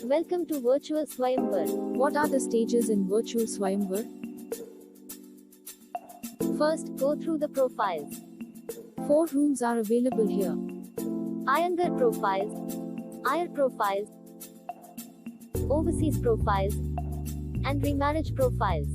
Welcome to Virtual Swayamvar. What are the stages in virtual Swayamvar? First, go through the profiles. 4 rooms are available here. Iyengar profiles, Iyer profiles, overseas profiles, and remarriage profiles.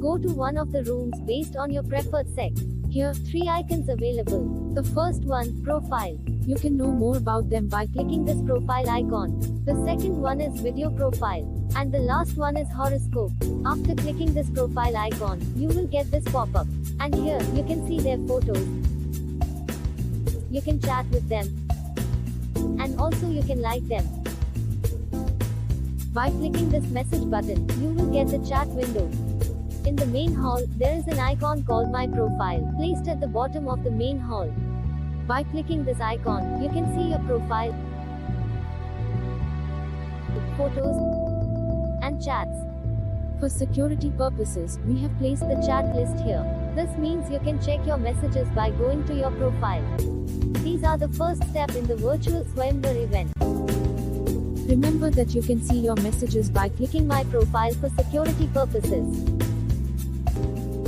Go to one of the rooms based on your preferred sex. Here, 3 icons available. The first one, profile. You can know more about them by Clicking this profile icon. The second one is video profile. And the last one is horoscope. After clicking this profile icon, you will get this pop-up. And here, you can see their photos. You can chat with them. And also you can like them. By clicking this message button, you will get the chat window. In the main hall, there is an icon called My Profile, placed at the bottom of the main hall. By clicking this icon, you can see your profile, photos, and chats. For security purposes, we have placed The chat list here. This means you can check your messages by going to your profile. These are the first step in the virtual Swayamvar event. Remember that you can see your messages by Clicking My Profile for security purposes.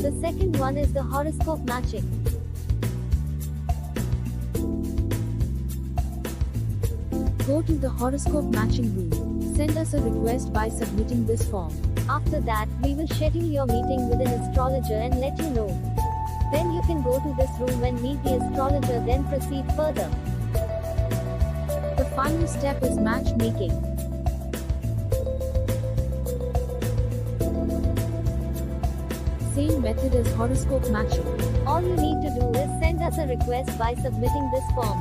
The second one is the horoscope matching. Go to the horoscope matching room. Send us a request by submitting this form. After that, we will schedule your meeting with an astrologer and let you know. Then you can go to this room and meet the astrologer, then proceed further. The final step is matchmaking. Same method as horoscope matching. All you need to do is send us a request by submitting this form.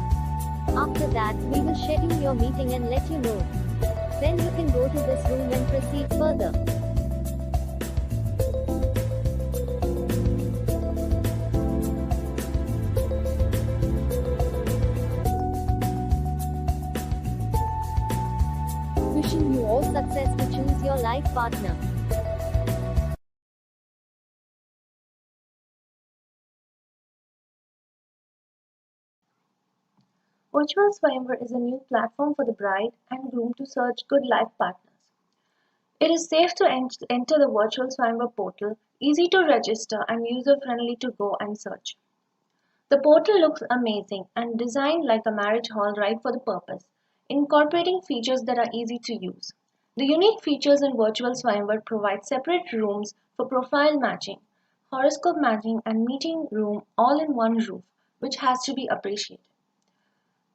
After that, we will schedule your meeting and let you know. Then you can go to this room and proceed further. Wishing you all success to choose your life partner. Virtual Swayamvar is a new platform for the bride and groom to search good life partners. It is safe to enter the Virtual Swayamvar portal, easy to register and user-friendly to go and search. The portal looks amazing and designed like a marriage hall right for the purpose, incorporating features that are easy to use. The unique features in Virtual Swayamvar provide separate rooms for profile matching, horoscope matching and meeting room all in one roof, which has to be appreciated.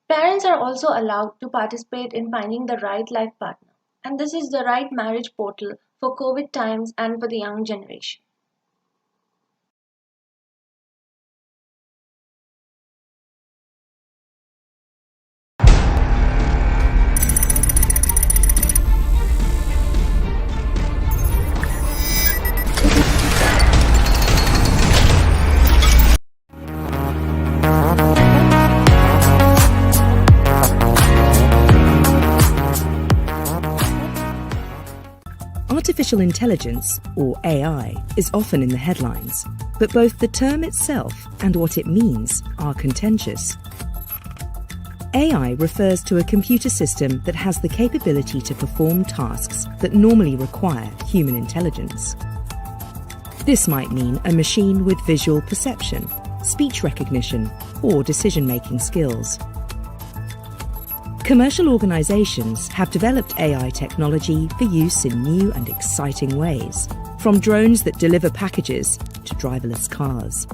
Parents are also allowed to participate in finding the right life partner, and this is the right marriage portal for COVID times and for the young generation. Artificial intelligence, or AI, is often in the headlines, but both the term itself and what it means are contentious. AI refers to a computer system that has the capability to perform tasks that normally require human intelligence. This might mean a machine with visual perception, speech recognition, or decision-making skills. Commercial organisations have developed AI technology for use in new and exciting ways, from drones that deliver packages to driverless cars.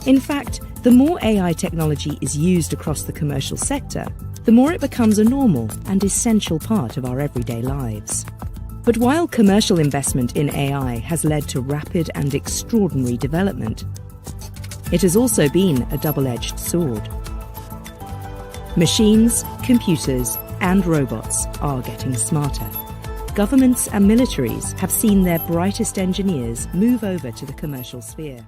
In fact, the more AI technology is used across the commercial sector, the more it becomes a normal and essential part of our everyday lives. But while commercial investment in AI has led to rapid and extraordinary development, it has also been a double-edged sword. Machines, computers, and robots are getting smarter. Governments and militaries have seen their brightest engineers move over to the commercial sphere.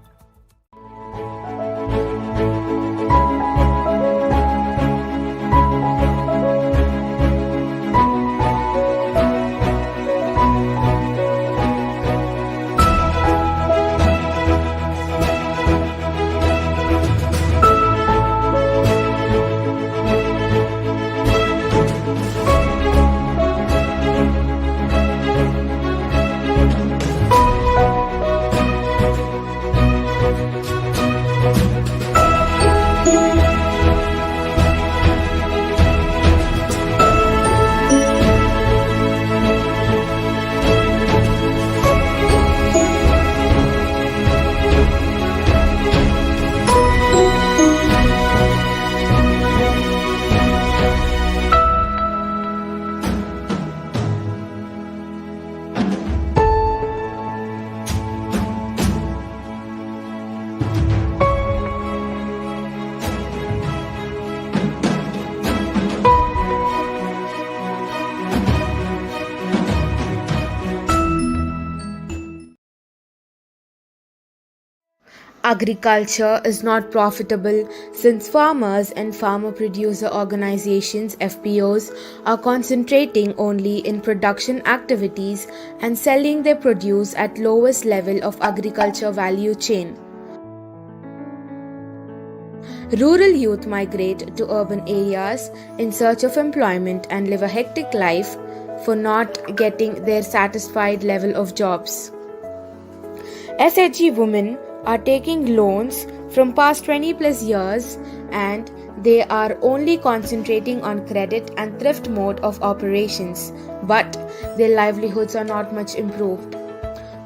Agriculture is not profitable since farmers and farmer producer organizations (FPOs) are concentrating only in production activities and selling their produce at lowest level of agriculture value chain. Rural youth migrate to urban areas in search of employment and live a hectic life for not getting their satisfied level of jobs. SHG women are taking loans from past 20 plus years and they are only concentrating on credit and thrift mode of operations, but their livelihoods are not much improved.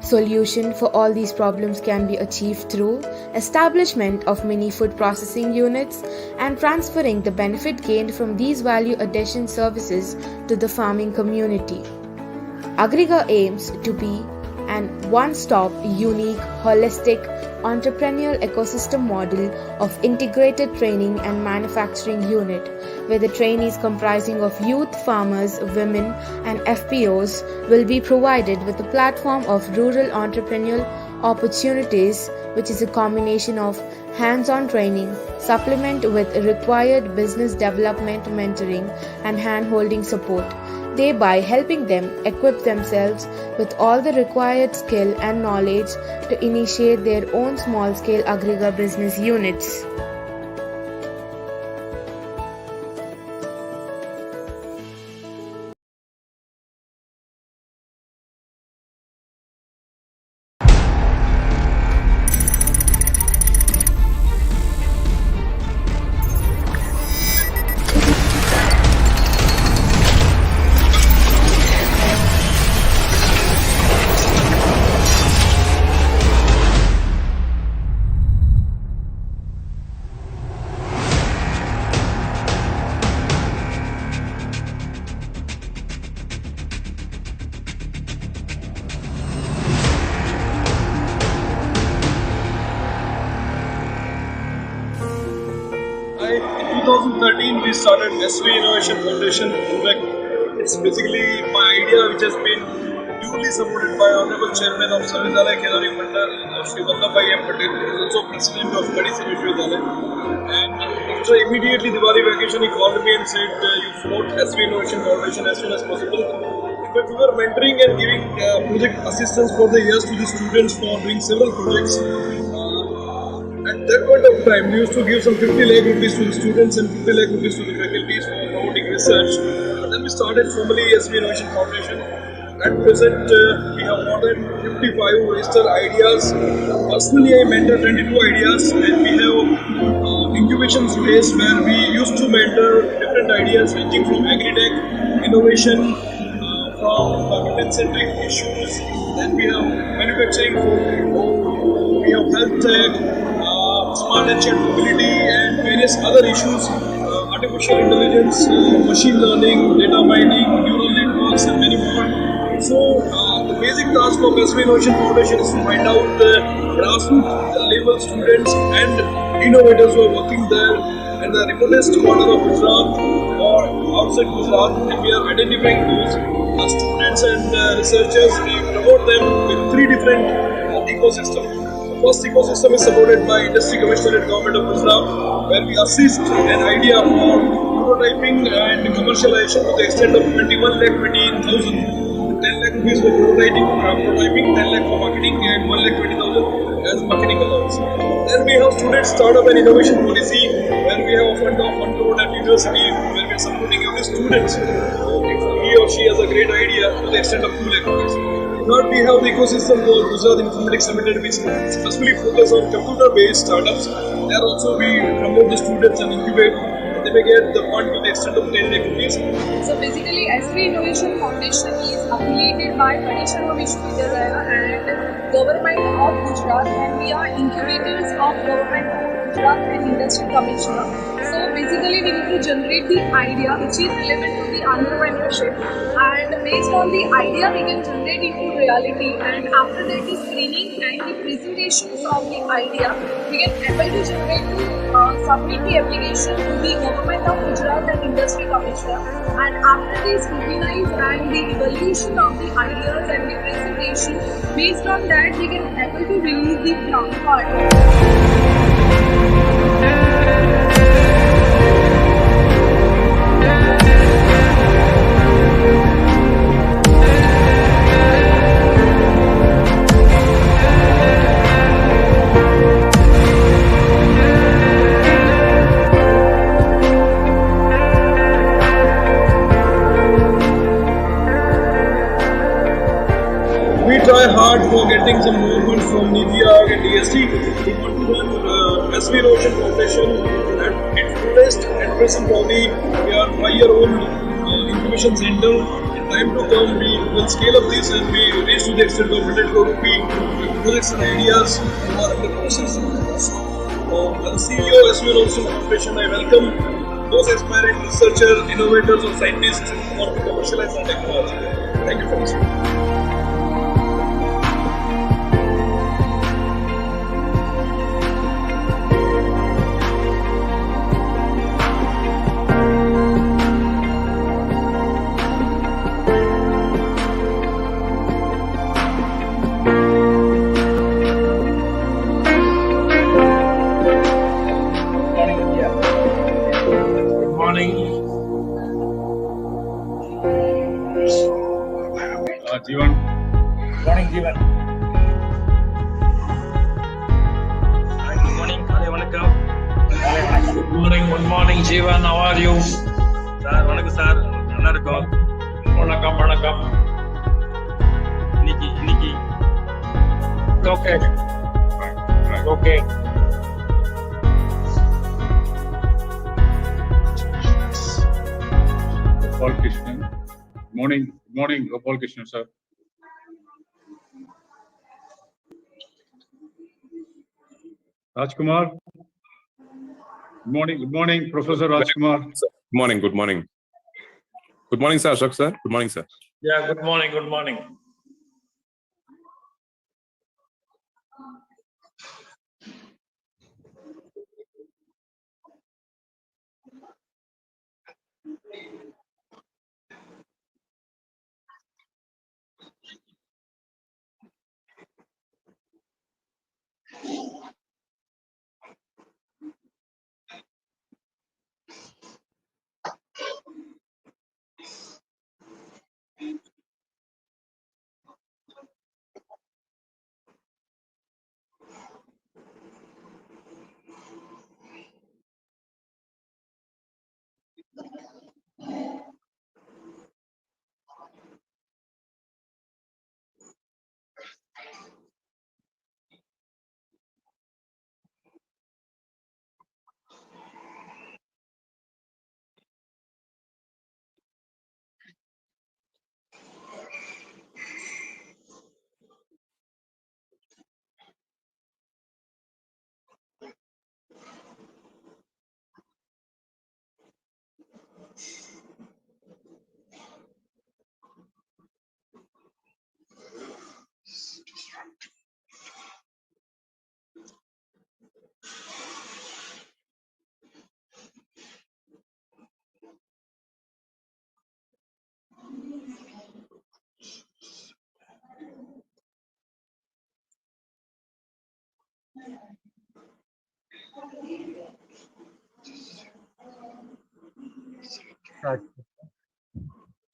Solution for all these problems can be achieved through establishment of mini food processing units and transferring the benefit gained from these value addition services to the farming community. Agriga aims to be an one-stop, unique, holistic, entrepreneurial ecosystem model of integrated training and manufacturing unit, where the trainees comprising of youth, farmers, women, and FPOs will be provided with a platform of rural entrepreneurial opportunities, which is a combination of hands-on training, supplement with required business development mentoring and hand-holding support, thereby helping them equip themselves with all the required skill and knowledge to initiate their own small-scale Agriga business units. we started SV Innovation Foundation. In fact, it's basically my idea which has been duly supported by Honorable Chairman of Samvidyalaya Kenari Mandal, Shri Vallabhbhai M. Patel, who is also President of Kadisi Vishwavidyalaya. And after immediately Diwali vacation, he called me and said, you float SV Innovation Foundation as soon as possible. In fact, we were mentoring and giving project assistance for the years to the students for doing several projects. At that point of time, we used to give some 50 lakh rupees to the students and 50 lakh rupees to the faculties for promoting research. And then we started formally SV Innovation Foundation. At present, we have more than 55 registered ideas. Personally, I mentor 22 ideas, and we have incubation space where we used to mentor different ideas ranging from agri-tech, innovation, from content-centric issues. Then we have manufacturing, we have health tech, smart and shared mobility, and various other issues, artificial intelligence, machine learning, data mining, neural networks, and many more. So, the basic task of SV Innovation Foundation is to find out the grassroots level students and innovators who are working there in the remotest corner of Gujarat or outside Gujarat, and we are identifying those students and researchers. We promote them with three different ecosystems. The first ecosystem is supported by Industry Commissioner and Government of Gujarat, where we assist an idea for prototyping and commercialization to the extent of 21 lakh 20,000. 10 lakh rupees for prototyping, 10 lakh for marketing, and 1 lakh 20,000 as marketing allowance. Then we have student startup and innovation policy, where we have a fund of 1 crore at university, where we are supporting every student. If he or she has a great idea to the extent of 2 lakh rupees. Third, we have the ecosystem called Gujarat Informatics Limited, which specifically focus on computer-based startups. There also we promote the students and incubate. They may get the fund to the extent of 10 lakh rupees. So basically, SV Innovation Foundation is affiliated by Kadisi Vishwavidyalaya and Government of Gujarat, and we are incubators of Government of Gujarat and Industry Commissioner. So basically, we need to generate the idea which is relevant to the entrepreneurship, and based on the idea, we can generate into reality. And after that, the screening and the presentations of the idea, we can able to generate to submit the application to the Government of Gujarat and Industry Commissioner. And after they scrutinize and the evaluation of the ideas and the presentation, based on that, we can able to release the fund. We try hard for getting some more funds from Niti Aayog and DST. We want to run SV Innovation Foundation at its fullest. At present, probably we are 5-year-old incubation center. In time to come, we will scale up this and we reach to the extent of 100 crore rupee projects and ideas who are under process. So, as CEO of SV Innovation Foundation, I welcome those aspiring researchers, innovators, or scientists who want to commercialize our technology. Thank you for listening. Jeevan. Good morning, Jeevan. Hi, good morning. Kale vanakkam. Good morning, Jeevan. How are you? Sir, vanakkam sir. Nalla irukom. Vanakkam. Inniki. Okay. Okay. Gopal Krishnan. Good morning, Gopal Krishnan, sir. Rajkumar. Good morning, Professor Rajkumar. Good morning. Good morning, sir. Ashok, sir. Good morning, sir. Yeah, good morning.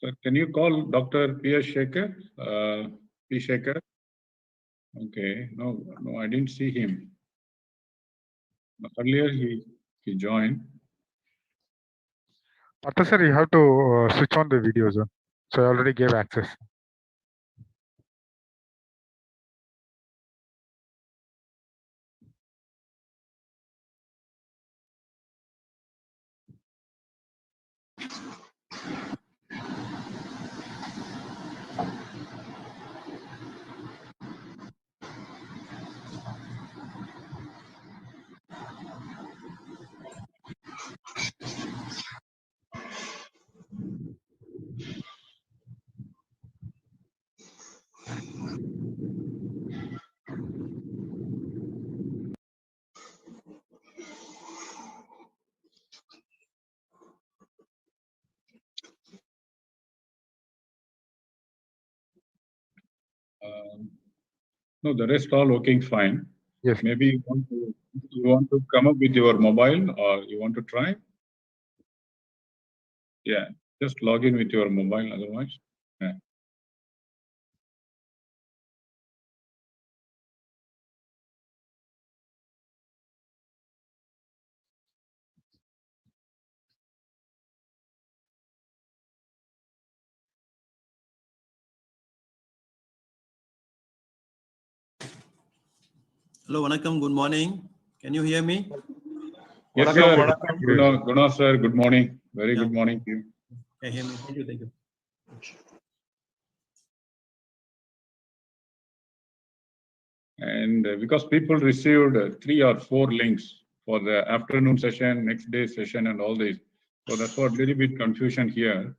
So can you call Dr. P. Shekhar? P. Shekhar? Okay, no, I didn't see him. Earlier he joined. Partha sir, you have to switch on the video zone. So I already gave access. No, the rest all working fine. Yes. Maybe you want to come up with your mobile, or you want to try? Yeah, just log in with your mobile. Otherwise, yeah. Hello, Vanakkam, good morning. Can you hear me? Yes, sir. Guna, sir, good morning. Very good morning to you. Can you hear me? Thank you, thank you. And because people received 3 or 4 links for the afternoon session, next day session, and all this, so that's what little bit confusion here.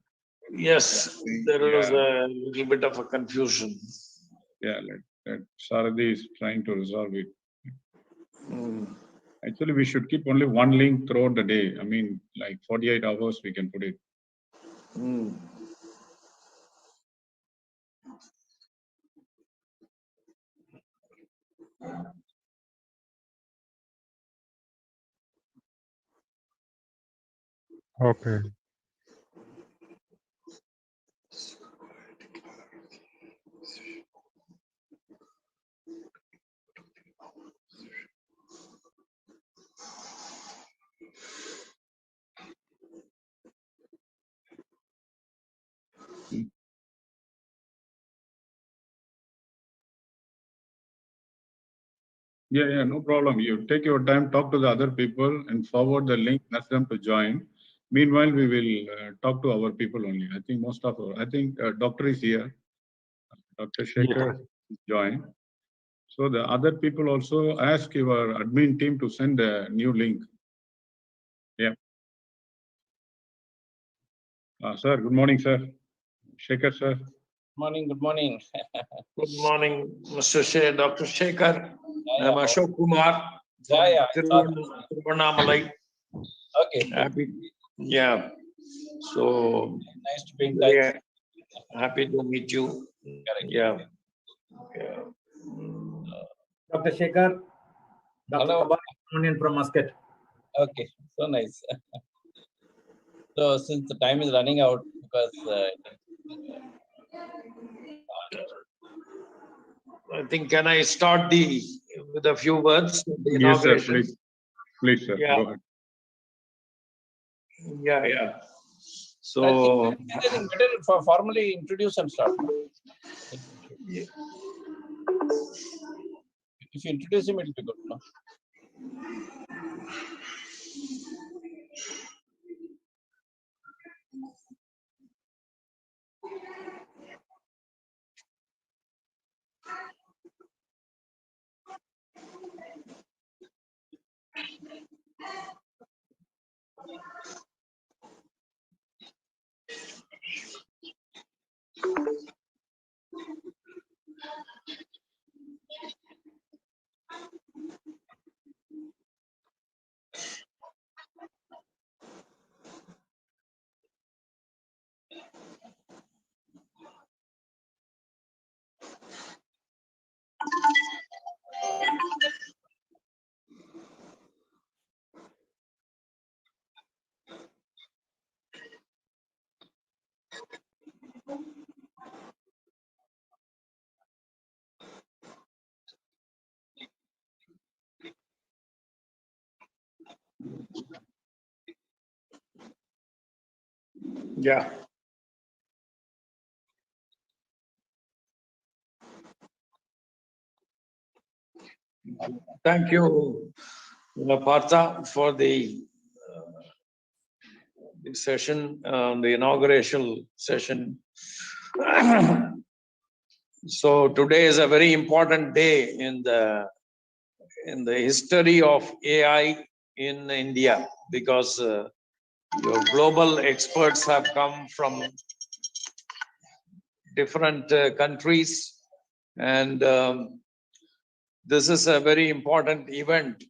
Yes, there is a little bit of a confusion. Yeah, like Saradi is trying to resolve it. Actually, we should keep only one link throughout the day. I mean, like 48 hours, we can put it. Okay. Yeah, no problem. You take your time, talk to the other people, and forward the link, ask them to join. Meanwhile, we will talk to our people only. I think I think doctor is here. Dr. Shekhar is joined. So the other people also ask your admin team to send a new link. Yeah. Sir, good morning, sir. Shekhar, sir. Good morning. Good morning, Mr. Dr. Shekhar. I'm Ashok Kumar from Tiruvannamalai. Okay. Happy. Yeah. So nice to be in touch. Happy to meet you. Yeah. Dr. Shekhar, Dr. Hello. Kabal from Muscat. Okay, so nice. So since the time is running out, because I think, can I start with a few words? The Yes, sir, inauguration? Please, sir, Yeah. go ahead. Yeah. So better formally introduce and start. If you introduce him, it will be good, no? Yeah. Thank you, Partha, for the session, the inaugural session. So today is a very important day in the history of AI in India, because your global experts have come from different countries, and this is a very important event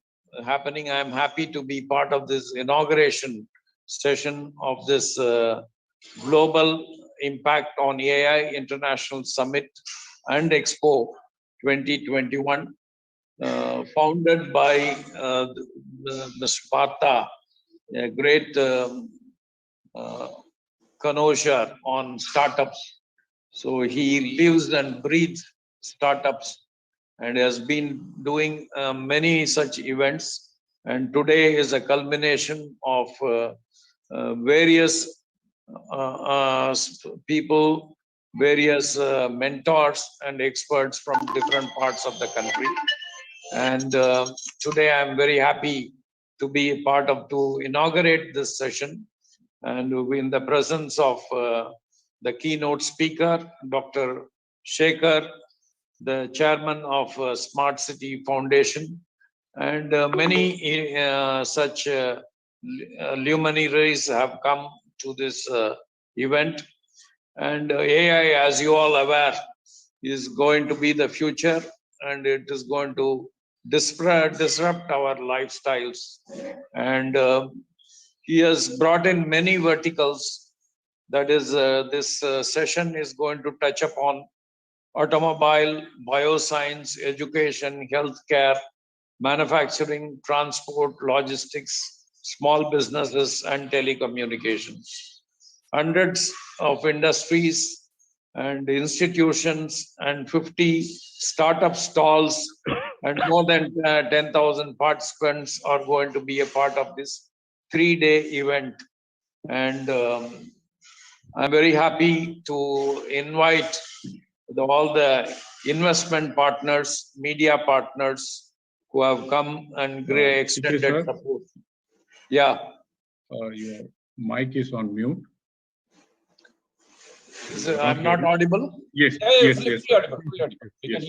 happening. I am happy to be part of this inauguration session of this Global Impact on AI International Summit and Expo 2021, founded by Mr. Partha, a great connoisseur on startups. So he lives and breathes startups and has been doing many such events. And today is a culmination of various people, various mentors and experts from different parts of the country. And today I'm very happy to be a part of, to inaugurate this session, and in the presence of the keynote speaker, Dr. Shekhar, the chairman of Smart City Foundation, and many such luminaries have come to this event. And AI, as you all aware, is going to be the future, and it is going to disrupt our lifestyles. And he has brought in many verticals. That is, this session is going to touch upon automobile, bioscience, education, healthcare, manufacturing, transport, logistics, small businesses, and telecommunications. Hundreds of industries and institutions and 50 startup stalls and more than 10,000 participants are going to be a part of this 3-day event. And I'm very happy to invite all the investment partners, media partners who have come and extended support. Yeah. Your mic is on mute. I'm not audible? Yes, yes. audible. Yes.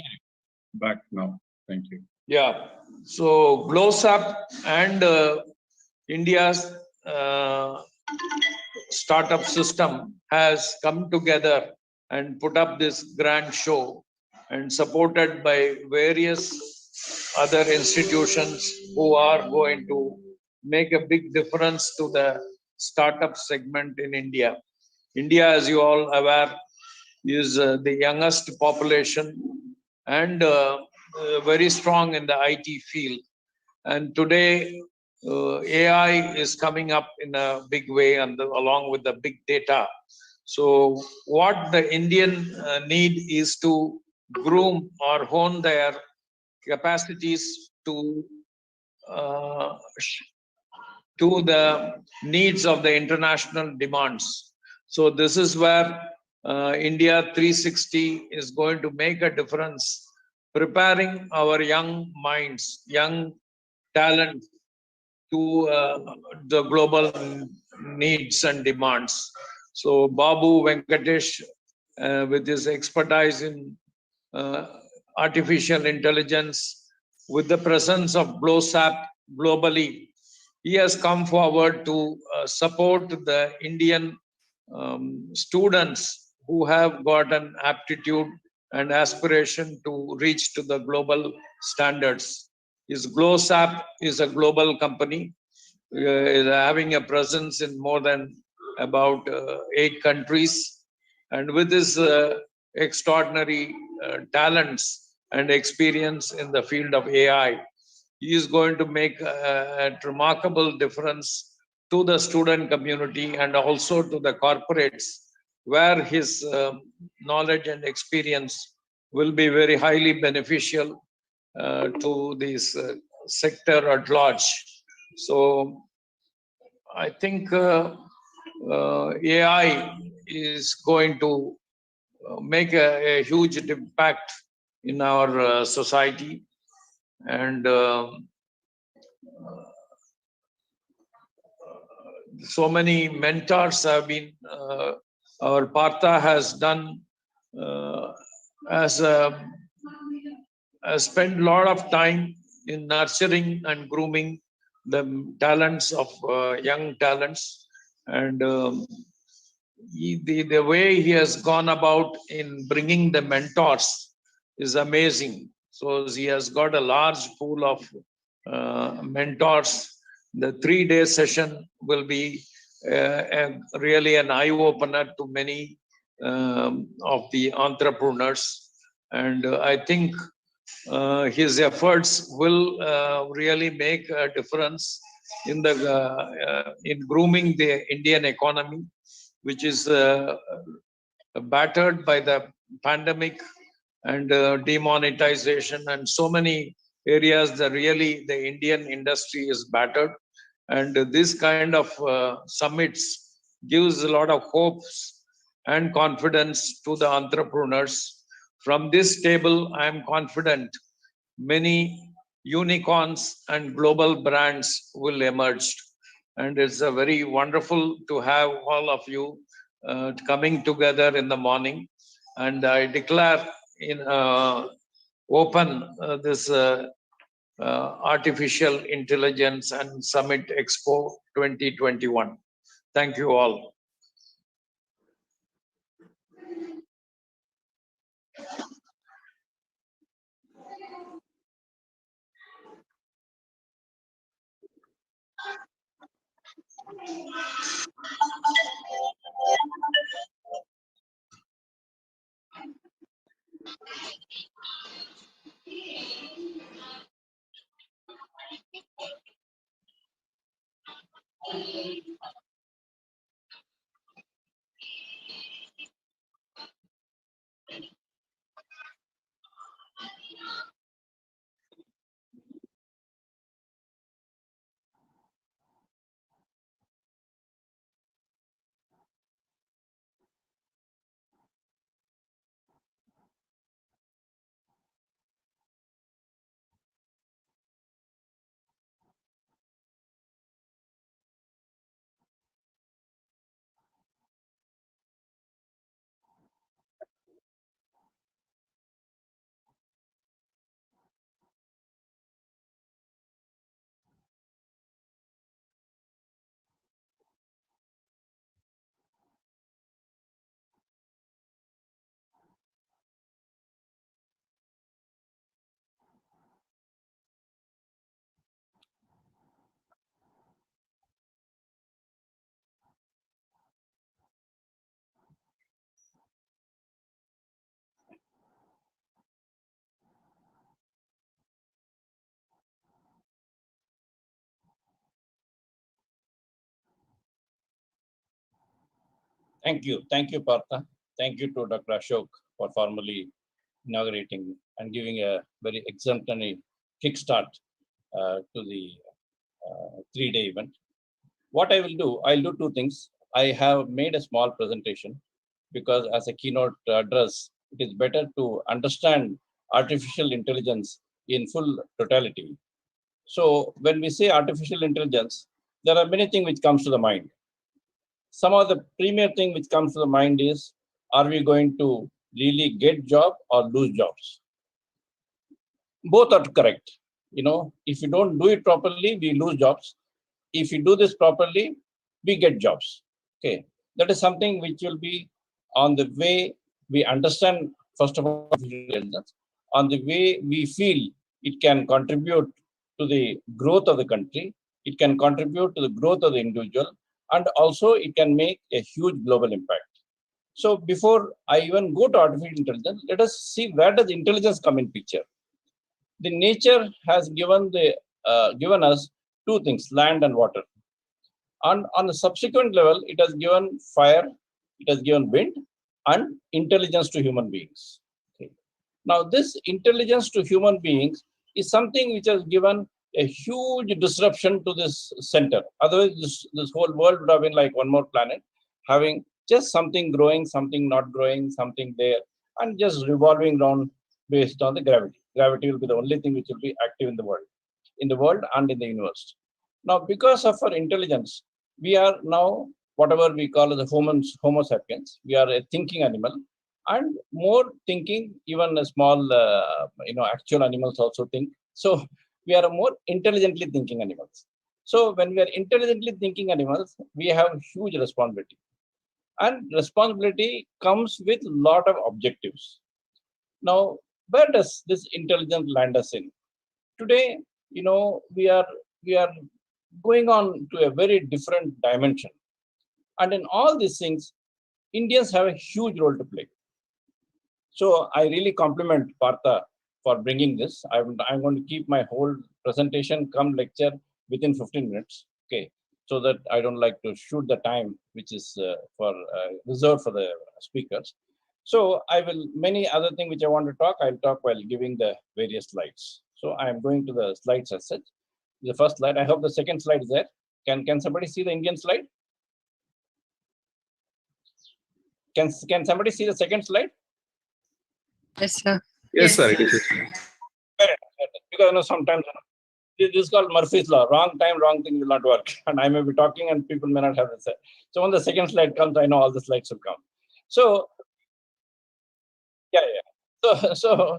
Back now. Thank you. Yeah. So GLOSAP and India's startup system has come together and put up this grand show, and supported by various other institutions who are going to make a big difference to the startup segment in India. India, as you all aware, is the youngest population and very strong in the IT field. And today, AI is coming up in a big way, and along with the big data. So, what the Indian need is to groom or hone their capacities to the needs of the international demands. So this is where India 360 is going to make a difference, preparing our young minds, young talent to the global needs and demands. So Babu Venkatesh, with his expertise in artificial intelligence, with the presence of GLOSAP globally, he has come forward to support the Indian students who have got an aptitude and aspiration to reach to the global standards. His GLOSAP is a global company, is having a presence in more than about 8 countries, and with his extraordinary talents and experience in the field of AI, he is going to make a remarkable difference to the student community and also to the corporates, where his knowledge and experience will be very highly beneficial to this sector at large. So I think AI is going to make a huge impact in our society, and so many mentors have been, our Partha has done, as spent a lot of time in nurturing and grooming the talents of young talents, and the way he has gone about in bringing the mentors is amazing. So he has got a large pool of mentors. The 3-day session will be really an eye opener to many of the entrepreneurs, and I think his efforts will really make a difference in the in grooming the Indian economy, which is battered by the pandemic and demonetization, and so many areas that really the Indian industry is battered. And this kind of summits gives a lot of hopes and confidence to the entrepreneurs. From this table, I am confident many unicorns and global brands will emerge. And it's a very wonderful to have all of you coming together in the morning. And I declare in open this Artificial Intelligence and Summit Expo 2021. Thank you all. Thank you, Partha. Thank you to Dr. Ashok for formally inaugurating and giving a very exemplary kickstart to the 3-day event. What I will do, I'll do two things. I have made a small presentation because as a keynote address, it is better to understand artificial intelligence in full totality. So when we say artificial intelligence, there are many things which comes to the mind. Some of the premier thing which comes to the mind is, are we going to really get job or lose jobs? Both are correct. If you don't do it properly, we lose jobs. If you do this properly, we get jobs. Okay, that is something which will be on the way we understand, first of all, on the way we feel it can contribute to the growth of the country, it can contribute to the growth of the individual, and also it can make a huge global impact. So before I even go to artificial intelligence, let us see where does intelligence come in picture. The nature has given us two things, land and water. And on the subsequent level, it has given fire, it has given wind, and intelligence to human beings. Okay. Now, this intelligence to human beings is something which has given a huge disruption to this center. Otherwise, this whole world would have been like one more planet, having just something growing, something not growing, something there, and just revolving around based on the gravity. Gravity will be the only thing which will be active in the world and in the universe. Now, because of our intelligence, we are now whatever we call as Homo sapiens. We are a thinking animal, and more thinking. Even a small, actual animals also think. So we are a more intelligently thinking animals. So when we are intelligently thinking animals, we have huge responsibility, and responsibility comes with a lot of objectives. Now, where does this intelligence land us in? Today, we are going on to a very different dimension, and in all these things, Indians have a huge role to play. So I really compliment Partha for bringing this. I'm going to keep my whole presentation come lecture within 15 minutes. Okay, so that I don't like to shoot the time which is for reserved for the speakers. So I will, many other things which I want to talk, I'll talk while giving the various slides. So I'm going to the slides as such. The first slide, I hope the second slide is there. Can somebody see the Indian slide? Can somebody see the second slide? Yes, sir. Yes, sir. It is. Because sometimes this is called Murphy's law. Wrong time, wrong thing will not work. And I may be talking and people may not have the set. So when the second slide comes, I know all the slides will come. So yeah. So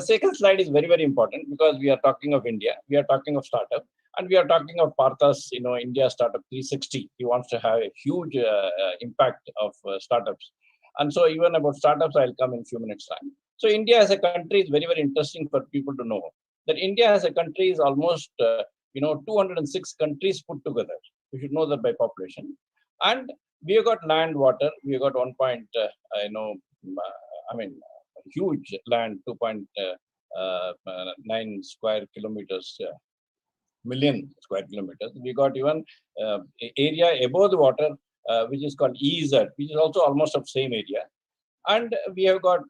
second slide is very, very important because we are talking of India, we are talking of startup, and we are talking of Partha's, India Startup 360. He wants to have a huge impact of startups. And so even about startups, I'll come in a few minutes time. So India as a country is very, very interesting for people to know that India as a country is almost, 206 countries put together. You should know that by population. And we have got land, water, we have got huge land, 2.9 square kilometers, million square kilometers. We got even area above the water, which is called Iaise, which is also almost of same area. And we have got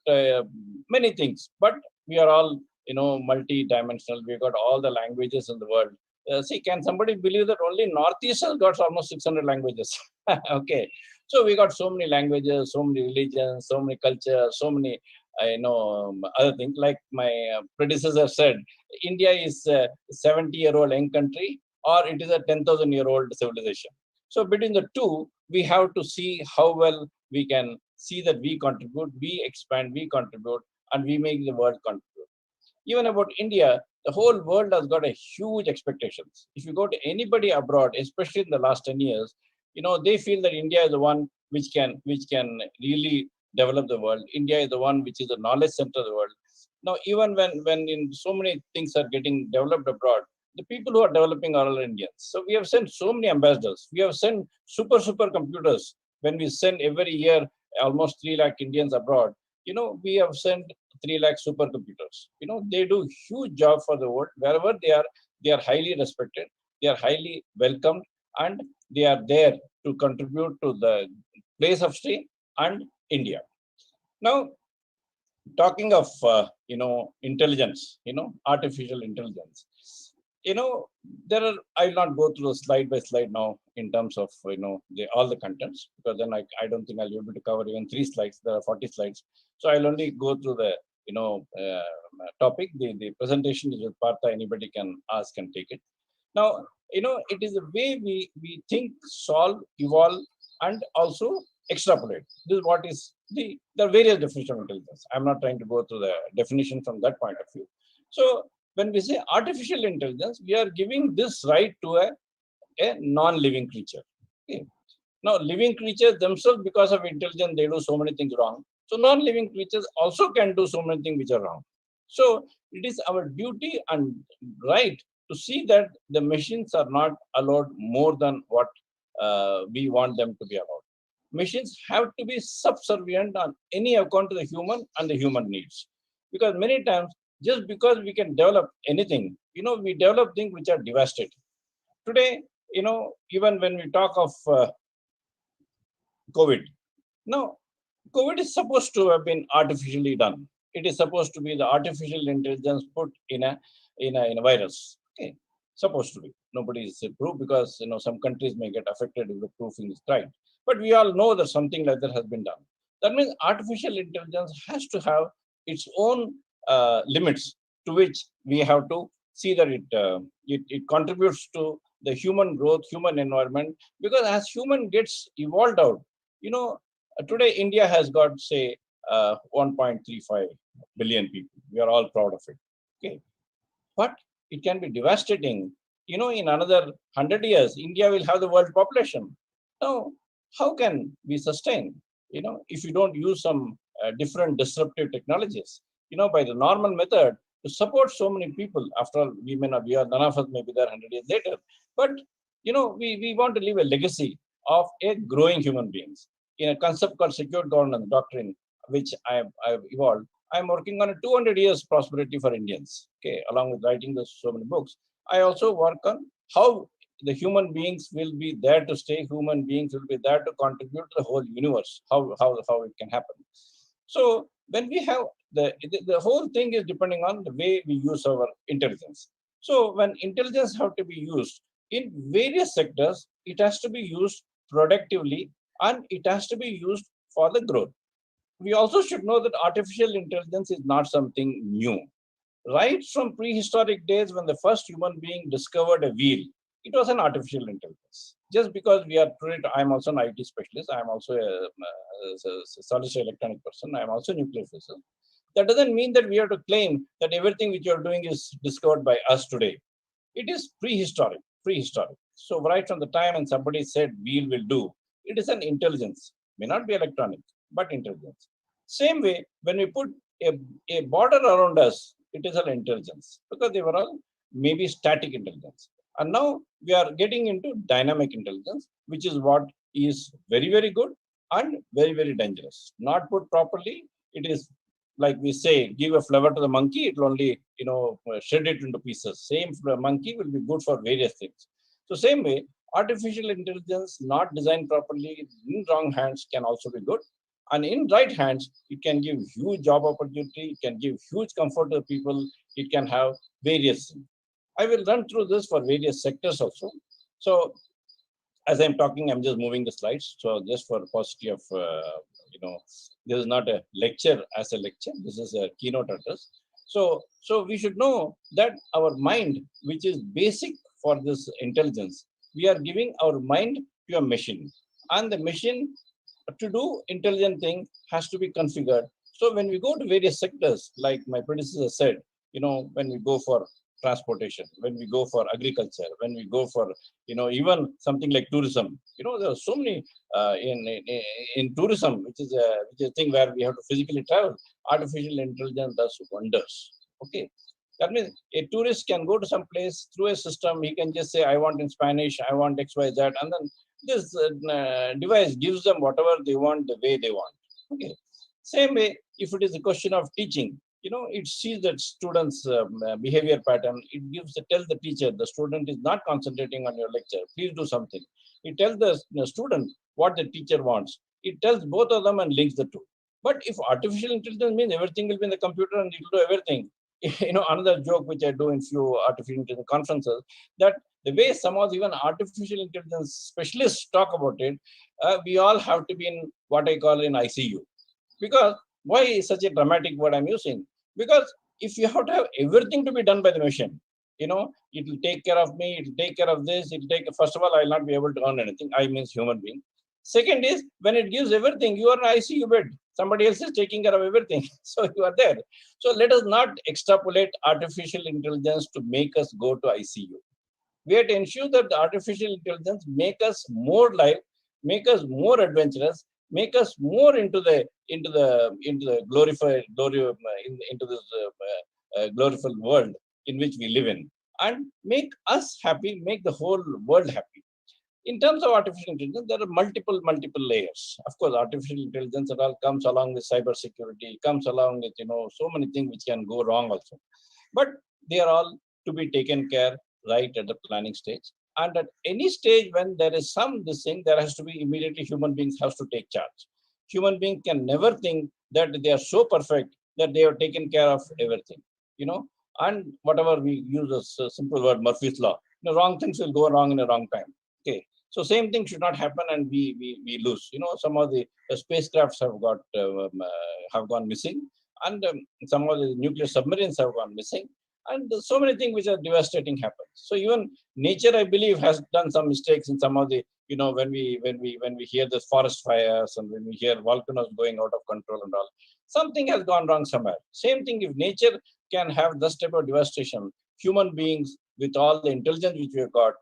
many things, but we are all, multi-dimensional. We've got all the languages in the world. See, can somebody believe that only Northeast has got almost 600 languages? Okay. So we got so many languages, so many religions, so many cultures, so many, other things. Like my predecessor said, India is a 70-year-old young country, or it is a 10,000-year-old civilization. So between the two, we have to see how well we can see that we contribute, we expand, we contribute, and we make the world contribute. Even about India, the whole world has got a huge expectations. If you go to anybody abroad, especially in the last 10 years, they feel that India is the one which can really develop the world. India is the one which is the knowledge center of the world. Now, even when in so many things are getting developed abroad, the people who are developing are all Indians. So we have sent so many ambassadors. We have sent super computers. When we send every year almost 3 lakh Indians abroad, we have sent 3 lakh supercomputers. They do huge job for the world. Wherever they are highly respected, they are highly welcomed, and they are there to contribute to the place of stay and India. Now, talking of, intelligence, artificial intelligence, I will not go through slide by slide now in terms of, all the contents, because then I don't think I'll be able to cover even 3 slides. There are 40 slides. So I'll only go through the, topic. The presentation is with Partha. Anybody can ask and take it. Now, it is the way we think, solve, evolve, and also extrapolate. This is what is the various definitions of intelligence. I'm not trying to go through the definition from that point of view. So when we say artificial intelligence, we are giving this right to a non-living creature. Okay. Now, living creatures themselves, because of intelligence, they do so many things wrong. So non-living creatures also can do so many things which are wrong. So it is our duty and right to see that the machines are not allowed more than what we want them to be allowed. Machines have to be subservient on any account to the human and the human needs. Because many times, just because we can develop anything, we develop things which are devastating. Today, even when we talk of COVID, now, COVID is supposed to have been artificially done. It is supposed to be the artificial intelligence put in a virus. Okay, supposed to be. Nobody is proof because some countries may get affected if the proofing is right. But we all know that something like that has been done. That means artificial intelligence has to have its own limits to which we have to see that it contributes to the human growth, human environment. Because as human gets evolved out, today India has got say 1.35 billion people. We are all proud of it. Okay, but it can be devastating. In another 100 years, India will have the world population. Now, how can we sustain, if you don't use some different disruptive technologies, by the normal method to support so many people. After all, we may not, we are, none of us may be there 100 years later, but, we want to leave a legacy of a growing human beings in a concept called secure governance doctrine, which I've evolved. I'm working on a 200 years prosperity for Indians. Okay, along with writing so many books, I also work on how the human beings will be there to stay. Human beings will be there to contribute to the whole universe. How it can happen. So when we have the whole thing is depending on the way we use our intelligence. So when intelligence have to be used in various sectors, it has to be used productively and it has to be used for the growth. We also should know that artificial intelligence is not something new. Right from prehistoric days, when the first human being discovered a wheel, it was an artificial intelligence. Just because we are today, I'm also an IT specialist, I'm also a solid state electronic person, I'm also a nuclear physicist. That doesn't mean that we have to claim that everything which you're doing is discovered by us today. It is prehistoric. So right from the time when somebody said wheel will do, it is an intelligence. May not be electronic, but intelligence. Same way, when we put a border around us, it is an intelligence because they were all maybe static intelligence. And now we are getting into dynamic intelligence, which is what is very, very good and very, very dangerous. Not put properly, it is like we say, give a flower to the monkey, it will only, shred it into pieces. Same monkey will be good for various things. So same way, artificial intelligence not designed properly in wrong hands can also be good. And in right hands, it can give huge job opportunity, it can give huge comfort to people, it can have various things. I will run through this for various sectors also. So as I'm talking, I'm just moving the slides. So just for paucity of, this is not a lecture as a lecture, this is a keynote address. So we should know that our mind, which is basic for this intelligence, we are giving our mind to a machine. And the machine to do intelligent thing has to be configured. So when we go to various sectors, like my predecessor said, when we go for transportation, when we go for agriculture, when we go for, even something like tourism, there are so many in tourism, which is a thing where we have to physically travel. Artificial intelligence does wonders. Okay. That means a tourist can go to some place through a system. He can just say, I want in Spanish, I want X, Y, Z. And then this device gives them whatever they want, the way they want. Okay. Same way, if it is a question of teaching, it sees that student's behavior pattern. It tells the teacher, the student is not concentrating on your lecture. Please do something. It tells the student what the teacher wants. It tells both of them and links the two. But if artificial intelligence means everything will be in the computer and it will do everything, another joke which I do in few artificial intelligence conferences, that the way some of even artificial intelligence specialists talk about it, we all have to be in what I call in ICU. Because why such a dramatic word I'm using? Because if you have to have everything to be done by the machine, it will take care of me, it will take care of this, it will take, first of all, I will not be able to earn anything. I means human being. Second is, when it gives everything, you are an ICU bed. Somebody else is taking care of everything. So you are there. So let us not extrapolate artificial intelligence to make us go to ICU. We have to ensure that the artificial intelligence make us more live, make us more adventurous, make us more into the glorified into this glorified world in which we live in, and make us happy, make the whole world happy. In terms of artificial intelligence, there are multiple layers. Of course, artificial intelligence it all comes along with cyber security, comes along with so many things which can go wrong also. But they are all to be taken care right at the planning stage. And at any stage when there is this thing, there has to be immediately human beings has to take charge. Human beings can never think that they are so perfect that they have taken care of everything. And whatever we use as a simple word, Murphy's law, wrong things will go wrong in a wrong time. Okay, so same thing should not happen, and we lose. Some of the spacecrafts have gone missing, and some of the nuclear submarines have gone missing, and so many things which are devastating happen. So even nature, I believe, has done some mistakes in some of the, when we hear the forest fires and when we hear volcanoes going out of control and all, something has gone wrong somewhere. Same thing, if nature can have this type of devastation, human beings with all the intelligence which we have got,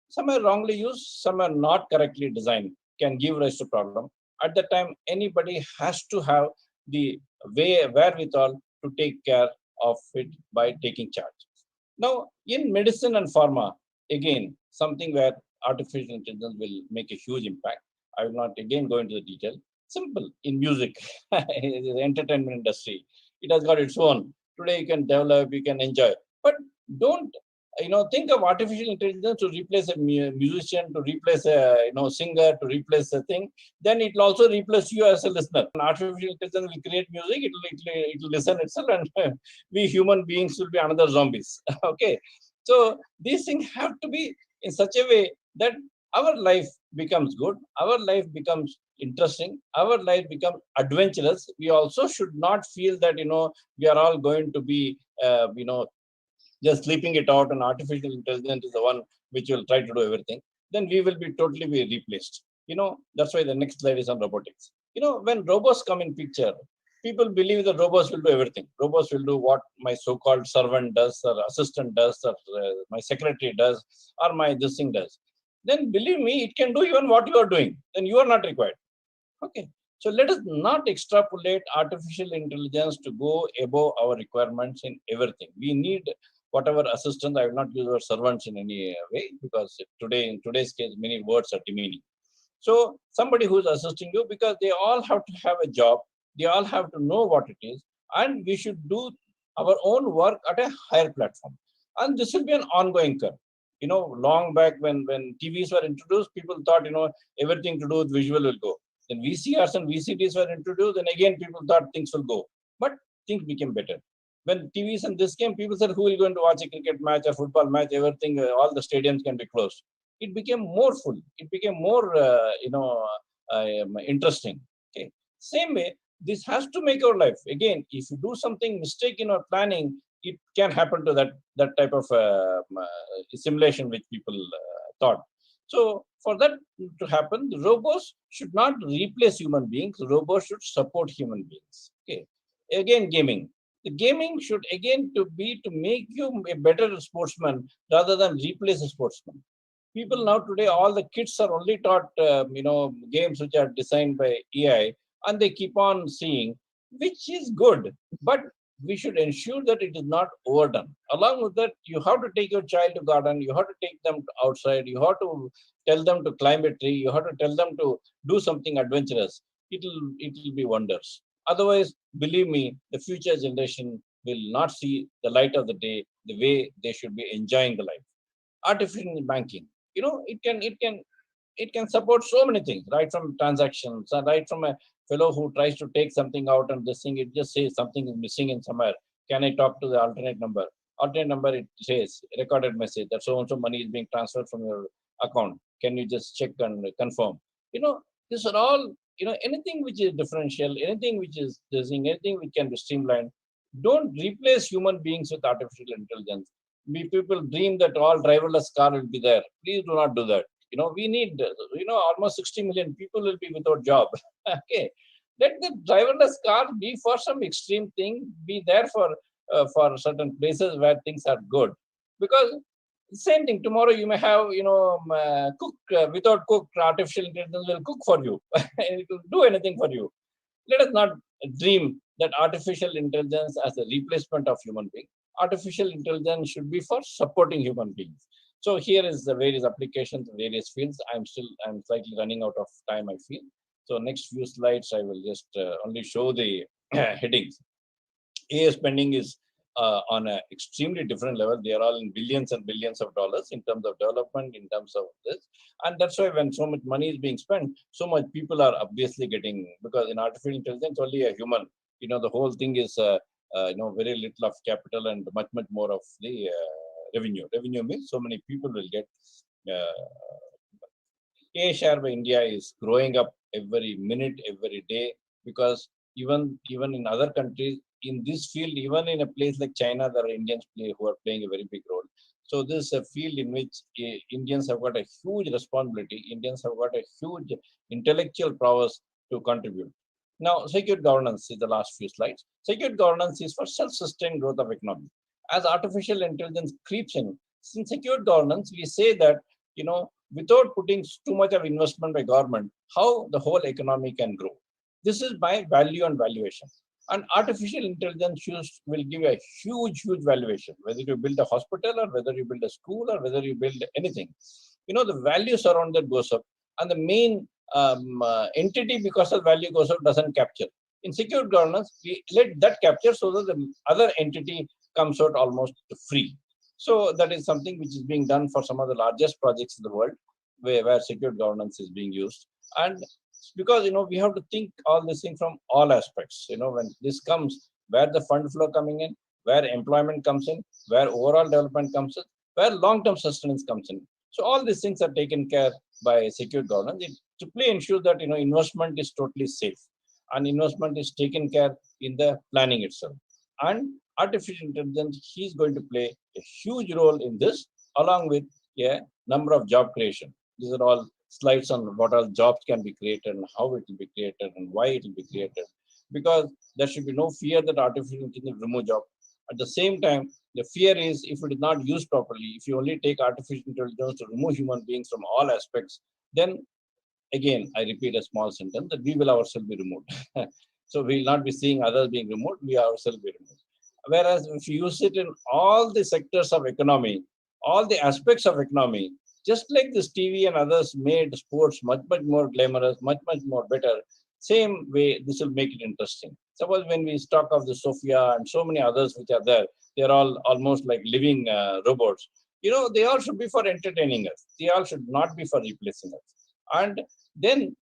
some are wrongly used, some are not correctly designed, can give rise to problem. At that time, anybody has to have the wherewithal to take care of it by taking charge. Now, in medicine and pharma, again, something where artificial intelligence will make a huge impact. I will not again go into the detail. Simple in music, the entertainment industry, it has got its own. Today you can develop, you can enjoy, but don't think of artificial intelligence to replace a musician, to replace a singer, to replace a thing. Then it will also replace you as a listener. And artificial intelligence will create music, it will listen itself, and we human beings will be another zombies. Okay, so these things have to be in such a way that our life becomes good, our life becomes interesting, our life becomes adventurous. We also should not feel that we are all going to be just sleeping it out and artificial intelligence is the one which will try to do everything, then we will be totally be replaced. That's why the next slide is on robotics. When robots come in picture, people believe that robots will do everything. Robots will do what my so-called servant does, or assistant does, or my secretary does, or my this thing does. Then believe me, it can do even what you are doing. Then you are not required. Okay. So let us not extrapolate artificial intelligence to go above our requirements in everything. We need whatever assistance. I will not use the word servants in any way, because in today's case, many words are demeaning. So somebody who's assisting you, because they all have to have a job, they all have to know what it is, and we should do our own work at a higher platform. And this will be an ongoing curve. Long back when TVs were introduced, people thought, everything to do with visual will go. Then VCRs and VCDs were introduced, and again people thought things will go. But things became better. When TVs and this came, people said, who is going to watch a cricket match or football match? Everything, all the stadiums can be closed. It became more full. It became more, interesting. Okay. Same way, this has to make our life. Again, if you do something mistake in our planning, it can happen to that type of simulation which people thought. So for that to happen, the robots should not replace human beings. Robots should support human beings. Okay. Again, gaming. The gaming should again to make you a better sportsman rather than replace a sportsman. People now today, all the kids are only taught, games which are designed by AI, and they keep on seeing, which is good, but we should ensure that it is not overdone. Along with that, you have to take your child to garden, you have to take them outside, you have to tell them to climb a tree, you have to tell them to do something adventurous. It will be wonders. Otherwise, believe me, the future generation will not see the light of the day the way they should be enjoying the life. Artificial banking, it can support so many things, right from transactions, right from a fellow who tries to take something out and this thing, it just says something is missing in somewhere. Can I talk to the alternate number? Alternate number, it says recorded message that so and so money is being transferred from your account. Can you just check and confirm? These are all, anything which is differential, anything which is this thing, anything which can be streamlined. Don't replace human beings with artificial intelligence. People dream that all driverless car will be there. Please do not do that. We need, almost 60 million people will be without job. Okay. Let the driverless car be for some extreme thing, be there for certain places where things are good. Because same thing, tomorrow you may have, cook, without cook, artificial intelligence will cook for you. It will do anything for you. Let us not dream that artificial intelligence as a replacement of human being. Artificial intelligence should be for supporting human beings. So here is the various applications, various fields. I'm slightly running out of time, I feel. So next few slides, I will just only show the headings. AI spending is on an extremely different level. They are all in billions and billions of dollars in terms of development, in terms of this. And that's why when so much money is being spent, so much people are obviously getting, because in artificial intelligence, only a human, the whole thing is very little of capital and much more of the revenue. Revenue means so many people will get. AI share by India is growing up every minute, every day, because even in other countries in this field, even in a place like China, there are Indians who are playing a very big role. So this is a field in which Indians have got a huge responsibility. Indians have got a huge intellectual prowess to contribute. Now, secure governance is the last few slides. Secure governance is for self-sustained growth of economy. As artificial intelligence creeps in secure governance, we say that, without putting too much of investment by government, how the whole economy can grow. This is by value and valuation. And artificial intelligence will give a huge valuation, whether you build a hospital or whether you build a school or whether you build anything. The values around that goes up, and the main entity, because of value goes up, doesn't capture. In secure governance, we let that capture so that the other entity comes out almost free. So that is something which is being done for some of the largest projects in the world, where secure governance is being used. And because we have to think all this thing from all aspects. When this comes, where the fund flow coming in, where employment comes in, where overall development comes in, where long-term sustenance comes in. So all these things are taken care by secure governance. It simply ensures that investment is totally safe, and investment is taken care in the planning itself. And artificial intelligence is going to play a huge role in this, along with a number of job creation. These are all slides on what all jobs can be created and how it will be created and why it will be created. Because there should be no fear that artificial intelligence will remove job. At the same time, the fear is if it is not used properly, if you only take artificial intelligence to remove human beings from all aspects, then again, I repeat a small sentence, that we will ourselves be removed. So we will not be seeing others being removed, we ourselves be removed. Whereas if you use it in all the sectors of economy, all the aspects of economy, just like this TV and others made sports much more glamorous, much more better, same way this will make it interesting. Suppose when we talk of the Sophia and so many others which are there, they're all almost like living robots. They all should be for entertaining us. They all should not be for replacing us. And then,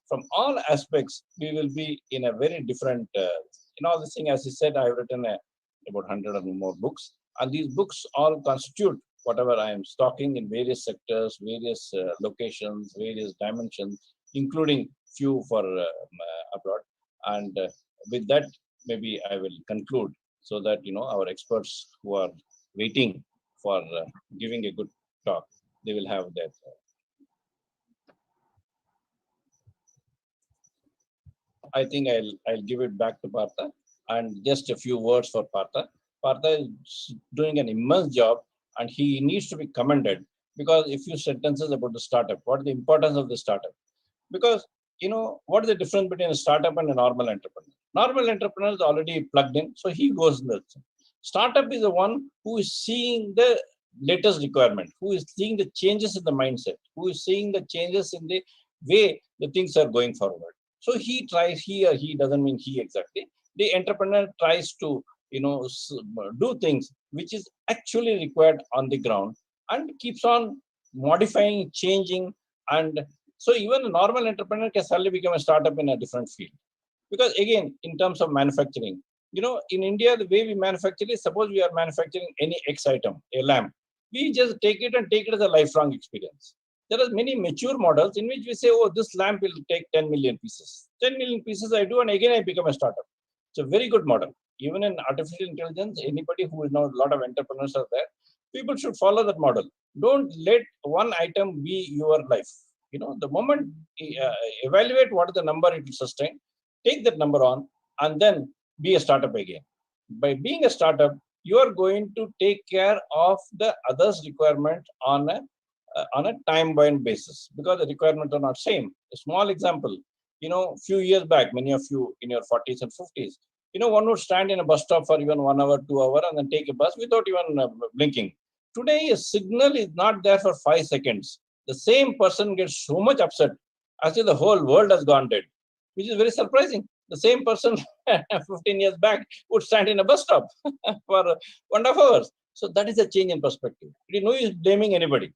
from all aspects, we will be in a very different, this thing, as I said, I have written about 100 or more books. And these books all constitute whatever I am stocking in various sectors, various locations, various dimensions, including few for abroad. And with that, maybe I will conclude so that, our experts who are waiting for giving a good talk, they will have that. I think I'll give it back to Partha, and just a few words for Partha. Partha is doing an immense job, and he needs to be commended, because a few sentences about the startup. What is the importance of the startup? Because what is the difference between a startup and a normal entrepreneur? Normal entrepreneur is already plugged in, so he goes in the startup is the one who is seeing the latest requirement, who is seeing the changes in the mindset, who is seeing the changes in the way the things are going forward. So he tries, he doesn't mean he exactly. The entrepreneur tries to, do things which is actually required on the ground, and keeps on modifying, changing. And so even a normal entrepreneur can suddenly become a startup in a different field. Because again, in terms of manufacturing, in India, the way we manufacture is, suppose we are manufacturing any X item, a lamp, we just take it as a lifelong experience. There are many mature models in which we say, oh, this lamp will take 10 million pieces. 10 million pieces I do, and again I become a startup. It's a very good model. Even in artificial intelligence, anybody who is now, a lot of entrepreneurs are there, people should follow that model. Don't let one item be your life. The moment evaluate what is the number it will sustain, take that number on, and then be a startup again. By being a startup, you are going to take care of the others' requirement on a time-bound basis, because the requirements are not same. A small example, few years back, many of you in your 40s and 50s, one would stand in a bus stop for even 1 hour, 2 hours, and then take a bus without even blinking. Today, a signal is not there for 5 seconds. The same person gets so much upset as if the whole world has gone dead, which is very surprising. The same person 15 years back would stand in a bus stop for 1.5 hours. So that is a change in perspective. You know, he's blaming anybody.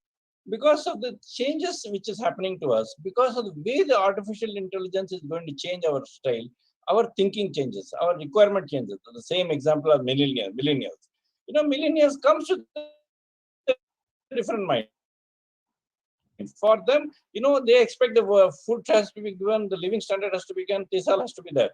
Because of the changes which is happening to us, because of the way the artificial intelligence is going to change our style, our thinking changes, our requirement changes. The same example of millennials. Millennials comes with a different mind. For them, they expect the food has to be given, the living standard has to be given, this all has to be there.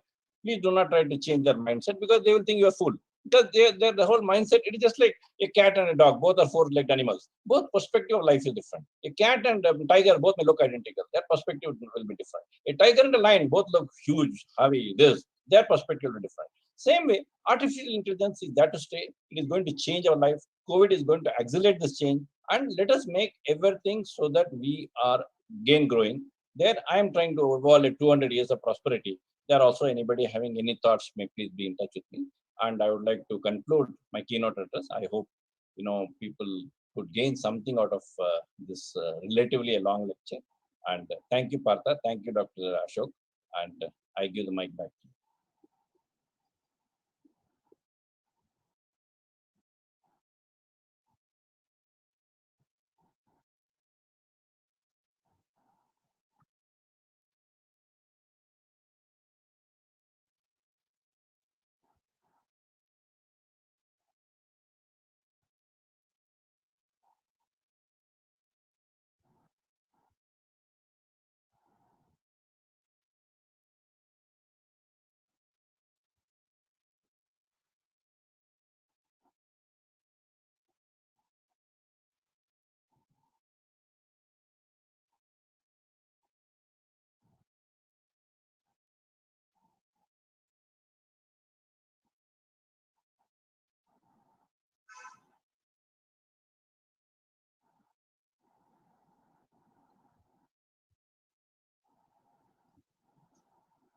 Please do not try to change their mindset, because they will think you are fool. Because the whole mindset, it is just like a cat and a dog. Both are four-legged animals. Both perspective of life is different. A cat and a tiger both may look identical. Their perspective will be different. A tiger and a lion both look huge, heavy, this. Their perspective will be different. Same way, artificial intelligence is there to stay. It is going to change our life. COVID is going to accelerate this change. And let us make everything so that we are gain growing. There, I am trying to evolve 200 years of prosperity. There also, anybody having any thoughts, may please be in touch with me. And I would like to conclude my keynote address. I hope people could gain something out of this relatively a long lecture. And thank you, Partha. Thank you, Dr. Ashok. And I give the mic back to you.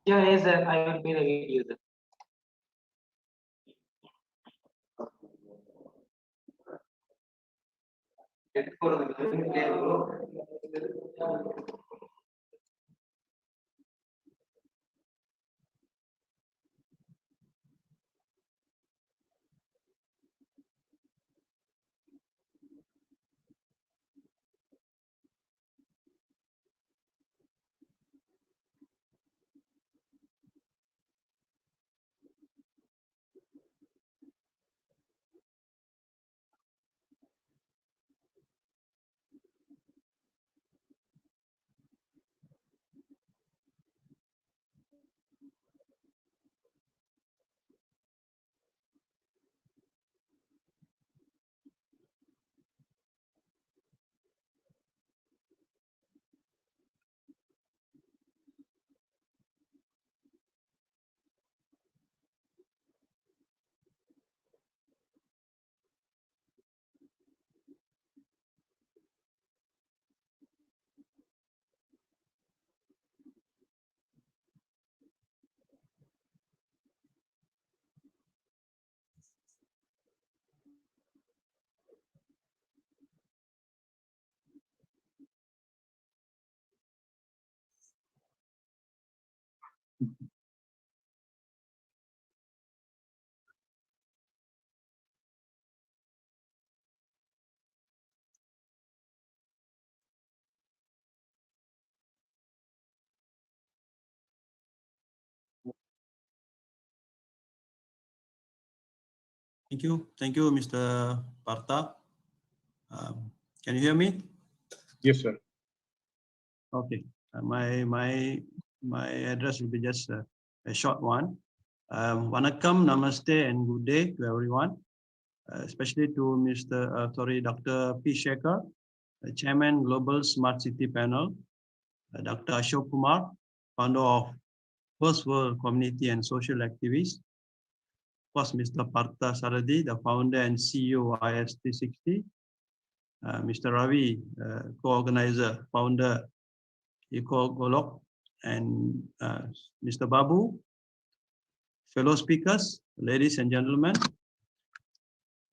Yeah, yes, sir. I will be the lead user. Thank you, Mr. Partha. Can you hear me? Yes, sir. Okay. My address will be just a short one. Vanakkam, namaste, and good day to everyone. Especially to Dr. P. Shekhar, Chairman Global Smart City Panel, Dr. Ashok Kumar, founder of First World Community and Social Activist. Of course, Mr. Partha Saradi, the founder and CEO of Iaise 360. Mr. Ravi, co-organizer, founder, Eco Golok, and Mr. Babu, fellow speakers, ladies and gentlemen.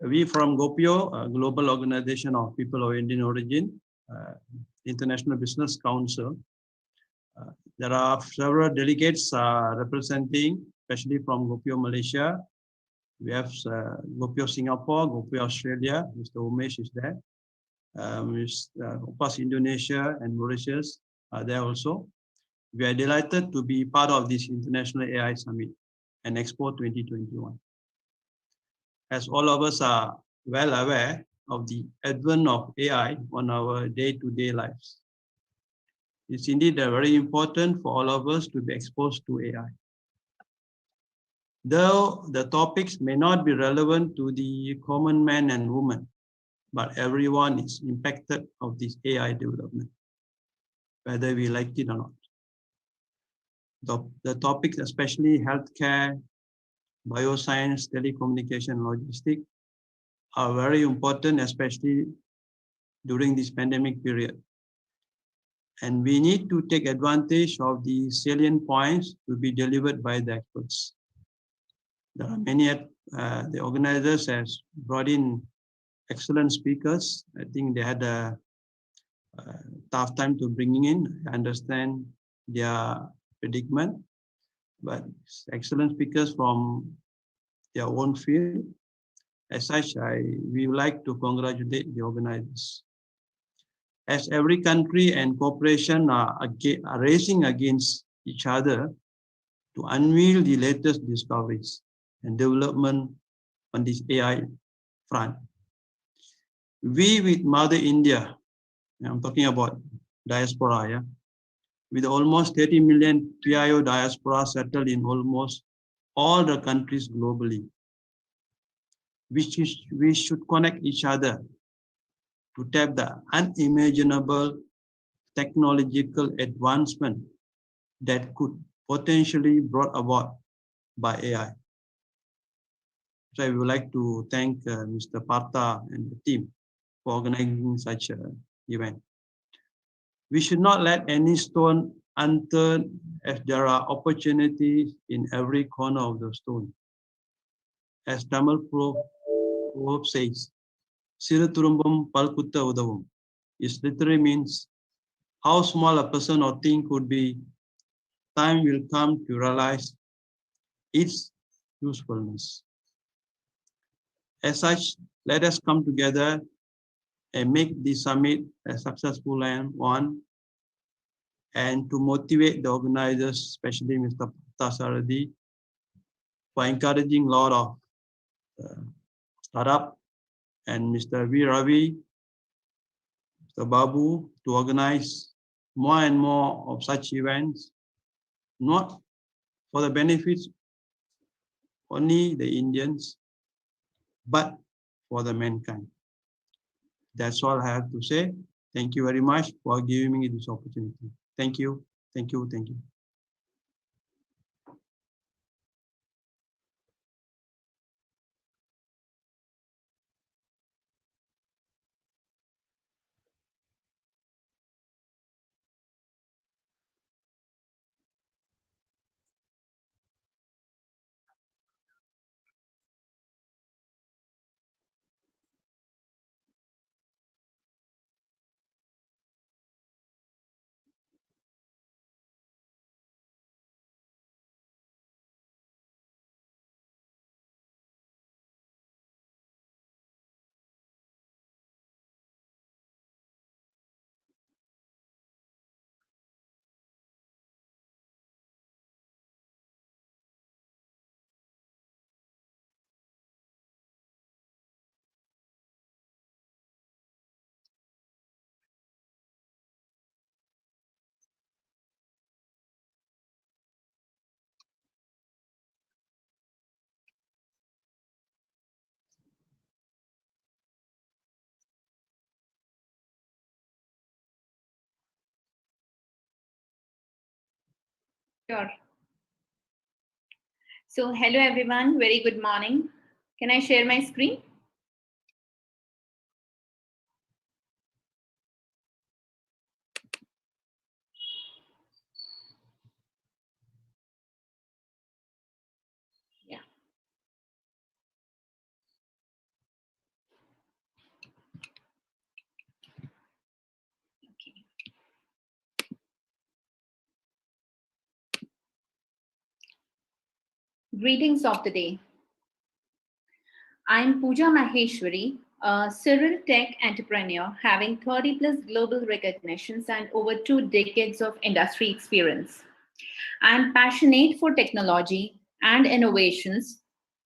We from GOPIO, a global organization of people of Indian origin, International Business Council. There are several delegates representing, especially from GOPIO Malaysia. We have GOPIO Singapore, GOPIO Australia, Mr. Umesh is there. Of course, Indonesia and Mauritius are there also. We are delighted to be part of this International AI Summit and Expo 2021. As all of us are well aware of the advent of AI on our day-to-day lives, it's indeed very important for all of us to be exposed to AI. Though the topics may not be relevant to the common man and woman, but everyone is impacted of this AI development, whether we like it or not. The topics, especially healthcare, bioscience, telecommunication, logistics, are very important, especially during this pandemic period. And we need to take advantage of the salient points to be delivered by the experts. There are many, the organizers has brought in excellent speakers. I think they had a tough time to bringing in. I understand their predicament, but excellent speakers from their own field. As such, we would like to congratulate the organizers. As every country and corporation are racing against each other to unveil the latest discoveries and development on this AI front. We with Mother India, I'm talking about diaspora, yeah, with almost 30 million PIO diaspora settled in almost all the countries globally, we should connect each other to tap the unimaginable technological advancement that could potentially brought about by AI. So I would like to thank Mr. Partha and the team for organizing such an event. We should not let any stone unturned, as there are opportunities in every corner of the stone. As Tamil proverb says, Siru Turumbum Palkutta Udavum. It literally means how small a person or thing could be, time will come to realize its usefulness. As such, let us come together and make this summit a successful one, and to motivate the organizers, especially Mr. Tasaradi, for encouraging a lot of startup, and Mr. V. Ravi, Mr. Babu, to organize more and more of such events, not for the benefits only the Indians, but for the mankind. That's all I have to say. Thank you very much for giving me this opportunity. Thank you, thank you, thank you. Sure. So, hello everyone, very good morning. Can I share my screen? Yeah. Okay. Greetings of the day. I am Pooja Maheshwari, a serial tech entrepreneur having 30 plus global recognitions and over 2 decades of industry experience. I'm passionate for technology and innovations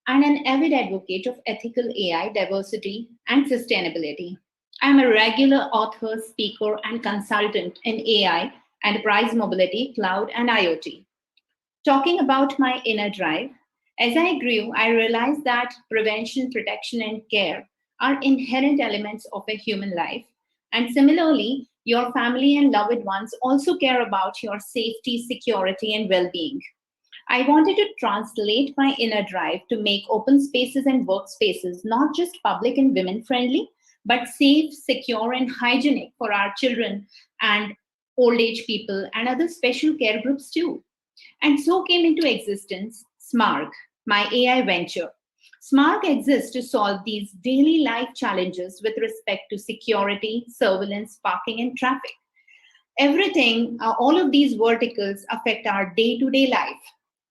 and an avid advocate of ethical AI, diversity, and sustainability. I'm a regular author, speaker, and consultant in AI, enterprise mobility, cloud, and IoT. Talking about my inner drive, as I grew, I realized that prevention, protection, and care are inherent elements of a human life. And similarly, your family and loved ones also care about your safety, security, and well being. I wanted to translate my inner drive to make open spaces and workspaces not just public and women friendly, but safe, secure, and hygienic for our children and old age people and other special care groups too. And so came into existence SMARC, my AI venture. SMARC exists to solve these daily life challenges with respect to security, surveillance, parking, and traffic. Everything, all of these verticals affect our day to day life.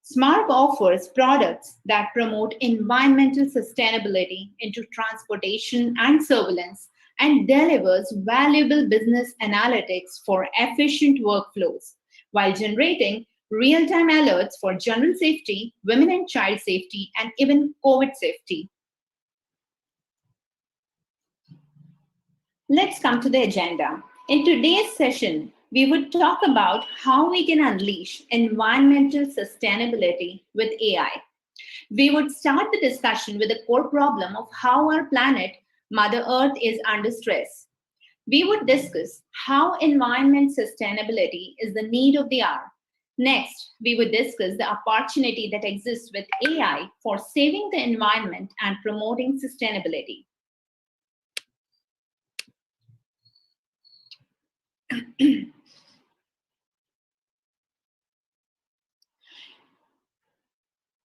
SMARC offers products that promote environmental sustainability into transportation and surveillance and delivers valuable business analytics for efficient workflows while generating real time alerts for general safety, women and child safety, and even COVID safety. Let's come to the agenda. In today's session, we would talk about how we can unleash environmental sustainability with AI. We would start the discussion with the core problem of how our planet, Mother Earth, is under stress. We would discuss how environment sustainability is the need of the hour. Next, we would discuss the opportunity that exists with AI for saving the environment and promoting sustainability.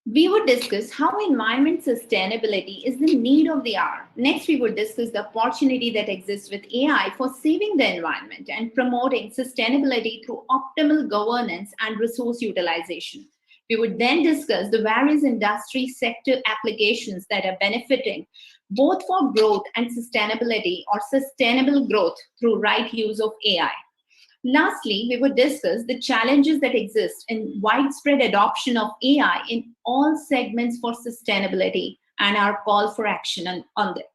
We would discuss how environment sustainability is the need of the hour. Next, we would discuss the opportunity that exists with AI for saving the environment and promoting sustainability through optimal governance and resource utilization. We would then discuss the various industry sector applications that are benefiting both for growth and sustainability or sustainable growth through right use of AI. Lastly, we would discuss the challenges that exist in widespread adoption of AI in all segments for sustainability and our call for action on that.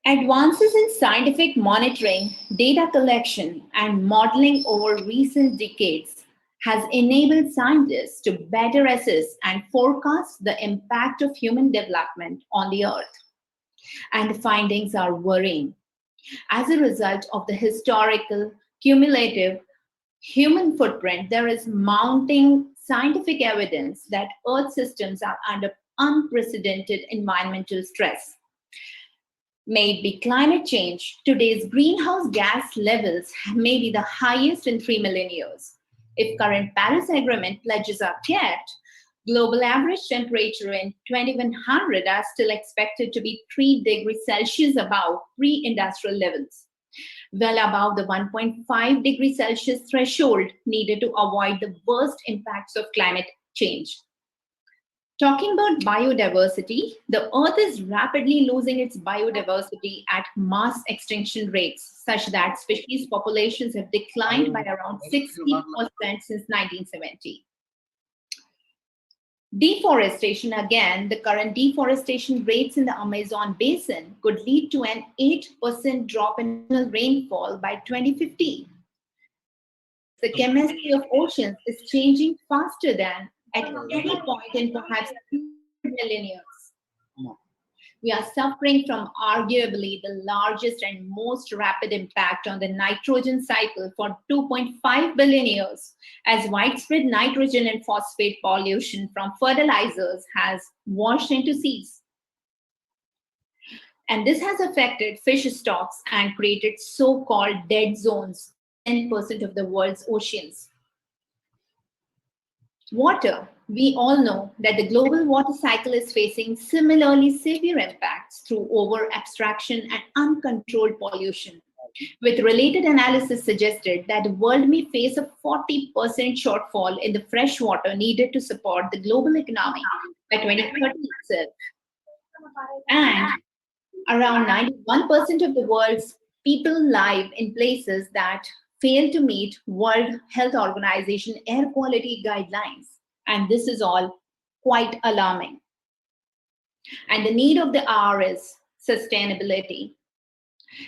Advances in scientific monitoring, data collection, and modeling over recent decades has enabled scientists to better assess and forecast the impact of human development on the Earth. And the findings are worrying. As a result of the historical, cumulative human footprint, there is mounting scientific evidence that Earth systems are under unprecedented environmental stress. May it be climate change, today's greenhouse gas levels may be the highest in 3 million years. If current Paris Agreement pledges are kept, global average temperature in 2100 are still expected to be 3 degrees Celsius above pre-industrial levels, well above the 1.5 degrees Celsius threshold needed to avoid the worst impacts of climate change. Talking about biodiversity, the Earth is rapidly losing its biodiversity at mass extinction rates, such that species populations have declined by around 60% since 1970. Deforestation, again, the current deforestation rates in the Amazon basin could lead to an 8% drop in rainfall by 2050. The chemistry of oceans is changing faster than at any point in perhaps 2 million years. We are suffering from arguably the largest and most rapid impact on the nitrogen cycle for 2.5 billion years, as widespread nitrogen and phosphate pollution from fertilizers has washed into seas. And this has affected fish stocks and created so-called dead zones, 10% of the world's oceans. Water. We all know that the global water cycle is facing similarly severe impacts through over-abstraction and uncontrolled pollution, with related analysis suggested that the world may face a 40% shortfall in the fresh water needed to support the global economy by 2030 itself. And around 91% of the world's people live in places that fail to meet World Health Organization air quality guidelines. And this is all quite alarming. And the need of the hour is sustainability.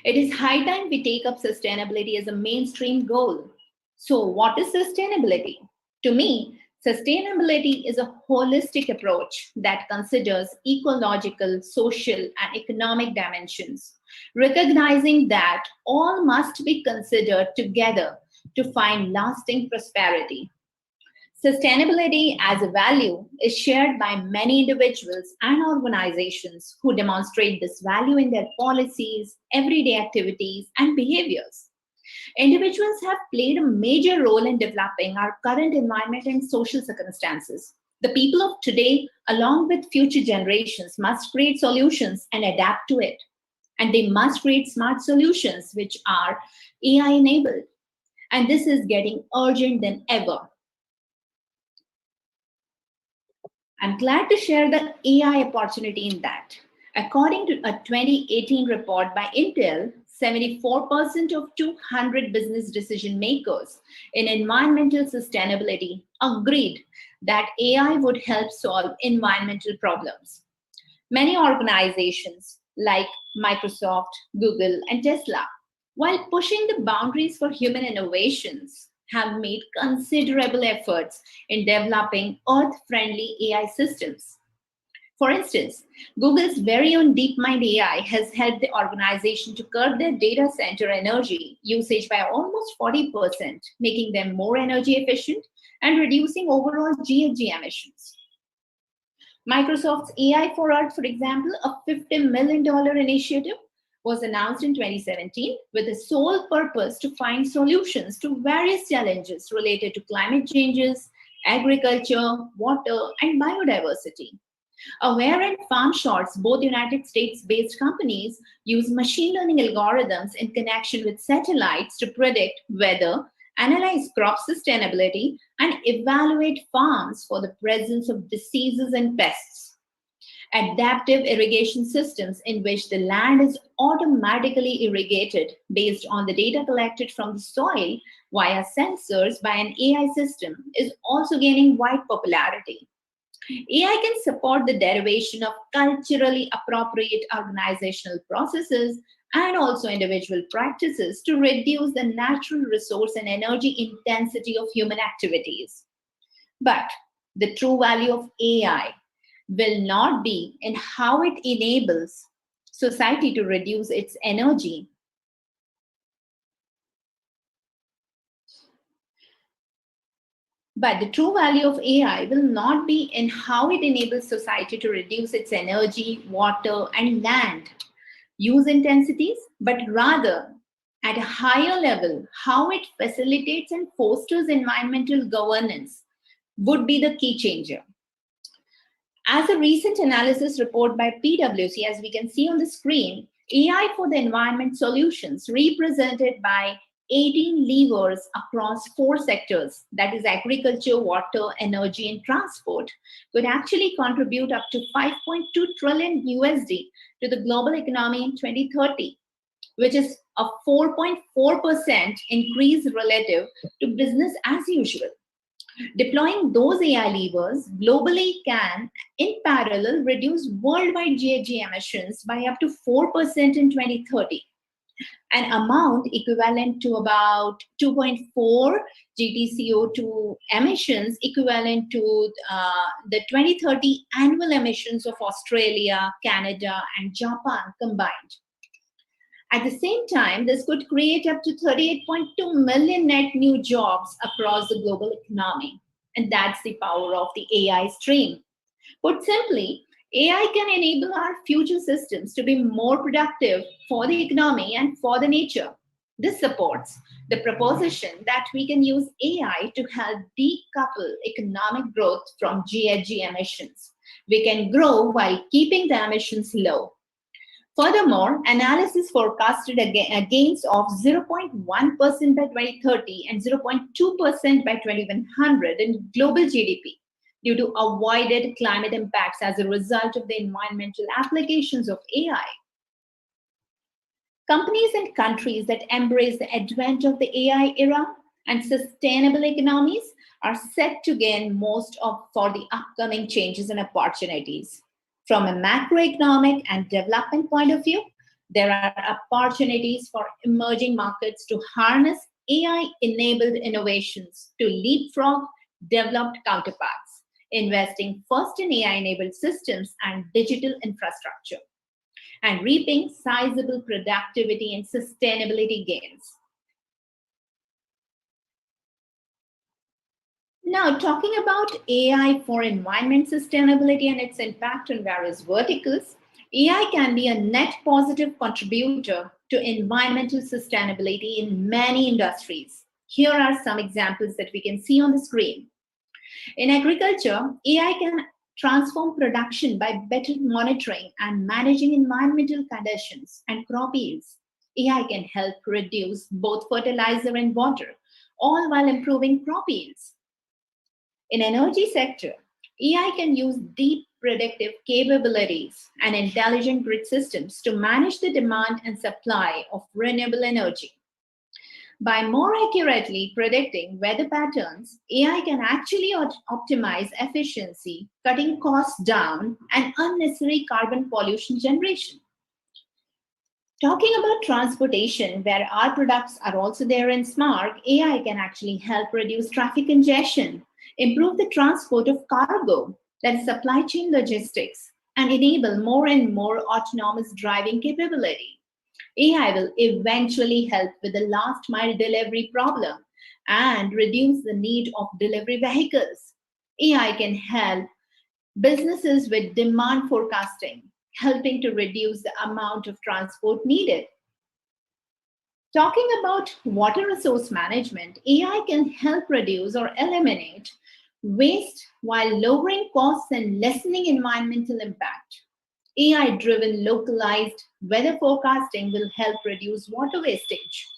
It is high time we take up sustainability as a mainstream goal. So, what is sustainability? To me, sustainability is a holistic approach that considers ecological, social, and economic dimensions, recognizing that all must be considered together to find lasting prosperity. Sustainability as a value is shared by many individuals and organizations who demonstrate this value in their policies, everyday activities, and behaviors. Individuals have played a major role in developing our current environment and social circumstances. The people of today, along with future generations, must create solutions and adapt to it. And they must create smart solutions which are AI enabled. And this is getting urgent than ever. I'm glad to share the AI opportunity in that. According to a 2018 report by Intel, 74% of 200 business decision makers in environmental sustainability agreed that AI would help solve environmental problems. Many organizations like Microsoft, Google, and Tesla, while pushing the boundaries for human innovations, have made considerable efforts in developing earth-friendly AI systems. For instance, Google's very own DeepMind AI has helped the organization to curb their data center energy usage by almost 40%, making them more energy efficient and reducing overall GHG emissions. Microsoft's AI for Earth, for example, a $50 million initiative, was announced in 2017 with the sole purpose to find solutions to various challenges related to climate changes, agriculture, water, and biodiversity. Aware and FarmShots, both United States-based companies, use machine learning algorithms in connection with satellites to predict weather, analyze crop sustainability, and evaluate farms for the presence of diseases and pests. Adaptive irrigation systems in which the land is automatically irrigated based on the data collected from the soil via sensors by an AI system is also gaining wide popularity. AI can support the derivation of culturally appropriate organizational processes and also individual practices to reduce the natural resource and energy intensity of human activities. But the true value of AI will not be in how it enables society to reduce its energy. But the true value of AI will not be in how it enables society to reduce its energy, water, and land use intensities, but rather at a higher level, how it facilitates and fosters environmental governance would be the key changer. As a recent analysis report by PwC, as we can see on the screen, AI for the environment solutions represented by 18 levers across 4 sectors, that is agriculture, water, energy, and transport, could actually contribute up to 5.2 trillion USD to the global economy in 2030, which is a 4.4% increase relative to business as usual. Deploying those AI levers globally can, in parallel, reduce worldwide GHG emissions by up to 4% in 2030, an amount equivalent to about 2.4 GTCO2 emissions, equivalent to the 2030 annual emissions of Australia, Canada, and Japan combined. At the same time, this could create up to 38.2 million net new jobs across the global economy. And that's the power of the AI stream. Put simply, AI can enable our future systems to be more productive for the economy and for the nature. This supports the proposition that we can use AI to help decouple economic growth from GHG emissions. We can grow while keeping the emissions low. Furthermore, analysis forecasted gains of 0.1% by 2030 and 0.2% by 2100 in global GDP due to avoided climate impacts as a result of the environmental applications of AI. Companies and countries that embrace the advent of the AI era and sustainable economies are set to gain most for the upcoming changes and opportunities. From a macroeconomic and development point of view, there are opportunities for emerging markets to harness AI-enabled innovations to leapfrog developed counterparts, investing first in AI-enabled systems and digital infrastructure, and reaping sizable productivity and sustainability gains. Now, talking about AI for environment sustainability and its impact on various verticals, AI can be a net positive contributor to environmental sustainability in many industries. Here are some examples that we can see on the screen. In agriculture, AI can transform production by better monitoring and managing environmental conditions and crop yields. AI can help reduce both fertilizer and water, all while improving crop yields. In energy sector, AI can use deep predictive capabilities and intelligent grid systems to manage the demand and supply of renewable energy. By more accurately predicting weather patterns, AI can actually optimize efficiency, cutting costs down, and unnecessary carbon pollution generation. Talking about transportation, where our products are also there in SMART, AI can actually help reduce traffic congestion, improve the transport of cargo, that is supply chain logistics, and enable more and more autonomous driving capability. AI will eventually help with the last mile delivery problem and reduce the need of delivery vehicles. AI can help businesses with demand forecasting, helping to reduce the amount of transport needed. Talking about water resource management, AI can help reduce or eliminate waste while lowering costs and lessening environmental impact. AI-driven localized weather forecasting will help reduce water wastage.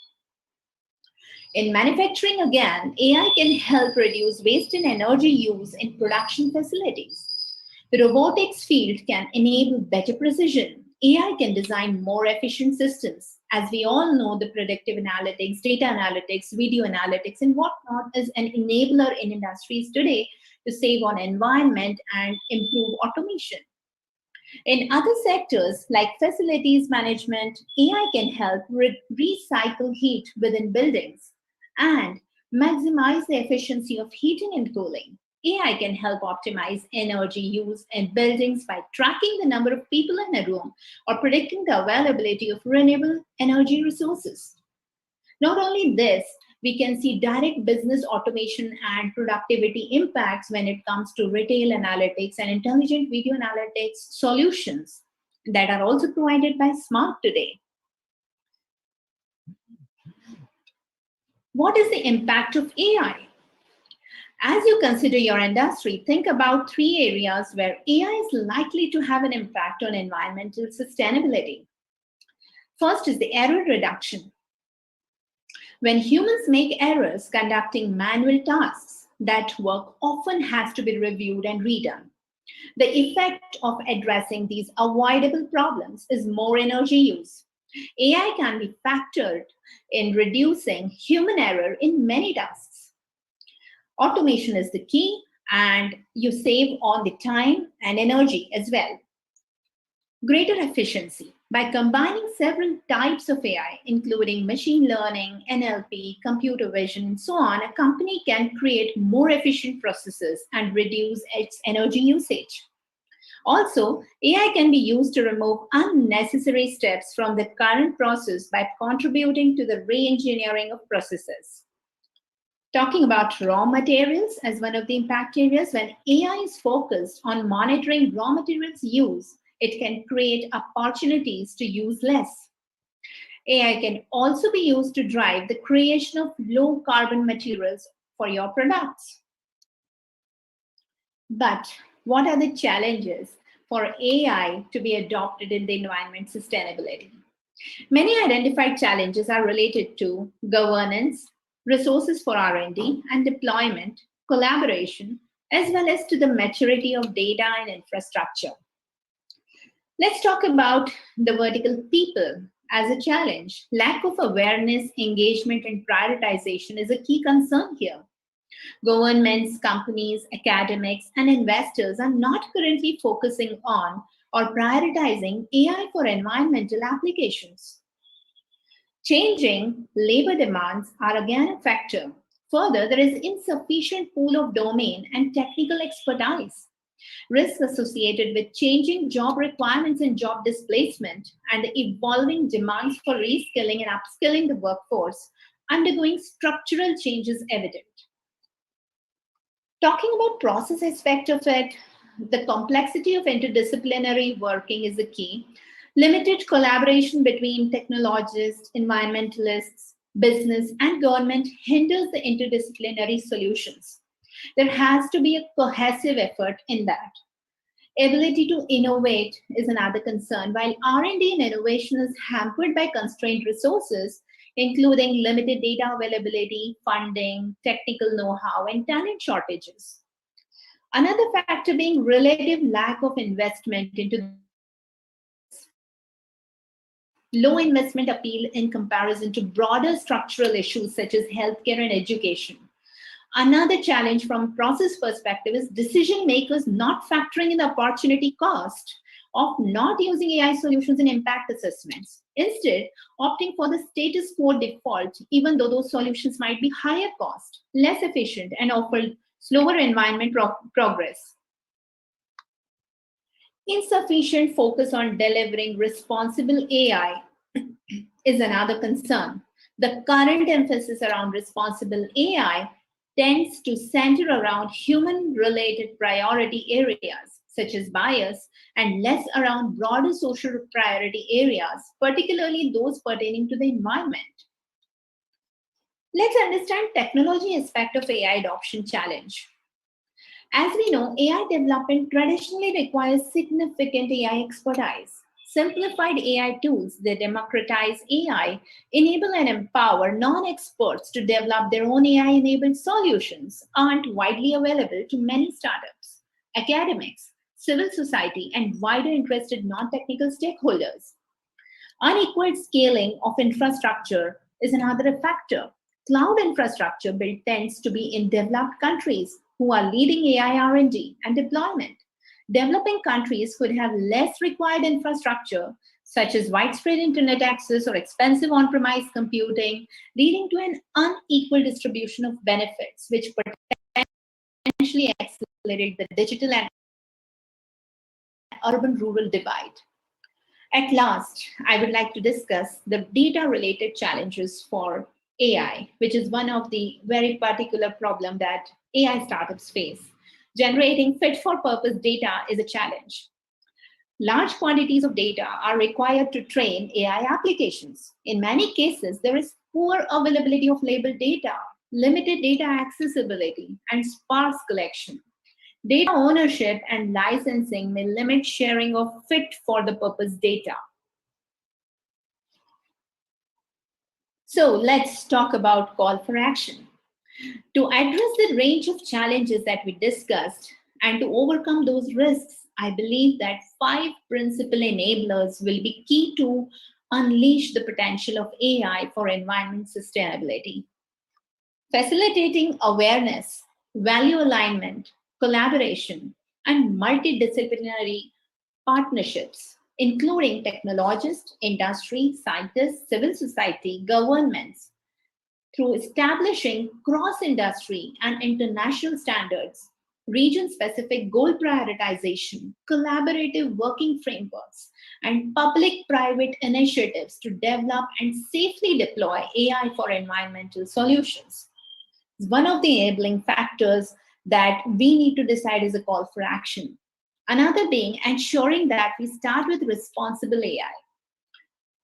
In manufacturing, again, AI can help reduce waste and energy use in production facilities. The robotics field can enable better precision. AI can design more efficient systems. As we all know, the predictive analytics, data analytics, video analytics, and whatnot is an enabler in industries today to save on environment and improve automation. In other sectors like facilities management, AI can help recycle heat within buildings and maximize the efficiency of heating and cooling. AI can help optimize energy use in buildings by tracking the number of people in a room or predicting the availability of renewable energy resources. Not only this, we can see direct business automation and productivity impacts when it comes to retail analytics and intelligent video analytics solutions that are also provided by SMART today. What is the impact of AI? As you consider your industry, think about 3 areas where AI is likely to have an impact on environmental sustainability. First is the error reduction. When humans make errors conducting manual tasks, that work often has to be reviewed and redone. The effect of addressing these avoidable problems is more energy use. AI can be factored in reducing human error in many tasks. Automation is the key, and you save on the time and energy as well. Greater efficiency. By combining several types of AI, including machine learning, NLP, computer vision, and so on, a company can create more efficient processes and reduce its energy usage. Also, AI can be used to remove unnecessary steps from the current process by contributing to the re-engineering of processes. Talking about raw materials as one of the impact areas, when AI is focused on monitoring raw materials use, it can create opportunities to use less. AI can also be used to drive the creation of low carbon materials for your products. But what are the challenges for AI to be adopted in the environment sustainability? Many identified challenges are related to governance, resources for R&D and deployment, collaboration, as well as to the maturity of data and infrastructure. Let's talk about the vertical people as a challenge. Lack of awareness, engagement, and prioritization is a key concern here. Governments, companies, academics, and investors are not currently focusing on or prioritizing AI for environmental applications. Changing labor demands are again a factor. Further, there is insufficient pool of domain and technical expertise. Risks associated with changing job requirements and job displacement and the evolving demands for reskilling and upskilling the workforce undergoing structural changes evident. Talking about process aspect of it, the complexity of interdisciplinary working is the key. Limited collaboration between technologists, environmentalists, business, and government hinders the interdisciplinary solutions. There has to be a cohesive effort in that. Ability to innovate is another concern. While R&D and innovation is hampered by constrained resources, including limited data availability, funding, technical know-how, and talent shortages. Another factor being relative lack of investment into low investment appeal in comparison to broader structural issues such as healthcare and education. Another challenge from process perspective is decision makers not factoring in the opportunity cost of not using AI solutions in impact assessments. Instead, opting for the status quo default, even though those solutions might be higher cost, less efficient, and offer slower environment progress. Insufficient focus on delivering responsible AI is another concern. The current emphasis around responsible AI tends to center around human-related priority areas, such as bias, and less around broader social priority areas, particularly those pertaining to the environment. Let's understand technology aspect of AI adoption challenge. As we know, AI development traditionally requires significant AI expertise. Simplified AI tools that democratize AI enable and empower non-experts to develop their own AI-enabled solutions aren't widely available to many startups, academics, civil society, and wider interested non-technical stakeholders. Unequal scaling of infrastructure is another factor. Cloud infrastructure build tends to be in developed countries who are leading AI R&D and deployment. Developing countries could have less required infrastructure, such as widespread internet access or expensive on-premise computing, leading to an unequal distribution of benefits, which potentially accelerate the digital and urban-rural divide. At last, I would like to discuss the data-related challenges for AI, which is one of the very particular problem that AI startups face. Generating fit-for-purpose data is a challenge. Large quantities of data are required to train AI applications. In many cases, there is poor availability of labeled data, limited data accessibility, and sparse collection. Data ownership and licensing may limit sharing of fit-for-the-purpose data. So let's talk about call for action. To address the range of challenges that we discussed and to overcome those risks, I believe that 5 principal enablers will be key to unleash the potential of AI for environment sustainability. Facilitating awareness, value alignment, collaboration, and multidisciplinary partnerships, including technologists, industry, scientists, civil society, governments, through establishing cross-industry and international standards, region-specific goal prioritization, collaborative working frameworks, and public-private initiatives to develop and safely deploy AI for environmental solutions. One of the enabling factors that we need to decide is a call for action. Another being ensuring that we start with responsible AI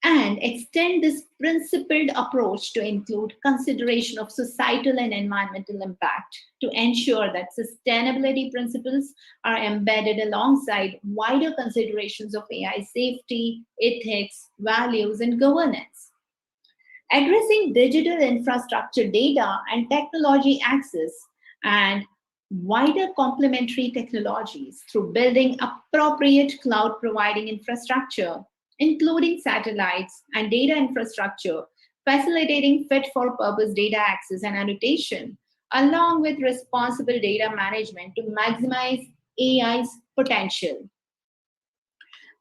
and extend this principled approach to include consideration of societal and environmental impact to ensure that sustainability principles are embedded alongside wider considerations of AI safety, ethics, values, and governance. Addressing digital infrastructure data and technology access and wider complementary technologies through building appropriate cloud providing infrastructure, including satellites and data infrastructure, facilitating fit for purpose data access and annotation, along with responsible data management to maximize AI's potential,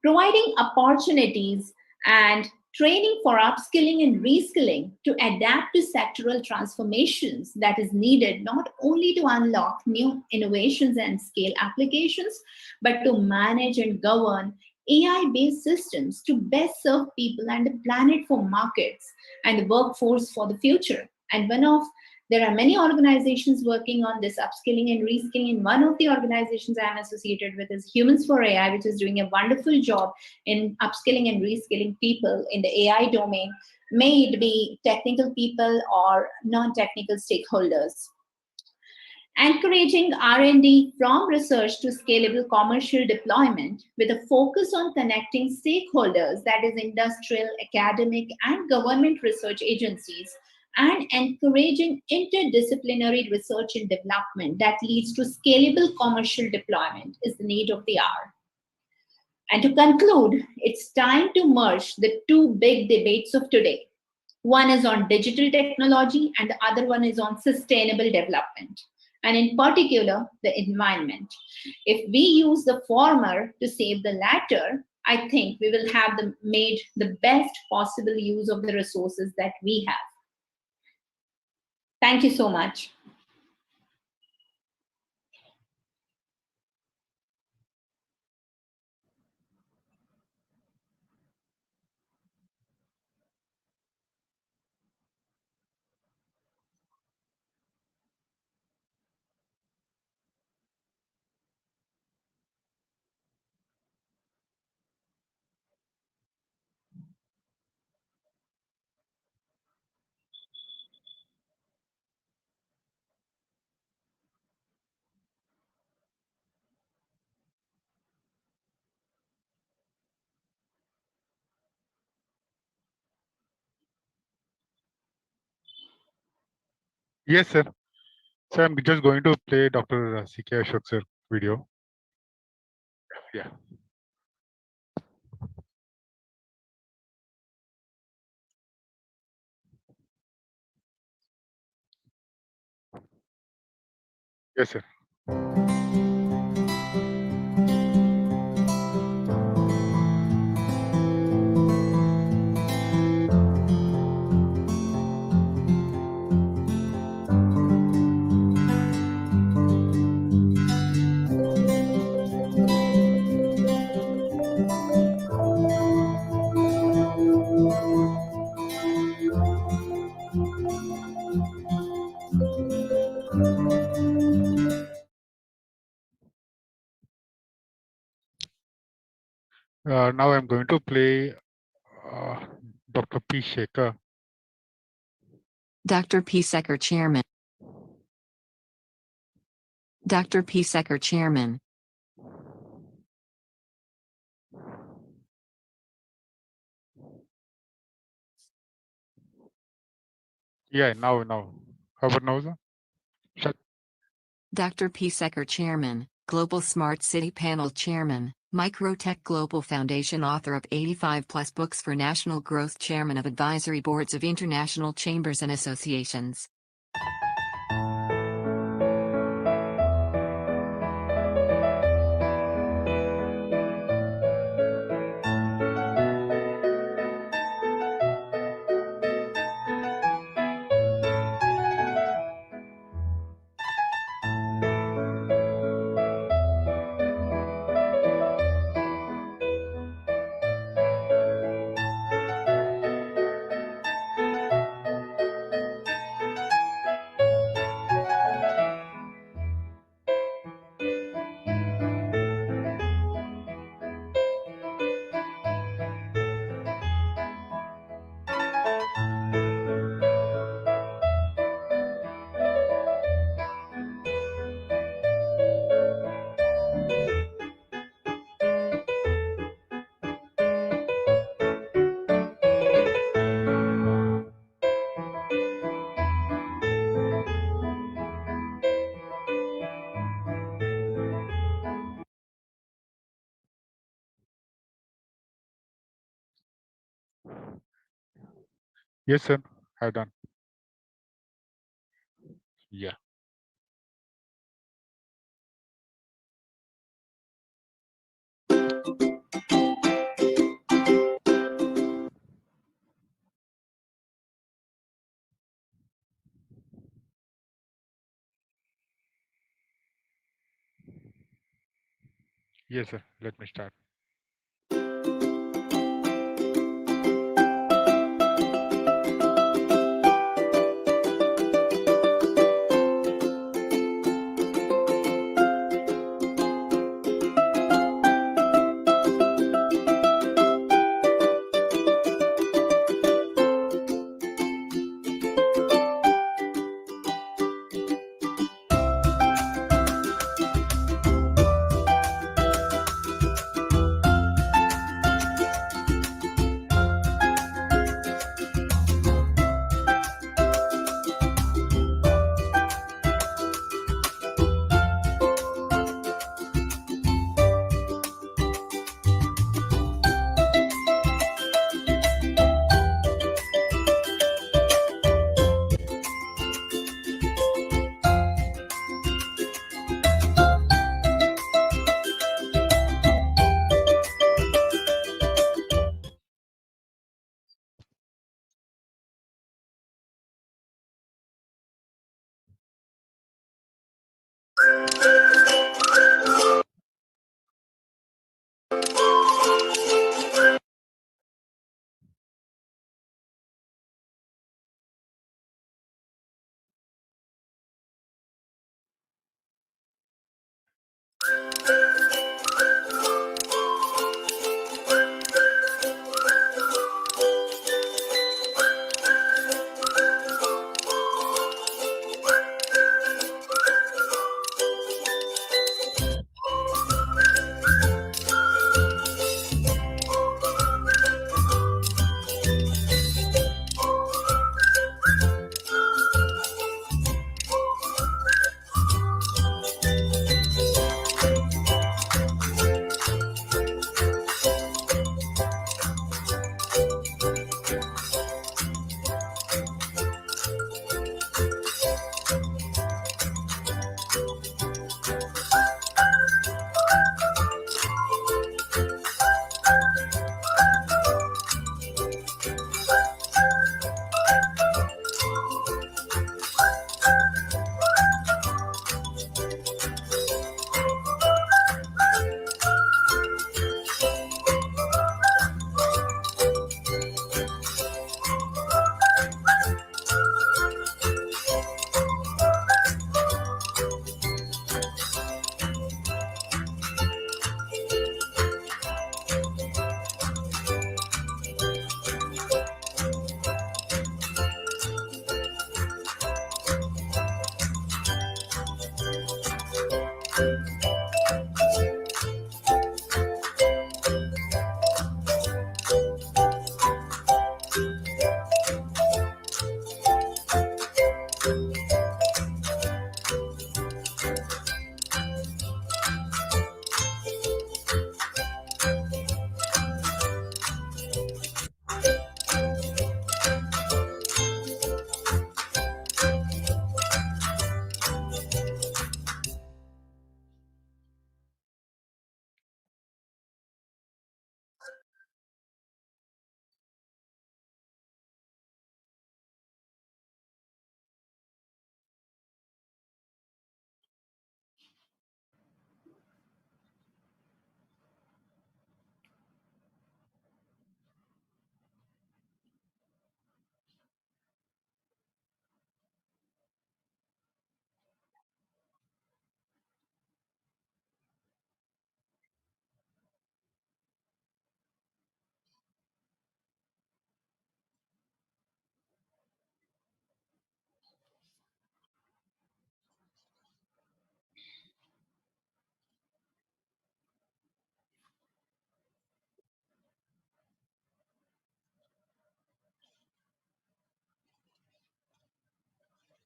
providing opportunities and training for upskilling and reskilling to adapt to sectoral transformations that is needed not only to unlock new innovations and scale applications, but to manage and govern AI-based systems to best serve people and the planet for markets and the workforce for the future. And there are many organizations working on this upskilling and reskilling, and one of the organizations I'm associated with is Humans for AI, which is doing a wonderful job in upskilling and reskilling people in the AI domain, may it be technical people or non-technical stakeholders. Encouraging R&D from research to scalable commercial deployment with a focus on connecting stakeholders, that is industrial, academic, and government research agencies, and encouraging interdisciplinary research and development that leads to scalable commercial deployment is the need of the hour. And to conclude, it's time to merge the two big debates of today. One is on digital technology and the other one is on sustainable development, and in particular, the environment. If we use the former to save the latter, I think we will have made the best possible use of the resources that we have. Thank you so much. Yes, sir. So I'm just going to play Dr. C.K. Ashok sir video. Yeah. Yes, sir. Now I'm going to play Dr. P. Shekhar. Dr. P. Sekhar, Chairman. Dr. P. Sekhar, Chairman. Yeah, now. How about now, sir? Shut. Dr. P. Sekhar, Chairman, Global Smart City Panel Chairman, Microtech Global Foundation, author of 85+ books for national growth, Chairman of advisory boards of international chambers and associations. Yes, sir. I've done. Yeah. Yes, sir. Let me start.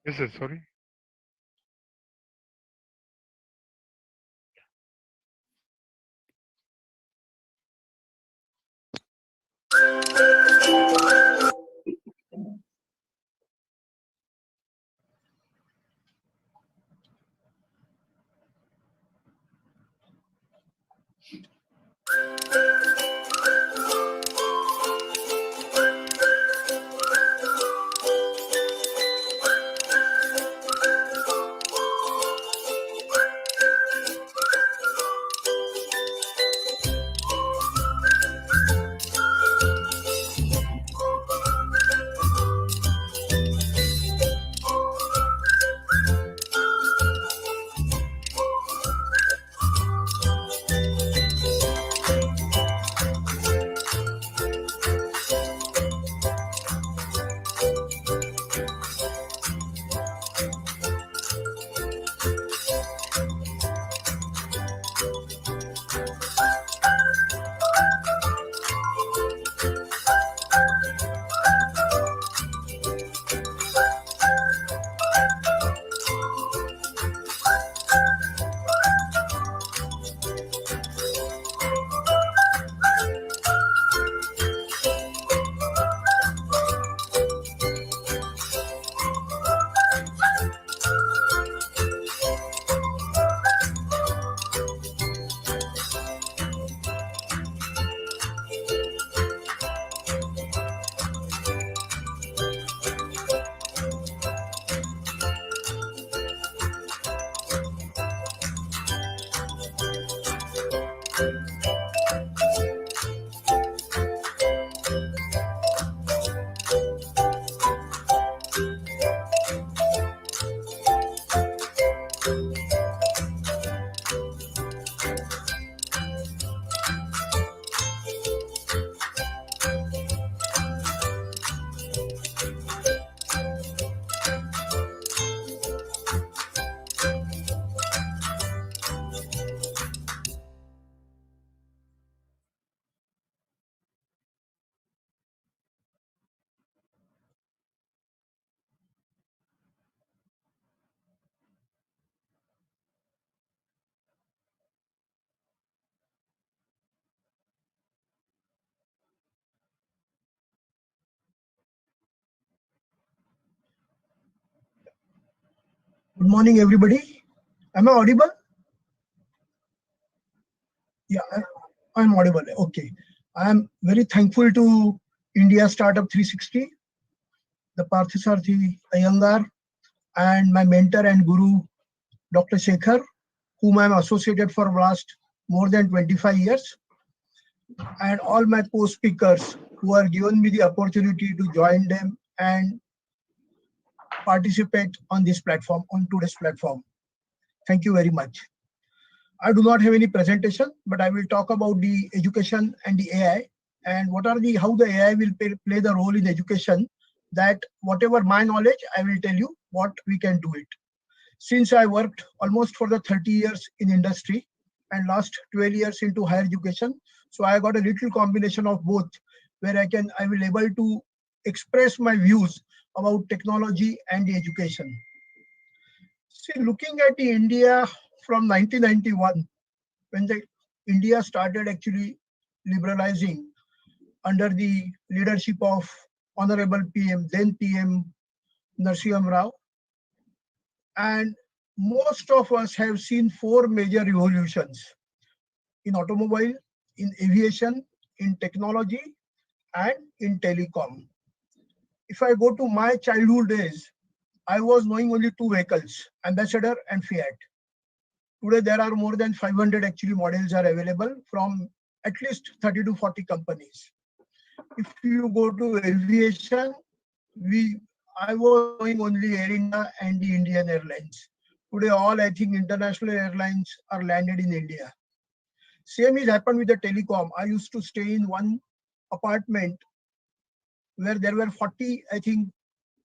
Yes, sir. Sorry. Good morning, everybody. Am I audible? Yeah, I'm audible. Okay. I'm very thankful to India Startup 360, the Parthisarthi Iyengar, and my mentor and guru, Dr. Shekhar, whom I'm associated for last more than 25 years, and all my co-speakers who are given me the opportunity to join them and participate on this platform, on today's platform. Thank you very much. I do not have any presentation, but I will talk about the education and the AI and how the AI will play the role in education, that whatever my knowledge, I will tell you what we can do it. Since I worked almost for the 30 years in industry and last 12 years into higher education, so I got a little combination of both, where I will able to express my views about technology and the education. See, looking at the India from 1991, when the India started actually liberalizing under the leadership of Honorable PM, then PM Narasimha Rao, and most of us have seen 4 major revolutions in automobile, in aviation, in technology, and in telecom. If I go to my childhood days, I was knowing only 2 vehicles, Ambassador and Fiat. Today, there are more than 500 actually models are available from at least 30 to 40 companies. If you go to aviation, I was knowing only Air India and the Indian Airlines. Today, all I think international airlines are landed in India. Same is happened with the telecom. I used to stay in one apartment where there were 40, I think,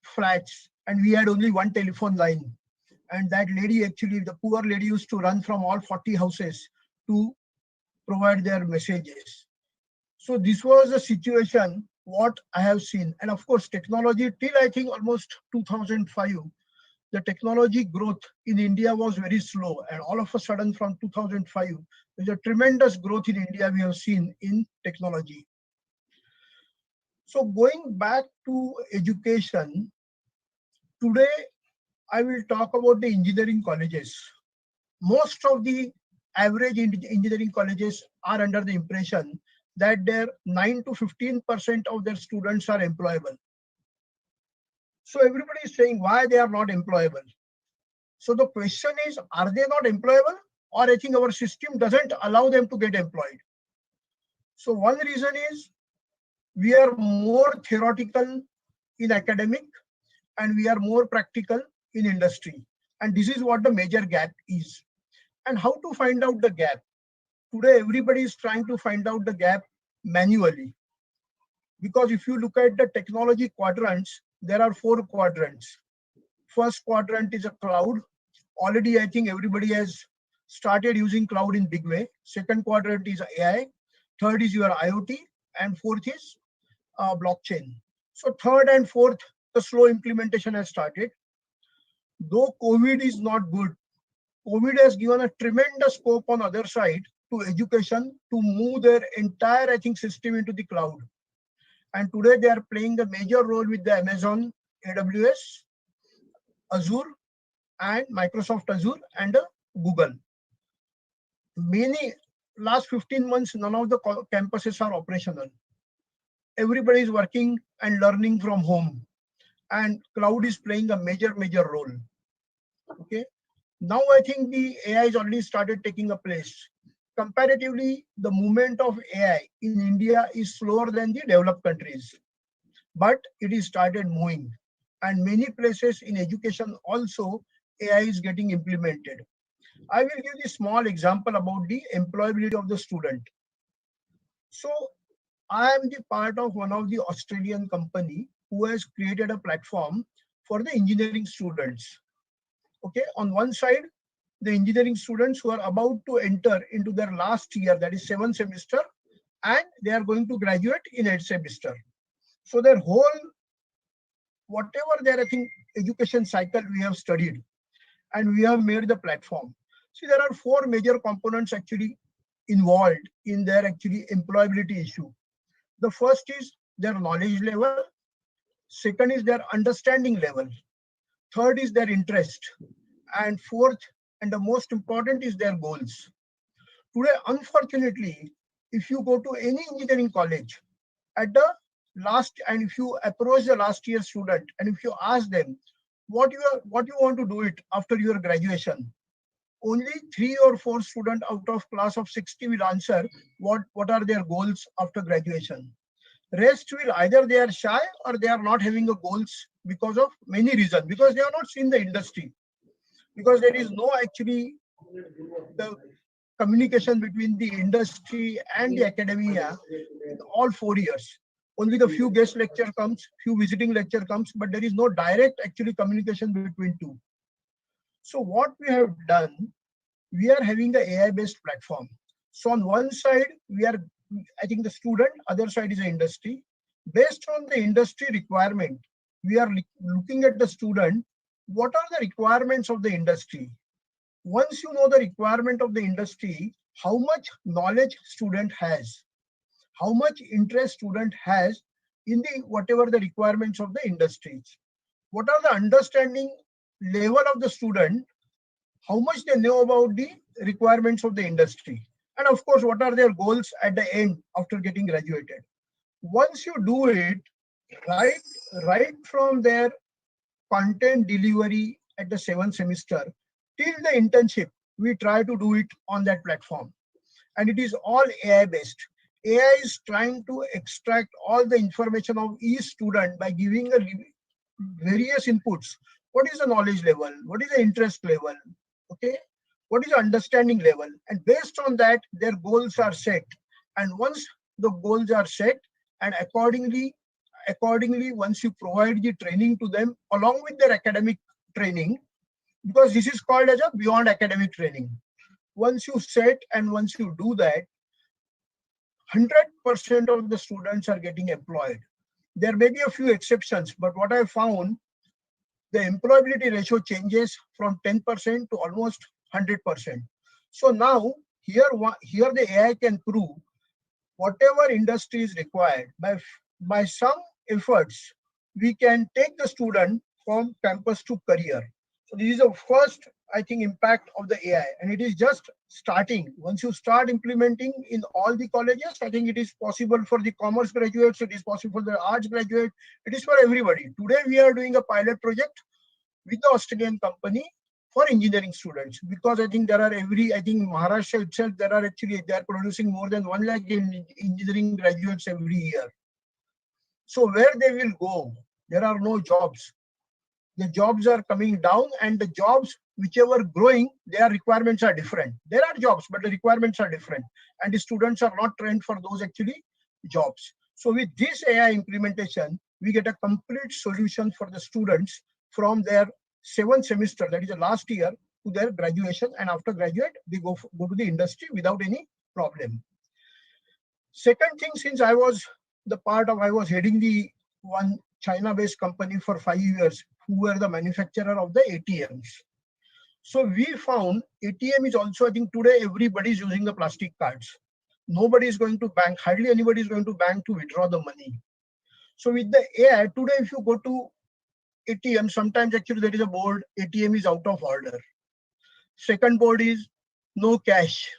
flats, and we had only one telephone line. And that lady, actually, the poor lady used to run from all 40 houses to provide their messages. So this was the situation, what I have seen. And of course, technology till I think almost 2005, the technology growth in India was very slow. And all of a sudden from 2005, there's a tremendous growth in India we have seen in technology. So going back to education, today I will talk about the engineering colleges. Most of the average engineering colleges are under the impression that their 9 to 15% of their students are employable. So everybody is saying why they are not employable. So the question is, are they not employable, or I think our system doesn't allow them to get employed? So one reason is we are more theoretical in academic and we are more practical in industry. And this is what the major gap is. And how to find out the gap? Today, everybody is trying to find out the gap manually. Because if you look at the technology quadrants, there are 4 quadrants. First quadrant is a cloud. Already, I think everybody has started using cloud in big way. Second quadrant is AI. Third is your IoT. And fourth is blockchain. So third and fourth, the slow implementation has started. Though COVID is not good, COVID has given a tremendous scope on other side to education to move their entire, I think, system into the cloud. And today they are playing a major role with the Amazon, AWS, Azure, and Microsoft Azure and Google. Many last 15 months, none of the campuses are operational. Everybody is working and learning from home, and cloud is playing a major role. Okay. Now I think the AI has already started taking a place. Comparatively, the movement of AI in India is slower than the developed countries, but it is started moving. And many places in education also, AI is getting implemented. I will give you a small example about the employability of the student. So I am the part of one of the Australian company who has created a platform for the engineering students. Okay, on one side, the engineering students who are about to enter into their last year, that is 7th semester, and they are going to graduate in 8th semester. So their whole, whatever their, I think, education cycle we have studied, and we have made the platform. See, there are 4 major components actually involved in their actually employability issue. The first is their knowledge level. Second is their understanding level. Third is their interest. And fourth, and the most important, is their goals. Today, unfortunately, if you go to any engineering college at the last, and if you approach the last year student, and if you ask them what you want to do it after your graduation, only 3 or 4 students out of class of 60 will answer what are their goals after graduation. Rest will either they are shy or they are not having a goals because of many reasons, because they have not seen the industry, because there is no actually the communication between the industry and the academia in all 4 years. Only the few guest lecture comes, few visiting lecture comes, but there is no direct actually communication between two. So what we have done, we are having the AI-based platform. So on one side, we are, I think, the student, other side is the industry. Based on the industry requirement, we are looking at the student, what are the requirements of the industry? Once you know the requirement of the industry, how much knowledge student has, how much interest student has in the whatever the requirements of the industries, what are the understanding level of the student, how much they know about the requirements of the industry, and of course, what are their goals at the end after getting graduated. Once you do it, right from their content delivery at the 7th semester till the internship, we try to do it on that platform. And it is all AI based. AI is trying to extract all the information of each student by giving a various inputs. What is the knowledge level? What is the interest level? Okay, what is the understanding level? And based on that, their goals are set. And once the goals are set, and accordingly, once you provide the training to them along with their academic training, because this is called as a beyond academic training. Once you set and once you do that, 100% of the students are getting employed. There may be a few exceptions, but what I found, the employability ratio changes from 10% to almost 100%. So now here the AI can prove whatever industry is required. By some efforts, we can take the student from campus to career. So this is the first I think, impact of the AI, and it is just starting. Once you start implementing in all the colleges, I think it is possible for the commerce graduates, it is possible for the arts graduate, it is for everybody. Today we are doing a pilot project with the Australian company for engineering students, because I think there are I think Maharashtra itself, they are producing more than 1 lakh engineering graduates every year. So where they will go? There are no jobs. The jobs are coming down, and the jobs whichever growing, their requirements are different. There are jobs, but the requirements are different, and the students are not trained for those actually jobs. So with this AI implementation, we get a complete solution for the students from their 7th semester, that is the last year, to their graduation, and after graduate they go to the industry without any problem. Second thing, since I was heading the one China-based company for 5 years, who were the manufacturer of the ATMs. So we found ATM is also, I think today everybody is using the plastic cards. Nobody is going to bank, hardly anybody is going to bank to withdraw the money. So with the AI, today if you go to ATM, sometimes actually there is a board, ATM is out of order. Second board is no cash.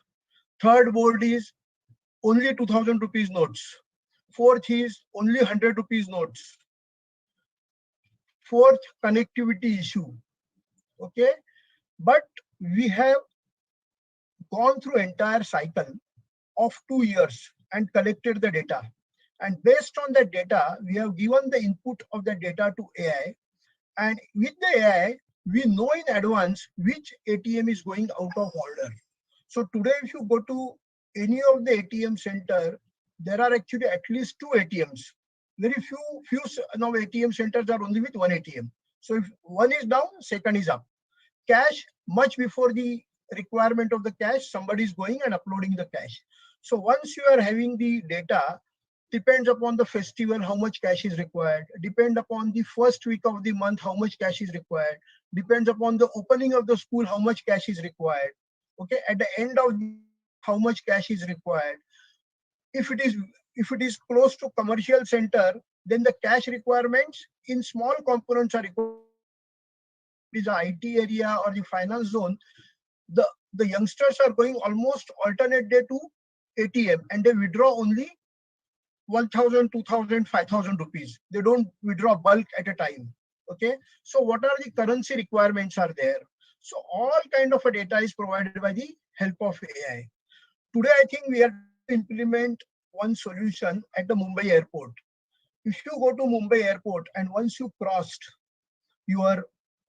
Third board is only 2000 rupees notes. Fourth is only 100 rupees notes. Fourth, connectivity issue. Okay, but we have gone through entire cycle of 2 years and collected the data, and based on that data we have given the input of the data to AI, and with the AI we know in advance which ATM is going out of order. So today if you go to any of the ATM center, there are actually at least 2 ATMs. Very few now ATM centers are only with 1 ATM. So if one is down, second is up. Cash, much before the requirement of the cash, somebody is going and uploading the cash. So once you are having the data, depends upon the festival how much cash is required, depend upon the first week of the month how much cash is required, depends upon the opening of the school how much cash is required. Okay, at the end of how much cash is required. If it is close to commercial center, then the cash requirements in small components are required. It is the IT area or the finance zone, the youngsters are going almost alternate day to ATM, and they withdraw only 1000, 2000, 5000 rupees. They don't withdraw bulk at a time. Okay, so what are the currency requirements are there? So all kind of a data is provided by the help of AI. Today I think we are to implement one solution at the Mumbai airport. If you go to Mumbai airport and once you crossed your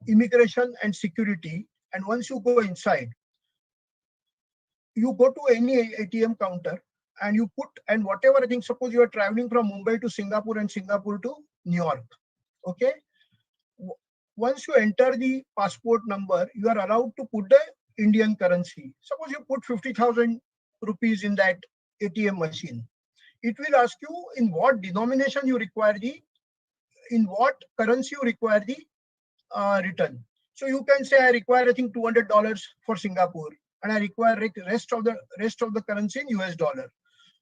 immigration and security, and once you go inside, you go to any ATM counter and you put, and whatever, I think suppose you are traveling from Mumbai to Singapore and Singapore to New York. Okay, once you enter the passport number, you are allowed to put the Indian currency. Suppose you put 50,000 rupees in that ATM machine. It will ask you in what denomination you require in what currency you require the return. So you can say I require I think $200 for Singapore, and I require rest of the currency in US dollar.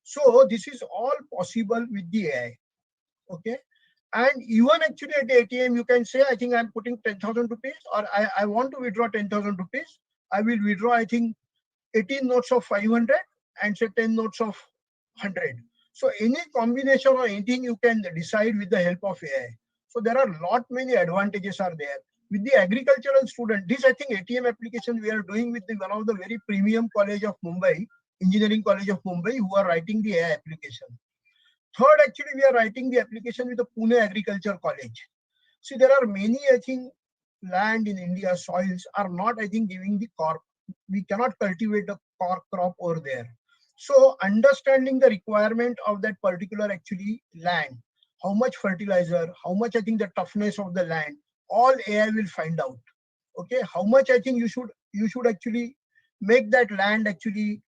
So this is all possible with the AI. Okay, and even actually at the ATM you can say I think I'm putting 10,000 rupees, or I want to withdraw 10,000 rupees. I will withdraw I think 18 notes of 500 and say 10 notes of 100. So any combination or anything you can decide with the help of AI. So there are many advantages are there. With the agricultural student, this I think ATM application we are doing with one of the very premium college of Mumbai, Engineering College of Mumbai, who are writing the AI application. Third, actually we are writing the application with the Pune Agriculture College. See, there are many, I think, land in India, soils are not, I think, giving the crop. We cannot cultivate the crop over there. So understanding the requirement of that particular actually land, how much fertilizer, how much I think the toughness of the land, all AI will find out. Okay, how much I think you should actually make that land actually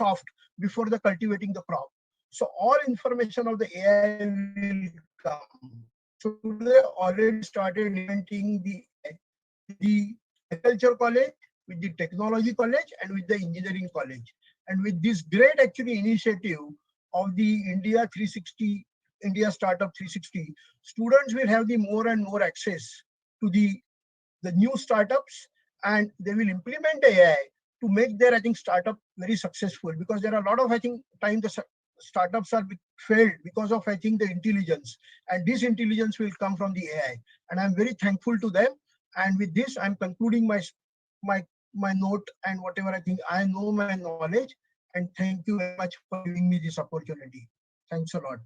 soft before the cultivating the crop. So all information of the AI will come. So they already started implementing the agriculture college, with the technology college, and with the engineering college. And with this great actually initiative of the India Startup 360, students will have the more and more access to the new startups and they will implement AI to make their, I think, startup very successful, because there are a lot of, I think, time the startups are failed because of, I think, the intelligence, and this intelligence will come from the AI. And I'm very thankful to them. And with this, I'm concluding my note and whatever I think I know my knowledge. And thank you very much for giving me this opportunity. Thanks a lot.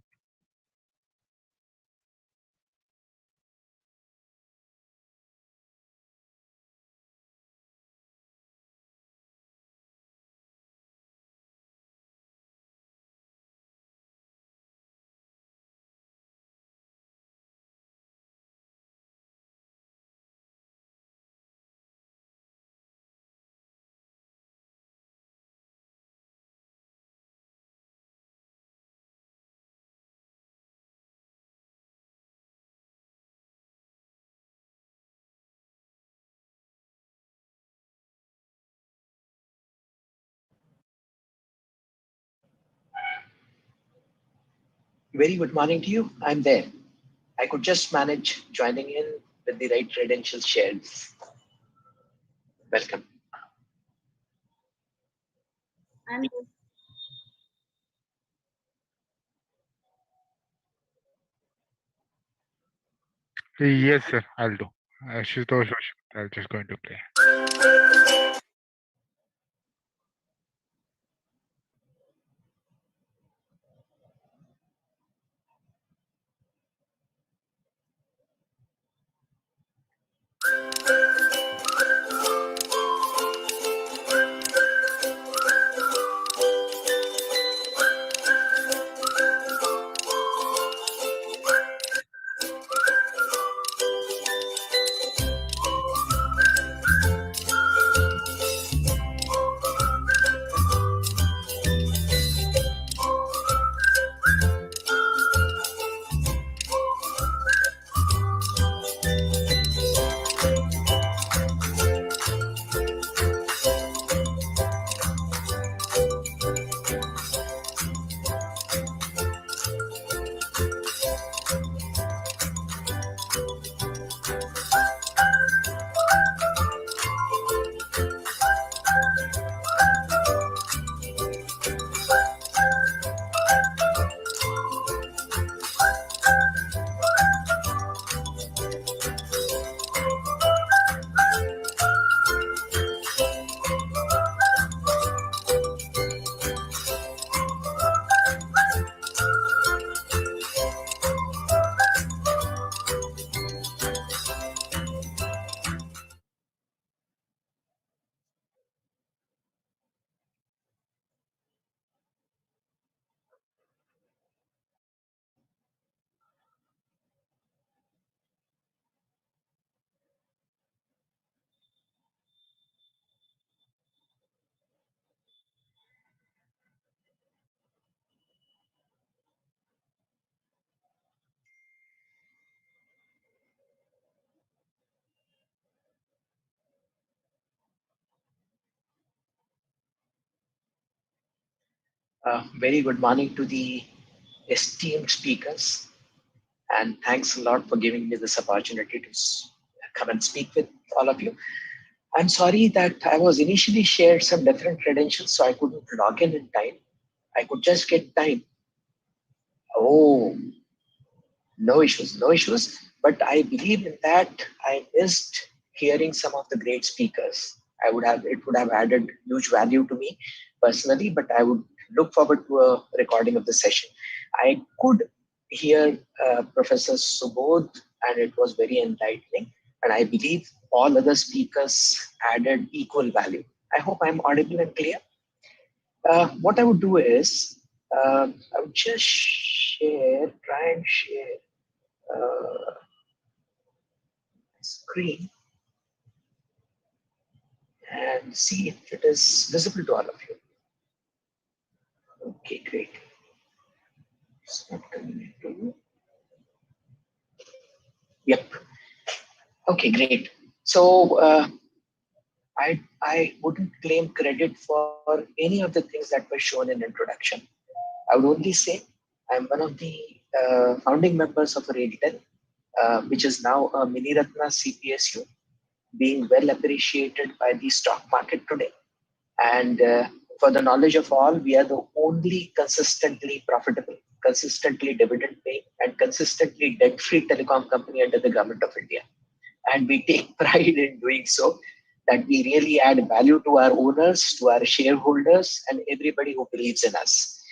Very good morning to you. I'm there. I could just manage joining in with the right credentials shared. Welcome. And Yes, sir. I'll do. Ashutosh, I'm just going to play. Very good morning to the esteemed speakers, and thanks a lot for giving me this opportunity to come and speak with all of you. I'm sorry that I was initially shared some different credentials, so I couldn't log in time. I could just get time. Oh, no issues, no issues. But I believe in that I missed hearing some of the great speakers. It would have added huge value to me personally, but I would look forward to a recording of the session. I could hear Professor Subodh, and it was very enlightening. And I believe all other speakers added equal value. I hope I'm audible and clear. What I would do is, I would just try and share screen and see if it is visible to all of you. Okay, great. It's not coming into. Yep. Okay, great. So I wouldn't claim credit for any of the things that were shown in introduction. I would only say I'm one of the founding members of RailTel, which is now a Mini Ratna CPSU. being well appreciated by the stock market today. And for the knowledge of all, we are the only consistently profitable, consistently dividend paying, and consistently debt-free telecom company under the government of India. And we take pride in doing so, that we really add value to our owners, to our shareholders, and everybody who believes in us.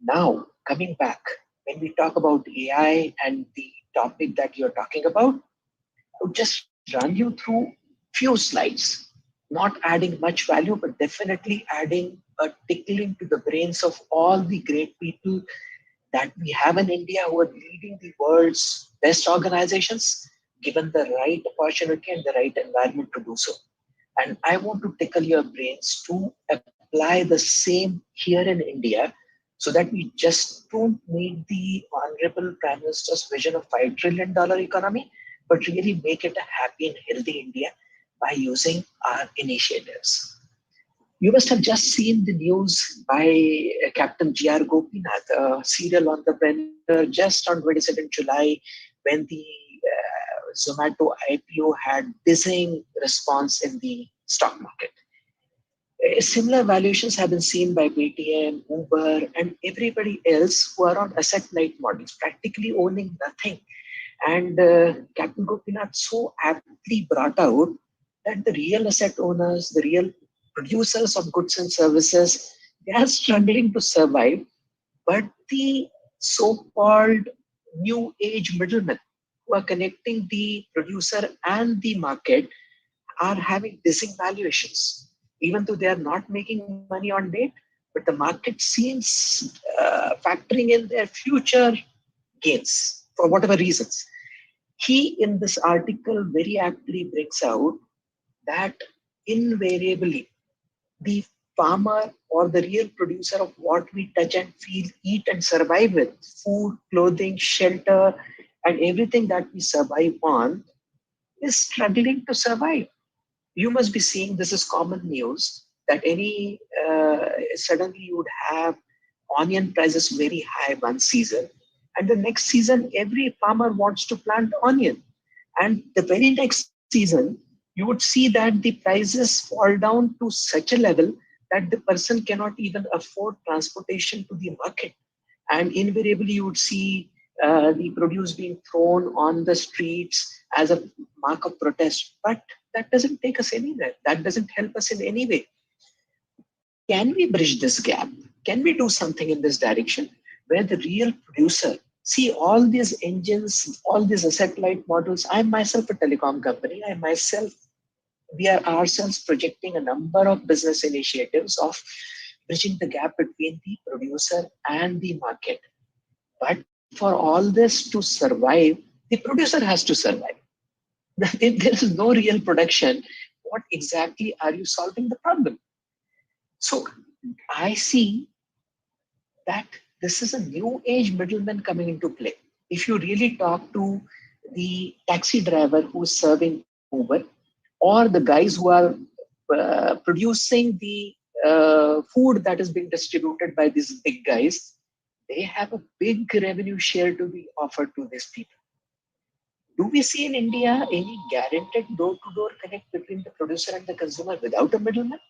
Now, coming back, when we talk about AI and the topic that you're talking about, I would just run you through few slides, not adding much value, but definitely adding a tickling to the brains of all the great people that we have in India who are leading the world's best organizations, given the right opportunity and the right environment to do so. And I want to tickle your brains to apply the same here in India, so that we just don't need the Honorable Prime Minister's vision of $5 trillion economy, but really make it a happy and healthy India by using our initiatives. You must have just seen the news by Captain G.R. Gopinath, a serial entrepreneur, just on 22nd July, when the Zomato IPO had dizzying response in the stock market. Similar valuations have been seen by Paytm, Uber, and everybody else who are on asset-light models, practically owning nothing. And Captain Gopinath so aptly brought out that the real asset owners, the real producers of goods and services, they are struggling to survive, but the so-called new age middlemen who are connecting the producer and the market are having dizzying valuations, even though they are not making money on date, but the market seems factoring in their future gains for whatever reasons. He, in this article, very aptly brings out that invariably the farmer or the real producer of what we touch and feel, eat and survive with, food, clothing, shelter, and everything that we survive on, is struggling to survive. You must be seeing, this is common news, that suddenly you would have onion prices very high one season, and the next season every farmer wants to plant onion, and the very next season you would see that the prices fall down to such a level that the person cannot even afford transportation to the market, and invariably you would see the produce being thrown on the streets as a mark of protest. But that doesn't take us anywhere. That doesn't help us in any way. Can we bridge this gap? Can we do something in this direction where the real producer, see all these engines, all these asset-light models? I'm myself a telecom company. We are ourselves projecting a number of business initiatives of bridging the gap between the producer and the market. But for all this to survive, the producer has to survive. If there is no real production, what exactly are you solving the problem? So I see that this is a new age middleman coming into play. If you really talk to the taxi driver who's serving Uber, or the guys who are producing the food that is being distributed by these big guys, they have a big revenue share to be offered to these people. Do we see in India any guaranteed door-to-door connect between the producer and the consumer without a middleman?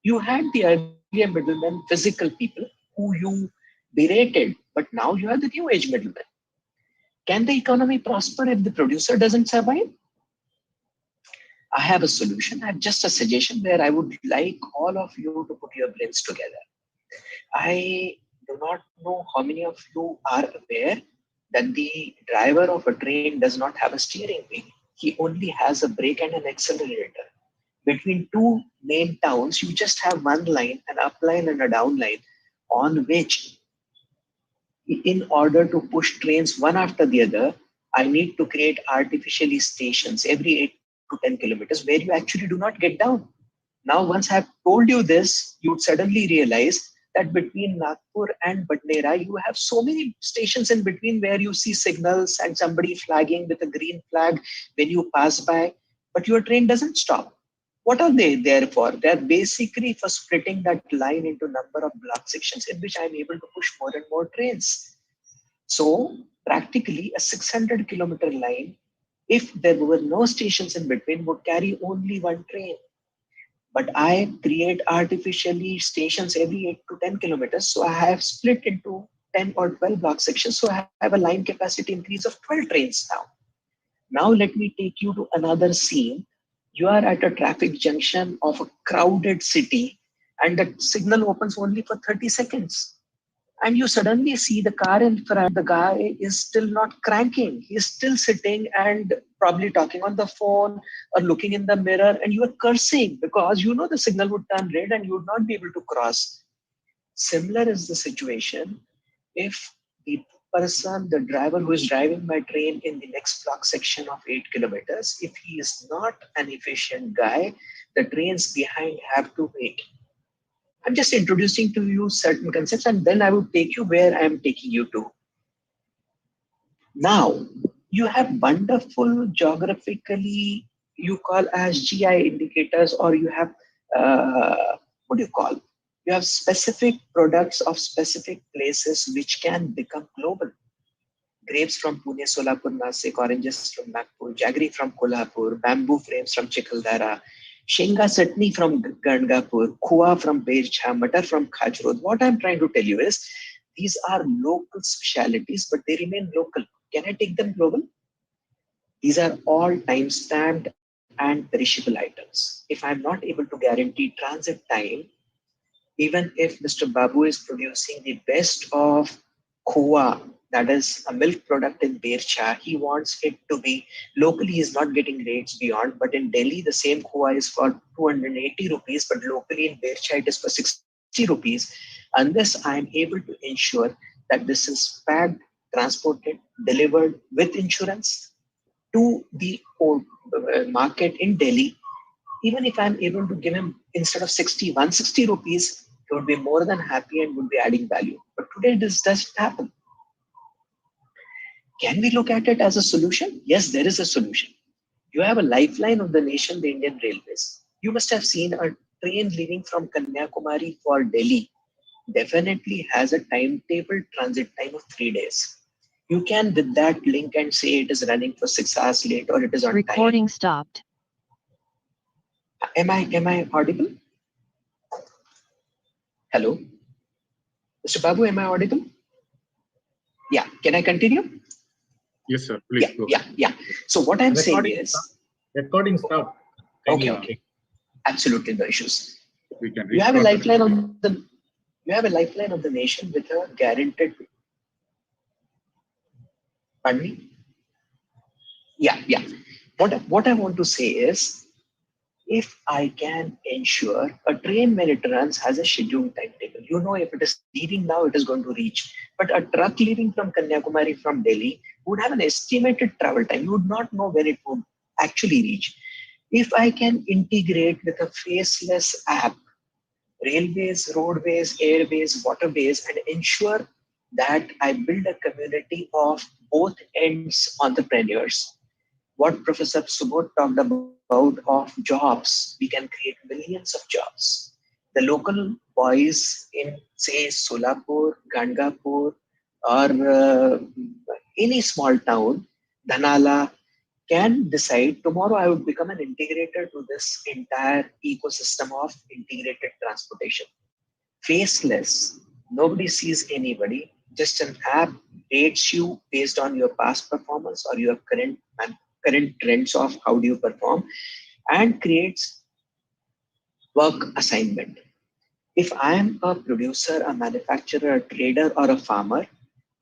You had the earlier middlemen, physical people who you berated, but now you are the new age middleman. Can the economy prosper if the producer doesn't survive? I have a solution. I have just a suggestion where I would like all of you to put your brains together. I do not know how many of you are aware that the driver of a train does not have a steering wheel. He only has a brake and an accelerator. Between two main towns, you just have one line, an up line and a down line, on which, in order to push trains one after the other, I need to create artificially stations every 8 to 10 kilometers where you actually do not get down. Now, once I've told you this, you'd suddenly realize that between Nagpur and Badnera, you have so many stations in between where you see signals and somebody flagging with a green flag when you pass by, but your train doesn't stop. What are they there for? They're basically for splitting that line into a number of block sections in which I'm able to push more and more trains. So practically a 600-kilometer line if there were no stations in between, would carry only one train. But I create artificially stations every 8 to 10 kilometers. So I have split into 10 or 12 block sections. So I have a line capacity increase of 12 trains now. Now let me take you to another scene. You are at a traffic junction of a crowded city and the signal opens only for 30 seconds. And you suddenly see the car in front, the guy is still not cranking. He's still sitting and probably talking on the phone or looking in the mirror, and you are cursing because you know the signal would turn red and you would not be able to cross. Similar is the situation if the person, the driver who is driving my train in the next block section of 8 kilometers, if he is not an efficient guy, the trains behind have to wait. I'm just introducing to you certain concepts and then I will take you where I'm taking you to. Now, you have wonderful geographically, you call as GI indicators, or you have, what do you call? You have specific products of specific places which can become global. Grapes from Pune, Solapur, Nasik, oranges from Nagpur, jaggery from Kolhapur, bamboo frames from Chikaldara, Shenga Chutney from Gangapur, Khua from Bercha, Matar from Khajrod. What I'm trying to tell you is these are local specialities, but they remain local. Can I take them global? These are all time-stamped and perishable items. If I'm not able to guarantee transit time, even if Mr. Babu is producing the best of Khua, that is a milk product in Bercha, he wants it to be locally, he's not getting rates beyond, but in Delhi, the same Khua is for 280 rupees, but locally in Bercha, it is for 60 rupees. Unless I'm able to ensure that this is packed, transported, delivered with insurance to the market in Delhi, even if I'm able to give him instead of 160 rupees, he would be more than happy and would be adding value. But today this doesn't happen. Can we look at it as a solution? Yes, there is a solution. You have a lifeline of the nation, the Indian Railways. You must have seen a train leaving from Kanyakumari for Delhi definitely has a timetable transit time of 3 days. You can with that link and say it is running for 6 hours late or it is on Recording time. stopped. Am I audible? Hello? Mr. Babu, am I audible? Yeah, can I continue? Yes, sir. Please go. Yeah. So what I'm saying is... Recording stop. Okay. Absolutely no issues. We can you have a lifeline of the nation with a guaranteed... Pardon me? Yeah. What I want to say is, if I can ensure a train when it runs has a scheduled timetable, you know if it is leaving now, it is going to reach. But a truck leaving from Kanyakumari from Delhi would have an estimated travel time. You would not know when it would actually reach. If I can integrate with a faceless app, railways, roadways, airways, waterways, and ensure that I build a community of both ends entrepreneurs. What Professor Subodh talked about of jobs, we can create millions of jobs. The local boys in, say, Solapur, Gangapur, or any small town, Dhanala, can decide tomorrow I would become an integrator to this entire ecosystem of integrated transportation. Faceless, nobody sees anybody, just an app rates you based on your past performance or your current trends of how do you perform, and creates work assignment. If I am a producer, a manufacturer, a trader, or a farmer,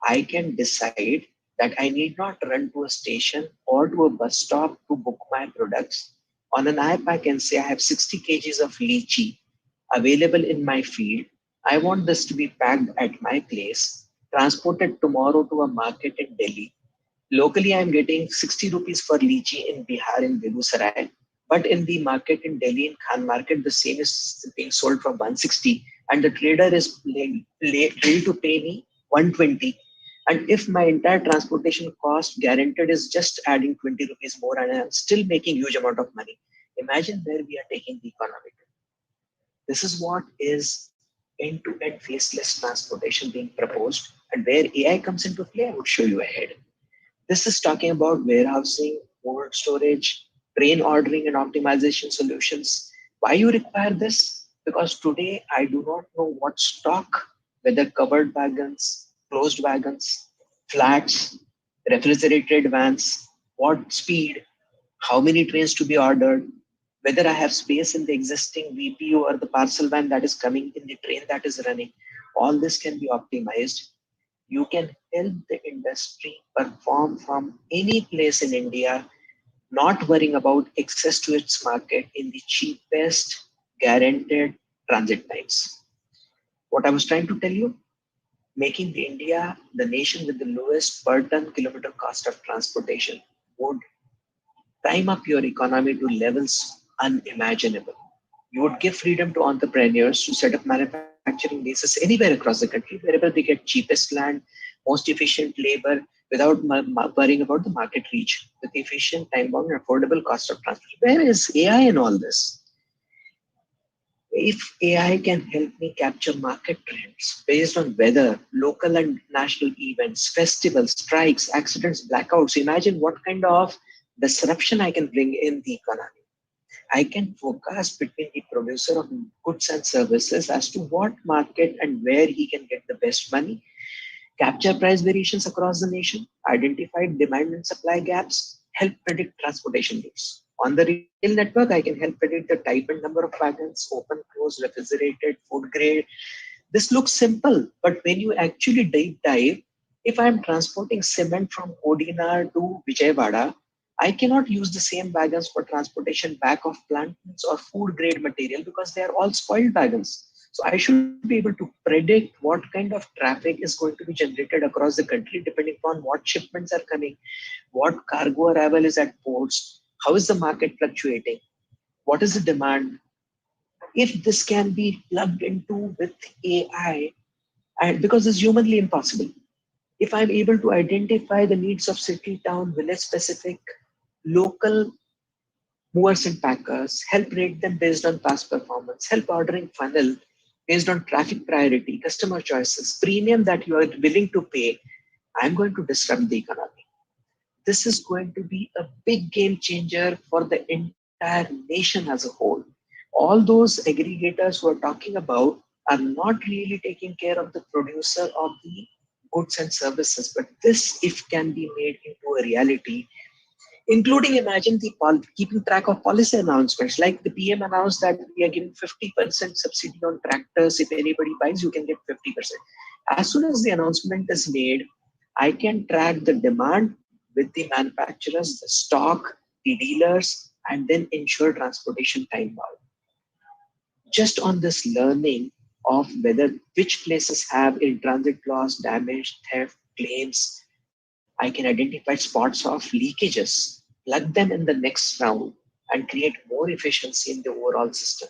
I can decide that I need not run to a station or to a bus stop to book my products. On an app, I can say I have 60 kgs of lychee available in my field. I want this to be packed at my place, transported tomorrow to a market in Delhi. Locally, I'm getting 60 rupees for lychee in Bihar in Begusarai. But in the market in Delhi, in Khan market, the same is being sold for 160. And the trader is ready to pay me 120. And if my entire transportation cost guaranteed is just adding 20 rupees more and I'm still making huge amount of money, imagine where we are taking the economy. This is what is end-to-end faceless transportation being proposed, and where AI comes into play, I would show you ahead. This is talking about warehousing, cold storage, train ordering and optimization solutions. Why you require this? Because today I do not know what stock, whether covered wagons, closed wagons, flats, refrigerated vans, what speed, how many trains to be ordered, whether I have space in the existing VPU or the parcel van that is coming in the train that is running. All this can be optimized. You can help the industry perform from any place in India, not worrying about access to its market in the cheapest guaranteed transit times. What I was trying to tell you, making the India the nation with the lowest per ton kilometer cost of transportation would time up your economy to levels unimaginable. You would give freedom to entrepreneurs to set up manufacturing bases anywhere across the country, wherever they get cheapest land, most efficient labor, without worrying about the market reach, with efficient, time-bound, and affordable cost of transportation. Where is AI in all this? If AI can help me capture market trends based on weather, local and national events, festivals, strikes, accidents, blackouts, imagine what kind of disruption I can bring in the economy. I can forecast between the producer of goods and services as to what market and where he can get the best money, capture price variations across the nation, identify demand and supply gaps, help predict transportation routes. On the rail network, I can help predict the type and number of wagons, open, closed, refrigerated, food grade. This looks simple, but when you actually deep dive, if I'm transporting cement from Odina to Vijayawada, I cannot use the same wagons for transportation back of plantains or food grade material because they are all spoiled wagons. So I should be able to predict what kind of traffic is going to be generated across the country depending on what shipments are coming, what cargo arrival is at ports, how is the market fluctuating, what is the demand. If this can be plugged into with AI, and because it's humanly impossible, if I'm able to identify the needs of city, town, village specific, local movers and packers, help rate them based on past performance, help ordering funnel based on traffic priority, customer choices, premium that you are willing to pay, I'm going to disrupt the economy. This is going to be a big game changer for the entire nation as a whole. All those aggregators who are talking about are not really taking care of the producer of the goods and services, but this, if can be made into a reality, including imagine the keeping track of policy announcements, like the PM announced that we are giving 50% subsidy on tractors. If anybody buys, you can get 50%. As soon as the announcement is made, I can track the demand with the manufacturers, the stock, the dealers, and then ensure transportation time bound. Just on this learning of whether which places have in transit loss, damage, theft, claims, I can identify spots of leakages, plug them in the next round, and create more efficiency in the overall system.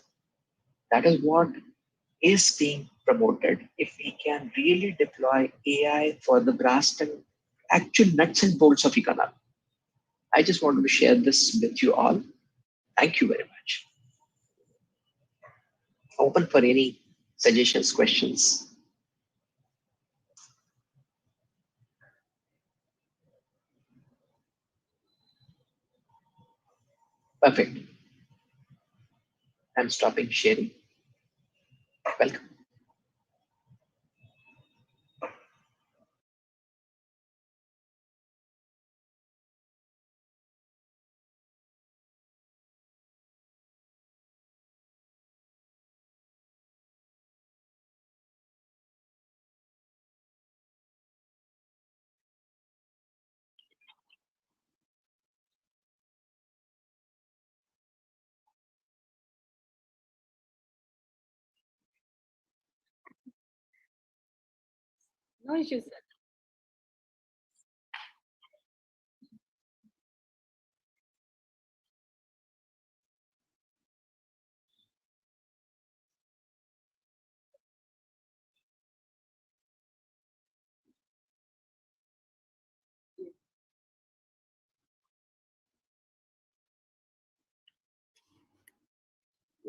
That is what is being promoted. If we can really deploy AI for the brass and actual nuts and bolts of economy. I just wanted to share this with you all. Thank you very much. Open for any suggestions, questions. Perfect. I'm stopping sharing. Welcome. No issues, sir.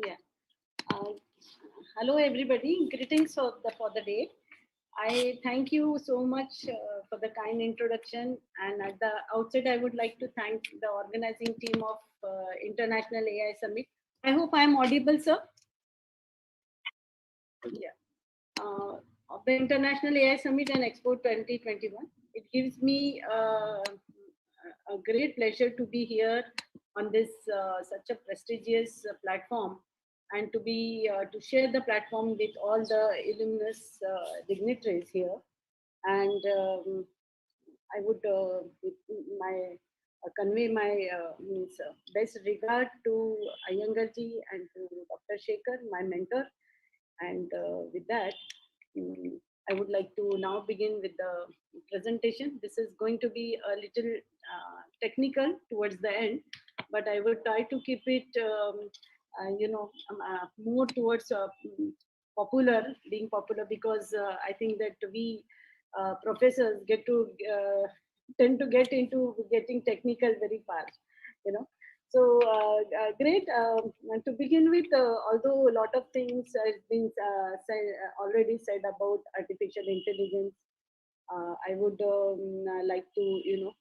Yeah. Hello, everybody. Greetings for the day. I thank you so much for the kind introduction. And at the outset, I would like to thank the organizing team of International AI Summit. I hope I am audible, sir. Yeah. Of the International AI Summit and Expo 2021. It gives me a great pleasure to be here on this such a prestigious platform, and to share the platform with all the illustrious dignitaries here. And I would convey my best regard to Iyengarji and to Dr. Shekhar, my mentor. And with that, I would like to now begin with the presentation. This is going to be a little technical towards the end, but I will try to keep it, more towards being popular, because I think that we professors tend to get into getting technical very fast, you know. So great. And to begin with, although a lot of things has been already said about artificial intelligence, I would like to,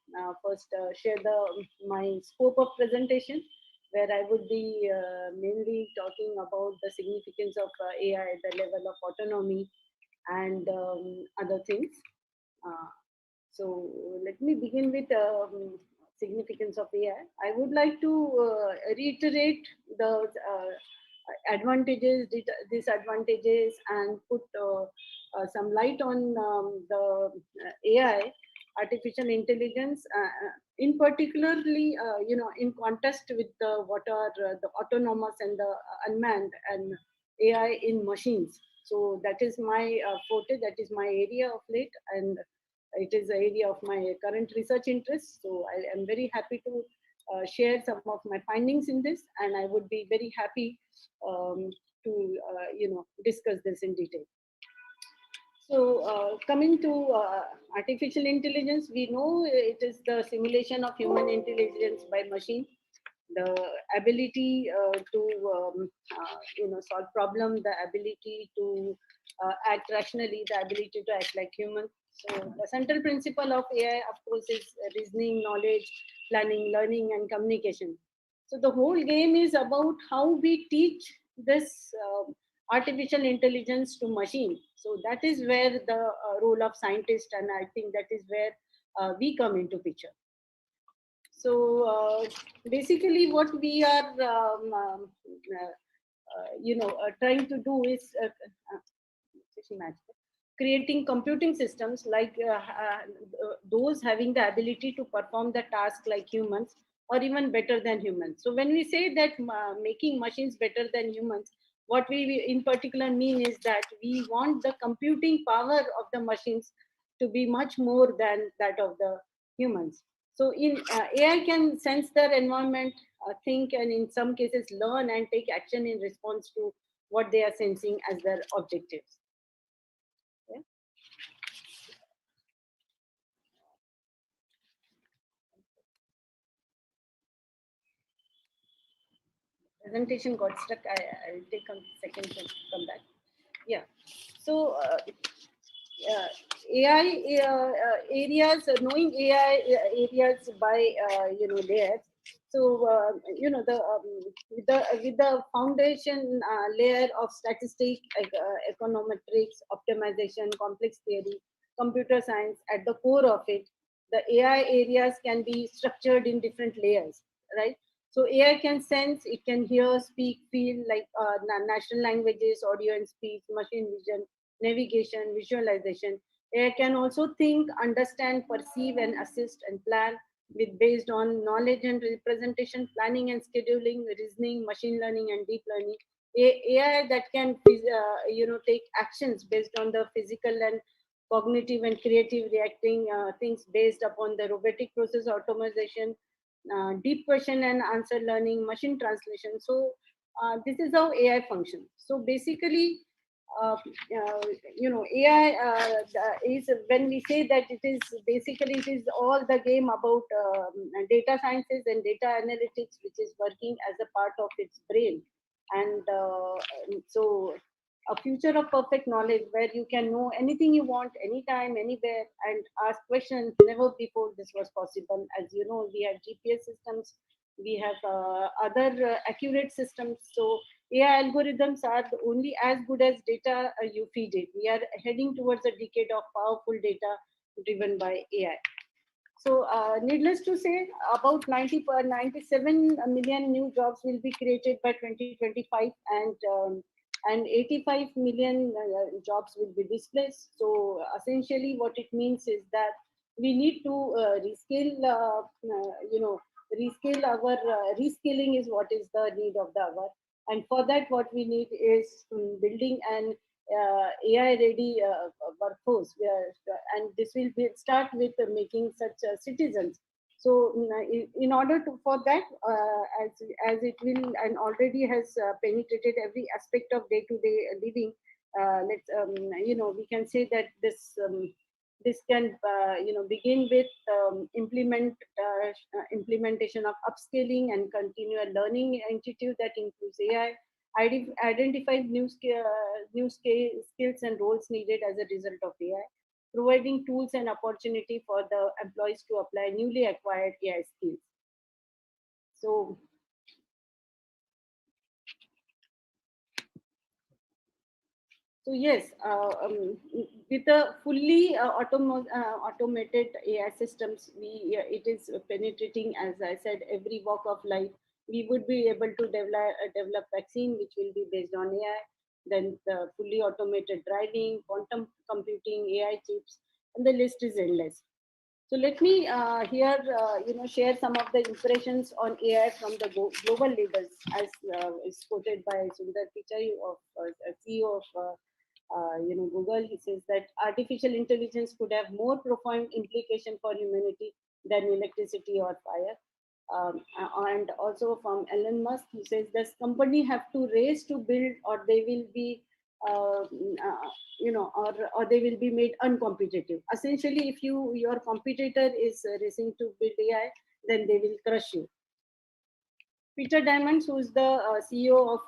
first share my scope of presentation, where I would be mainly talking about the significance of AI at the level of autonomy and other things. So let me begin with significance of AI. I would like to reiterate the advantages, disadvantages, and put some light on the AI, artificial intelligence, in particularly, in contrast with what are the autonomous and the unmanned and AI in machines. So that is my forte, that is my area of late, and it is an area of my current research interest. So I am very happy to share some of my findings in this, and I would be very happy to discuss this in detail. So coming to artificial intelligence, we know it is the simulation of human intelligence by machine. The ability to solve problem, the ability to act rationally, the ability to act like human. So the central principle of AI, of course, is reasoning, knowledge, planning, learning, and communication. So the whole game is about how we teach this artificial intelligence to machine. So that is where the role of scientist, and I think that is where we come into picture. So basically, what we are trying to do is creating computing systems like those having the ability to perform the task like humans, or even better than humans. So when we say that making machines better than humans, what we in particular mean is that we want the computing power of the machines to be much more than that of the humans. So in AI can sense their environment, think, and in some cases learn and take action in response to what they are sensing as their objectives. Yeah. Presentation got stuck. I'll take a second to come back. Yeah. So AI areas, knowing AI areas by layers. So with the foundation layer of statistics, econometrics, optimization, complex theory, computer science at the core of it, the AI areas can be structured in different layers, right? So AI can sense, it can hear, speak, feel, like natural languages, audio and speech, machine vision, navigation, visualization. AI can also think, understand, perceive, and assist and plan with based on knowledge and representation, planning and scheduling, reasoning, machine learning, and deep learning. AI that can take actions based on the physical and cognitive and creative reacting things based upon the robotic process automation, deep question and answer learning, machine translation. So this is how AI functions. So basically, AI is, when we say that it is basically, it is all the game about data sciences and data analytics, which is working as a part of its brain. And so a future of perfect knowledge where you can know anything you want, anytime, anywhere, and ask questions. Never before this was possible. As you know, we have GPS systems, we have other accurate systems. So AI algorithms are only as good as data you feed it. We are heading towards a decade of powerful data driven by AI. So needless to say, about 97 million new jobs will be created by 2025, and 85 million jobs will be displaced. So essentially what it means is that we need to reskill, reskill our, reskilling is what is the need of the hour. And for that, what we need is building an AI-ready workforce, and this will start with making such citizens. So, in order to for that, as it will and already has penetrated every aspect of day-to-day living, let's we can say that this can begin with implementation of upskilling and continual learning institute that includes AI. Identify new skills and roles needed as a result of AI, providing tools and opportunity for the employees to apply newly acquired AI skills. So yes, with a fully automated AI systems, it is penetrating, as I said, every walk of life. We would be able to develop vaccine which will be based on AI, then the fully automated driving, quantum computing, AI chips, and the list is endless. So let me here, share some of the impressions on AI from the global leaders, as is quoted by Sundar Pichai, of CEO of Google. He says that artificial intelligence could have more profound implication for humanity than electricity or fire. And also from Elon Musk, he says this company have to race to build, or they will be or they will be made uncompetitive. Essentially, if your competitor is racing to build AI, then they will crush you. Peter Diamond, who is the CEO of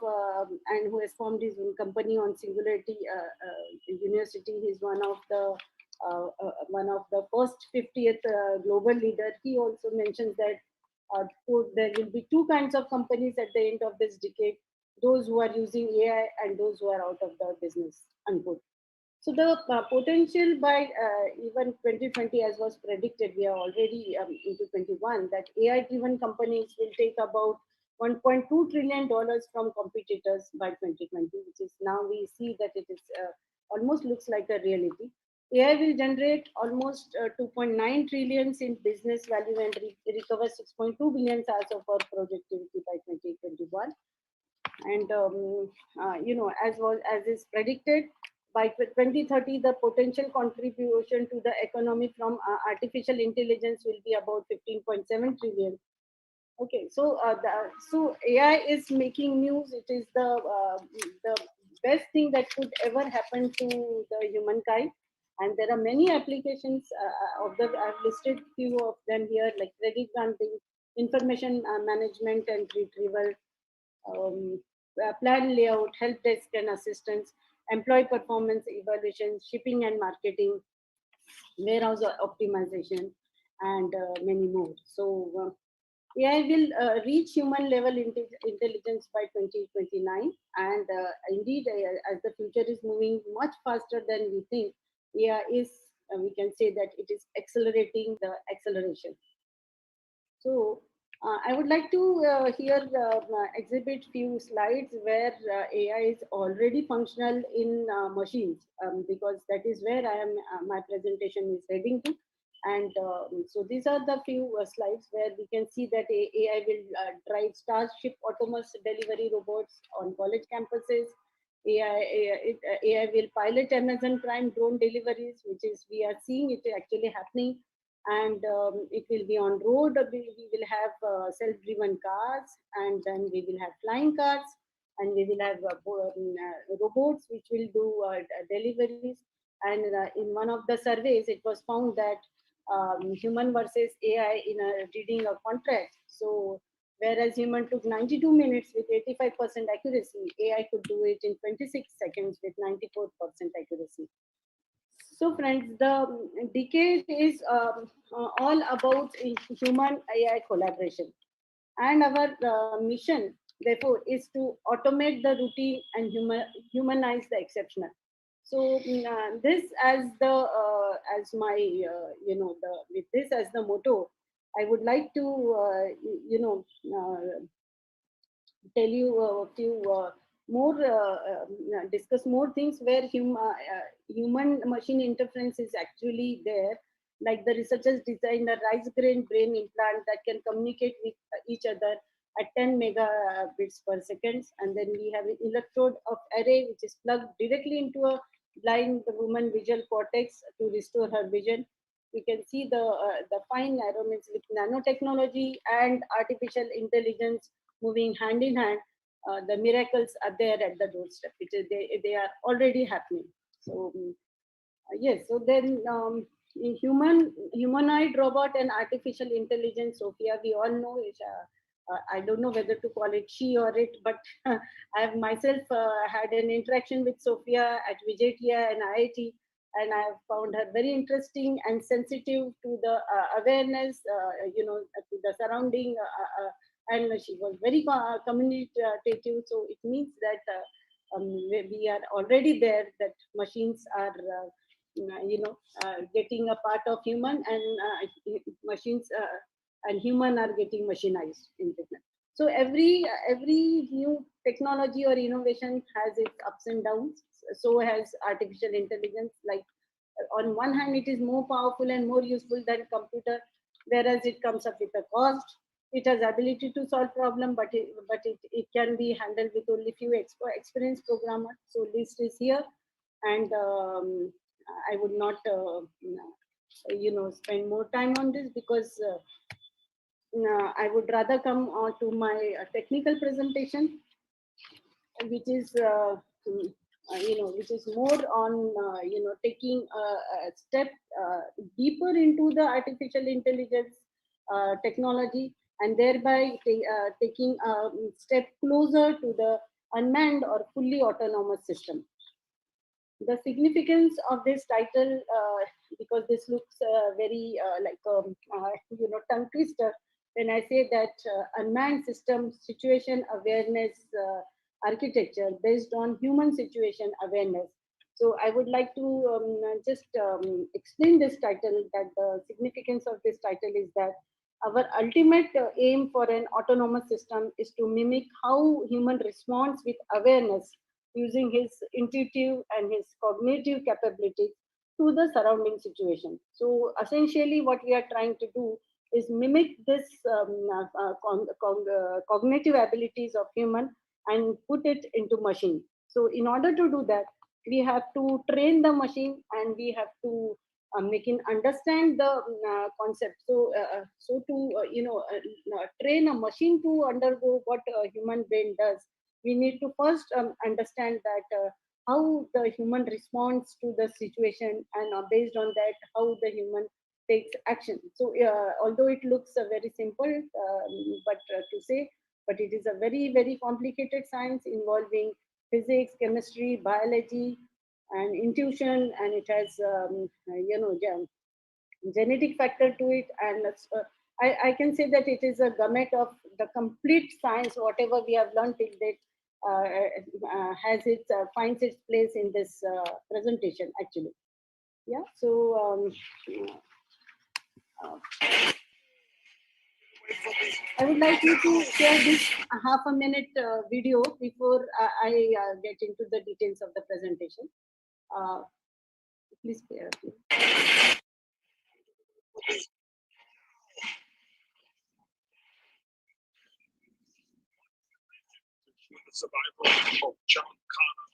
and who has formed his own company on Singularity University, he's one of the first 50th global leader. He also mentions that quote, there will be two kinds of companies at the end of this decade: those who are using AI and those who are out of the business. Unquote. So the potential by even 2020, as was predicted, we are already into 21, that AI-driven companies will take about $1.2 trillion from competitors by 2020, which is now we see that it is almost looks like a reality. AI will generate almost 2.9 trillions in business value and recover 6.2 billion hours of our productivity by 2021. And as is predicted, by 2030, the potential contribution to the economy from artificial intelligence will be about 15.7 trillion. Okay, so so AI is making news. It is the best thing that could ever happen to the humankind. And there are many applications of the. I've listed few of them here, like credit granting, information management and retrieval, plan layout, help desk and assistance, employee performance evaluation, shipping and marketing, warehouse optimization, and many more. So AI will reach human level intelligence by 2029, and indeed, as the future is moving much faster than we think, AI is, we can say that it is accelerating the acceleration. So I would like to here exhibit few slides where AI is already functional in machines, because that is where I am. My presentation is heading to, and so these are the few slides where we can see that AI will drive Starship autonomous delivery robots on college campuses. AI will pilot Amazon Prime drone deliveries, which is we are seeing it actually happening. And it will be on road. We will have self-driven cars, and then we will have flying cars, and we will have robots which will do deliveries. And in one of the surveys, it was found that human versus AI in reading a contract. So Whereas human took 92 minutes with 85% accuracy, AI could do it in 26 seconds with 94% accuracy. So friends, the decade is all about human AI collaboration. And our mission, therefore, is to automate the routine and humanize the exceptional. So this as the as my with this as the motto, I would like to tell you a few more discuss more things where human machine interference is actually there, like the researchers designed a rice grain brain implant that can communicate with each other at 10 megabits per second, and then we have an electrode of array which is plugged directly into a blind woman visual cortex to restore her vision. We can see the fine arrangements with nanotechnology and artificial intelligence moving hand in hand. The miracles are there at the doorstep, which is they are already happening. So yes, so then humanoid robot and artificial intelligence, Sophia, we all know is I don't know whether to call it she or it, but I have myself had an interaction with Sophia at Vijaytia and IIT, and I have found her very interesting and sensitive to the awareness, to the surrounding, and she was very communicative. So it means that we are already there, that machines are getting a part of human, and machines and human are getting machinized in business. So every new technology or innovation has its ups and downs. So has artificial intelligence. Like on one hand, it is more powerful and more useful than computer, whereas it comes up with a cost. It has ability to solve problem, but it can be handled with only few experienced programmers. So list is here, and I would not spend more time on this, because I would rather come on to my technical presentation, which is which is more on taking a step deeper into the artificial intelligence technology, and thereby taking a step closer to the unmanned or fully autonomous system. The significance of this title, because this looks very like tongue twister, when I say that unmanned system situation awareness architecture based on human situation awareness. So I would like to just explain this title, that the significance of this title is that our ultimate aim for an autonomous system is to mimic how human responds with awareness, using his intuitive and his cognitive capabilities to the surrounding situation. So essentially what we are trying to do is mimic this cognitive abilities of human and put it into machine. So in order to do that, we have to train the machine, and we have to make it understand the concept. So to train a machine to undergo what a human brain does, we need to first understand that how the human responds to the situation, and based on that, how the human takes action. So although it looks very simple, to say, but it is a very, very complicated science involving physics, chemistry, biology, and intuition, and it has genetic factor to it, and I can say that it is a gamut of the complete science. Whatever we have learned till date has its finds its place in this presentation actually. Yeah. So I would like you to share this half a minute video before I get into the details of the presentation. Please bear with me. Survival of John Connor.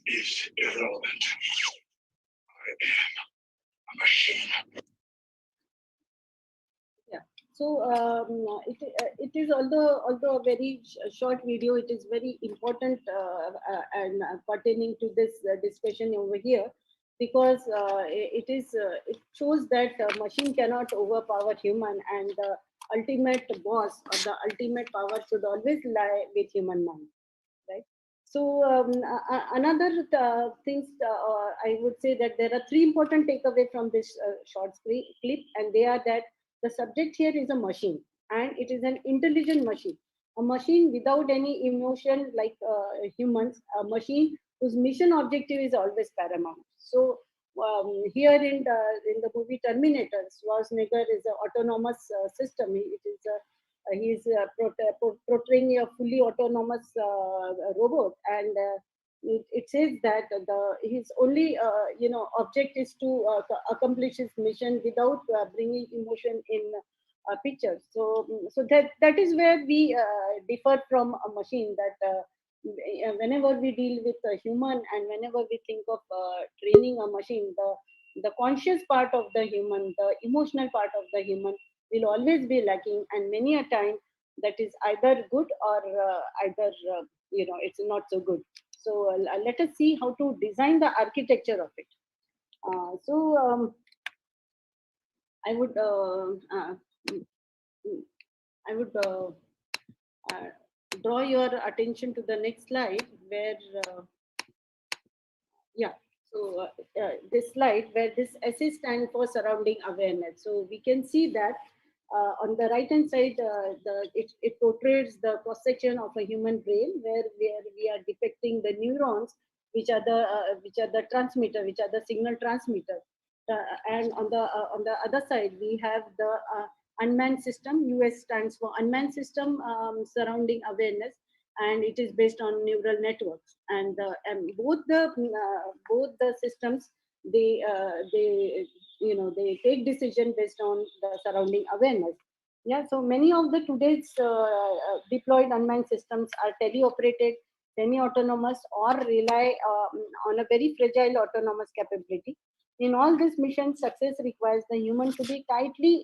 Is irrelevant. I am a machine. Yeah. So it is, although a very short video, it is very important and pertaining to this discussion over here, because it shows that machine cannot overpower human, and the ultimate boss or the ultimate power should always lie with human mind, right? So another things I would say that there are three important takeaway from this short clip, and they are that the subject here is a machine, and it is an intelligent machine, a machine without any emotion like humans, a machine whose mission objective is always paramount. So here in the movie Terminator, Schwarzenegger is an autonomous system. It is a he is portraying a fully autonomous robot, and it says that his only object is to accomplish his mission without bringing emotion in picture. So that is where we differ from a machine. That whenever we deal with a human, and whenever we think of training a machine, the conscious part of the human, the emotional part of the human will always be lacking, and many a time that is either good or either it's not so good. So let us see how to design the architecture of it. I would draw your attention to the next slide, where this slide, where this S stands for surrounding awareness. So we can see that on the right hand side, it portrays the cross section of a human brain, where we are depicting the neurons, which are the transmitter, which are the signal transmitter. And on the other side, we have the unmanned system. US stands for unmanned system, surrounding awareness, and it is based on neural networks. And both the systems, they take decision based on the surrounding awareness. Yeah, so many of the today's deployed unmanned systems are teleoperated, semi-autonomous, or rely on a very fragile autonomous capability. In all these missions, success requires the human to be tightly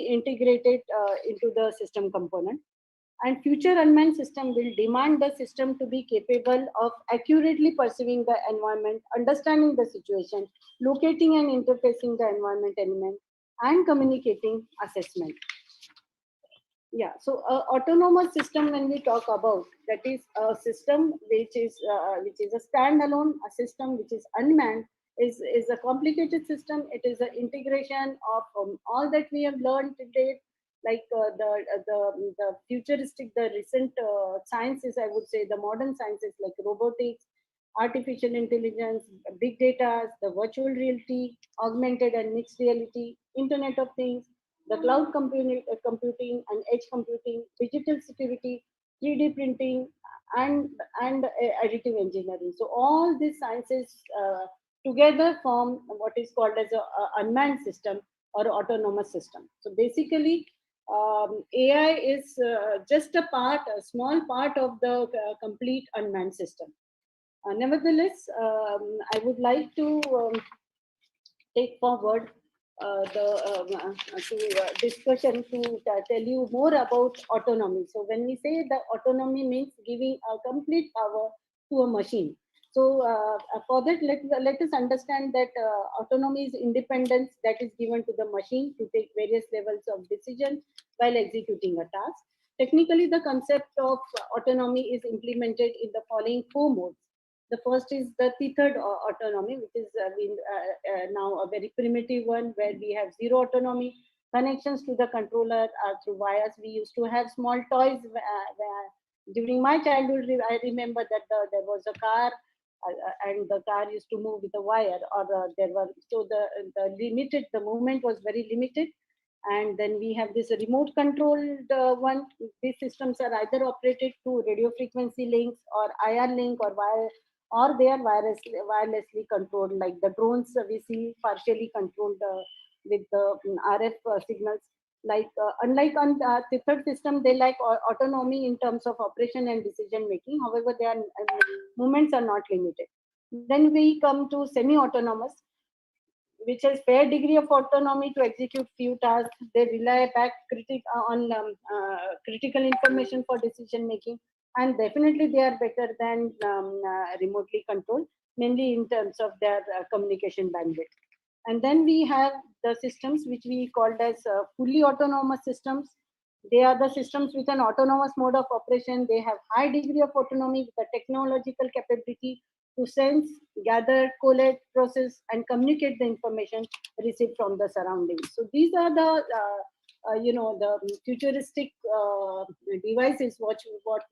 integrated into the system component. And future unmanned system will demand the system to be capable of accurately perceiving the environment, understanding the situation, locating and interfacing the environment element, and communicating assessment. Yeah, so autonomous system, when we talk about, that is a system which is a standalone, a system which is unmanned, is a complicated system. It is an integration of all that we have learned today, like the futuristic, the recent sciences, I would say, the modern sciences like robotics, artificial intelligence, big data, the virtual reality, augmented and mixed reality, Internet of Things, the cloud computing and edge computing, digital security, 3D printing, and additive engineering. So all these sciences together form what is called as a unmanned system or autonomous system. So basically, AI is just a small part of the complete unmanned system. Nevertheless, I would like to take forward discussion to tell you more about autonomy. So when we say that autonomy means giving a complete power to a machine. So for that, let us understand that autonomy is independence that is given to the machine to take various levels of decision while executing a task. Technically, the concept of autonomy is implemented in the following four modes. The first is the tethered autonomy, which is now a very primitive one, where we have zero autonomy. Connections to the controller are through wires. We used to have small toys. During my childhood, I remember that there was a car, and the car used to move with a wire, or the movement was very limited. And then we have this remote controlled one. These systems are either operated through radio frequency links or IR link or wire, or they are wirelessly controlled, like the drones we see partially controlled with the RF signals. Like unlike on the third system, they like autonomy in terms of operation and decision making. However, their movements are not limited. Then we come to semi-autonomous. which has fair degree of autonomy to execute few tasks. They rely back on critical information for decision making, and definitely they are better than remotely controlled, mainly in terms of their communication bandwidth. And then we have the systems which we called as fully autonomous systems. They are the systems with an autonomous mode of operation. They have high degree of autonomy with the technological capability to sense, gather, collect, process, and communicate the information received from the surroundings. So these are the the futuristic devices what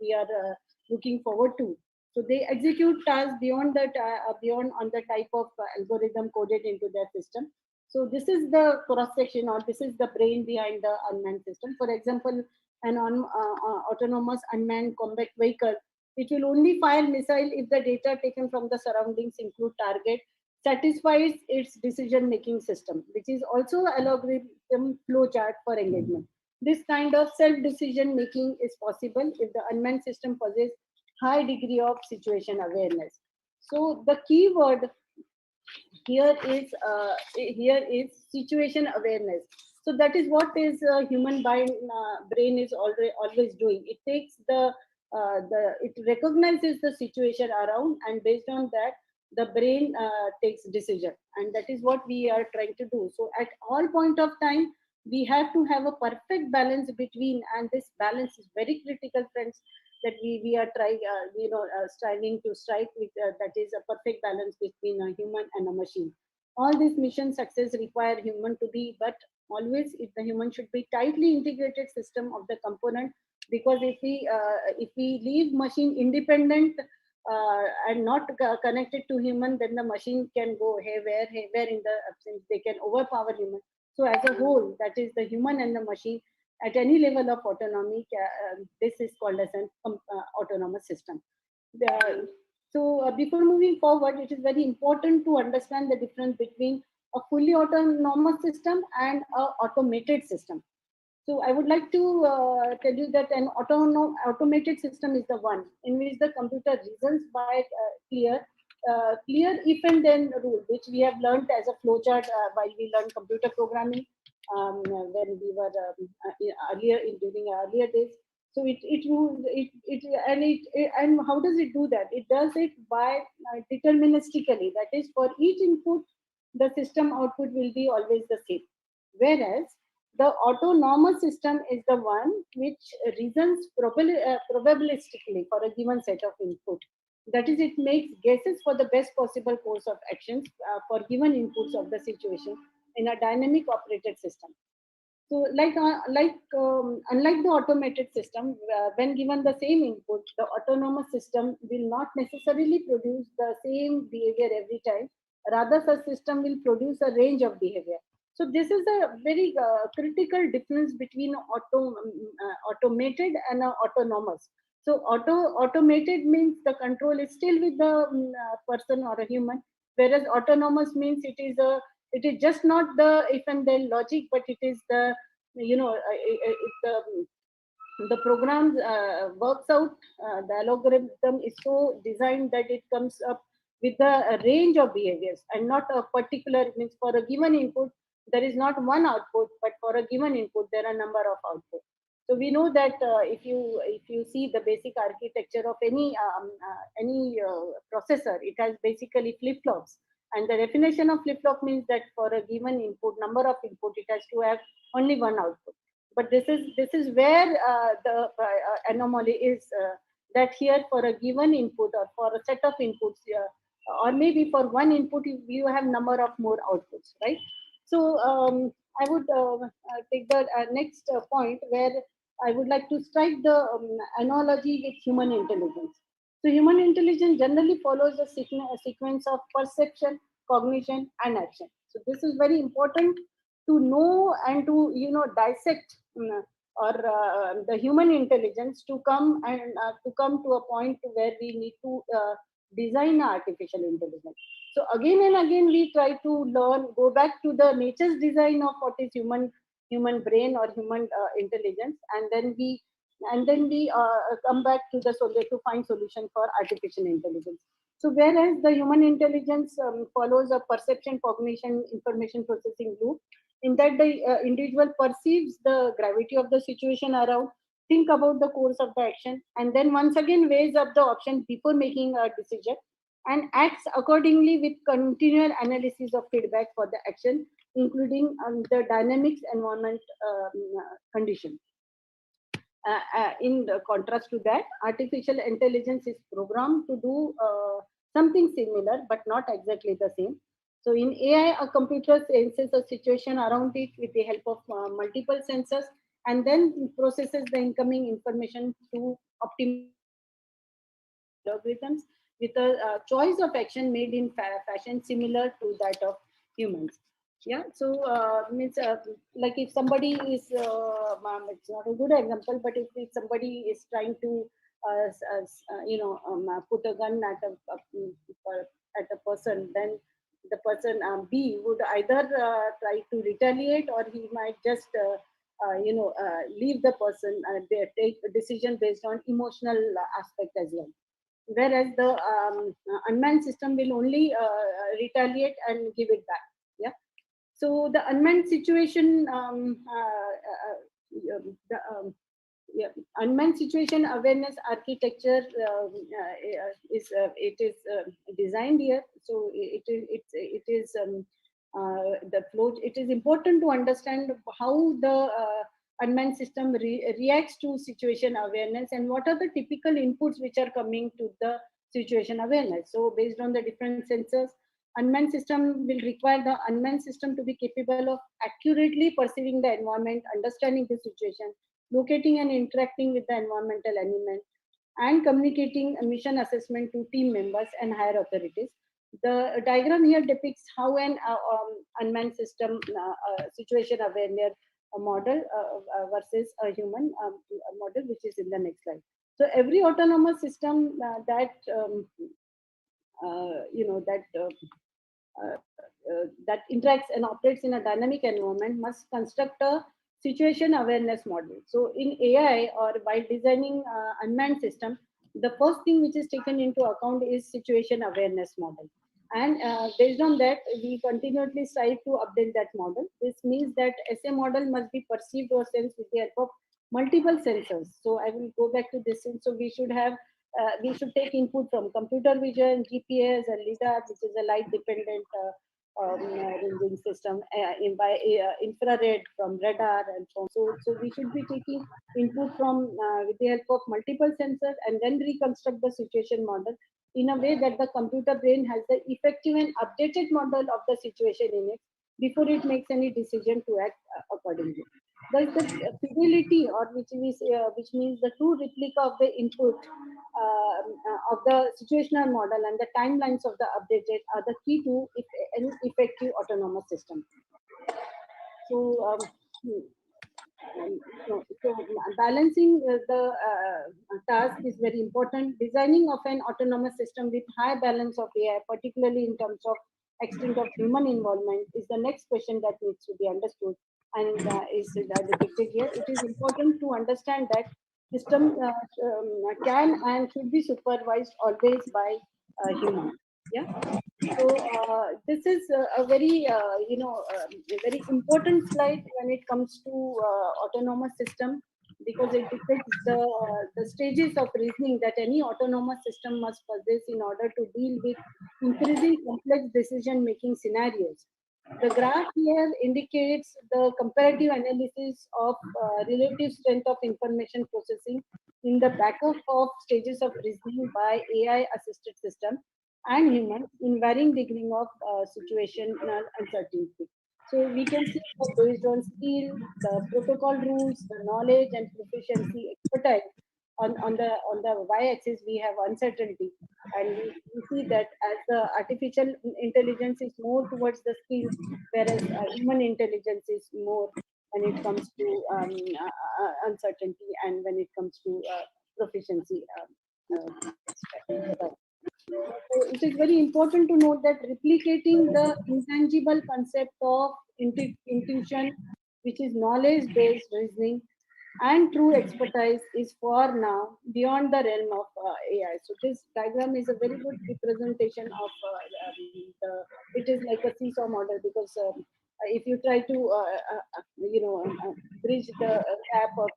we are looking forward to. So they execute tasks beyond that, beyond on the type of algorithm coded into their system. So this is the cross section, or this is the brain behind the unmanned system. For example, an autonomous unmanned combat vehicle, it will only fire missile if the data taken from the surroundings include target, satisfies its decision making system, which is also algorithm flow chart for engagement. This kind of self decision making is possible if the unmanned system possesses high degree of situation awareness. So the key word here is situation awareness. So that is what is human brain is always doing. It takes it recognizes the situation around, and based on that the brain takes decision, and that is what we are trying to do. So at all point of time we have to have a perfect balance between, and this balance is very critical, friends, that we are trying striving to strike with, that is a perfect balance between a human and a machine. All these mission success require human to be, but always if the human should be tightly integrated system of the component, because if we leave machine independent and not connected to human, then the machine can go haywire in the absence. They can overpower human. So as a whole, that is the human and the machine at any level of autonomy, this is called as an autonomous system. Before moving forward, it is very important to understand the difference between a fully autonomous system and an automated system. So I would like to tell you that an automated system is the one in which the computer reasons by clear if and then rule, which we have learned as a flowchart while we learned computer programming when we were during earlier days. So and how does it do that? It does it by deterministically. That is, for each input, the system output will be always the same. Whereas the autonomous system is the one which reasons probabilistically for a given set of input. That is, it makes guesses for the best possible course of actions for given inputs of the situation in a dynamic operated system. So, unlike the automated system, when given the same input, the autonomous system will not necessarily produce the same behavior every time. Rather, the system will produce a range of behavior. So, this is a very critical difference between automated and autonomous. So, automated means the control is still with the person or a human, whereas autonomous means it is just not the if and then logic, but it is the the program works out. The algorithm is so designed that it comes up with a range of behaviors and not a particular, means for a given input there is not one output, but for a given input there are a number of outputs. So we know that if you see the basic architecture of any processor, it has basically flip-flops. And the definition of flip-flop means that for a given input, number of input, it has to have only one output. But this is where the anomaly is, that here for a given input or for a set of inputs, or maybe for one input, you have number of more outputs, right? So I would take the next point where I would like to strike the analogy with human intelligence. So human intelligence generally follows a sequence of perception, cognition, and action. So this is very important to know and to dissect or the human intelligence to come to a point where we need to design artificial intelligence. So again and again we try to go back to the nature's design of what is human brain or human intelligence, and then we come back to to find solution for artificial intelligence. So whereas the human intelligence follows a perception, cognition, information processing loop, in that the individual perceives the gravity of the situation around, think about the course of the action, and then once again weighs up the option before making a decision and acts accordingly with continual analysis of feedback for the action, including the dynamics environment condition. In the contrast to that, artificial intelligence is programmed to do something similar, but not exactly the same. So in AI, a computer senses a situation around it with the help of multiple sensors and then processes the incoming information through optimal algorithms with a choice of action made in fashion similar to that of humans. Yeah, so means like if somebody is, it's not a good example, but if somebody is trying to, put a gun at a person, then the person B would either try to retaliate, or he might just leave the person. They take a decision based on emotional aspect as well. Whereas the unmanned system will only retaliate and give it back. Yeah. So the unmanned situation, unmanned situation awareness architecture is designed here. So it is the flow. It is important to understand how the unmanned system reacts to situation awareness and what are the typical inputs which are coming to the situation awareness. So based on the different sensors, unmanned system will require the unmanned system to be capable of accurately perceiving the environment, understanding the situation, locating and interacting with the environmental element, and communicating a mission assessment to team members and higher authorities. The diagram here depicts how an unmanned system situation awareness model versus a human model, which is in the next slide. So every autonomous system that that interacts and operates in a dynamic environment must construct a situation awareness model. So in AI or by designing unmanned system, the first thing which is taken into account is situation awareness model. And based on that, we continuously strive to update that model. This means that SA model must be perceived or sensed with the help of multiple sensors. So I will go back to this. So we should have, we should take input from computer vision, GPS, and LIDAR, which is a light-dependent ranging system, by infrared from radar and so on. So we should be taking input from with the help of multiple sensors and then reconstruct the situation model in a way that the computer brain has the effective and updated model of the situation in it before it makes any decision to act accordingly. Thus, the fidelity, or which means the true replica of the input of the situational model and the timelines of the updated are the key to any effective autonomous system. So, so balancing the task is very important. Designing of an autonomous system with high balance of AI, particularly in terms of extent of human involvement, is the next question that needs to be understood and is depicted here. It is important to understand that system can and should be supervised always by humans. Yeah. So this is a very a very important slide when it comes to autonomous system, because it depicts the stages of reasoning that any autonomous system must possess in order to deal with increasing complex decision making scenarios. The graph here indicates the comparative analysis of relative strength of information processing in the backup of stages of reasoning by AI assisted system and humans in varying degree of situational uncertainty. So we can see that based on skill, the protocol rules, the knowledge and proficiency expertise. On the y-axis we have uncertainty, and we see that as the artificial intelligence is more towards the skill, whereas human intelligence is more when it comes to uncertainty and when it comes to proficiency. So it is very important to note that replicating the intangible concept of intuition, which is knowledge-based reasoning, and true expertise is for now beyond the realm of AI. So this diagram is a very good representation of it is like a seesaw model, because if you try to bridge the gap of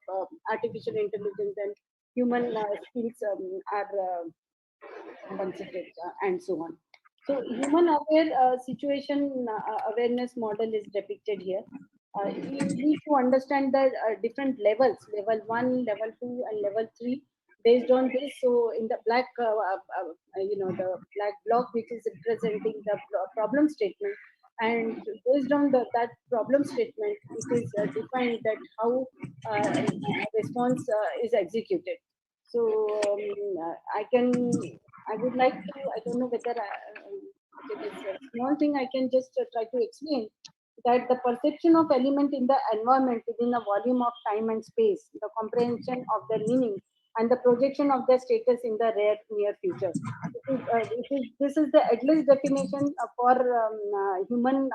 artificial intelligence, and human skills are compensated and so on. So human aware situation awareness model is depicted here. You need to understand the different levels, level 1, level 2 and level 3 based on this. So in the black, the black block which is representing the problem statement, and based on that problem statement, it is defined that how response is executed. So I would like to, I don't know whether it is a small thing, I can just try to explain that the perception of element in the environment within a volume of time and space, the comprehension of their meaning, and the projection of their status in the near future. This is the at least definition for human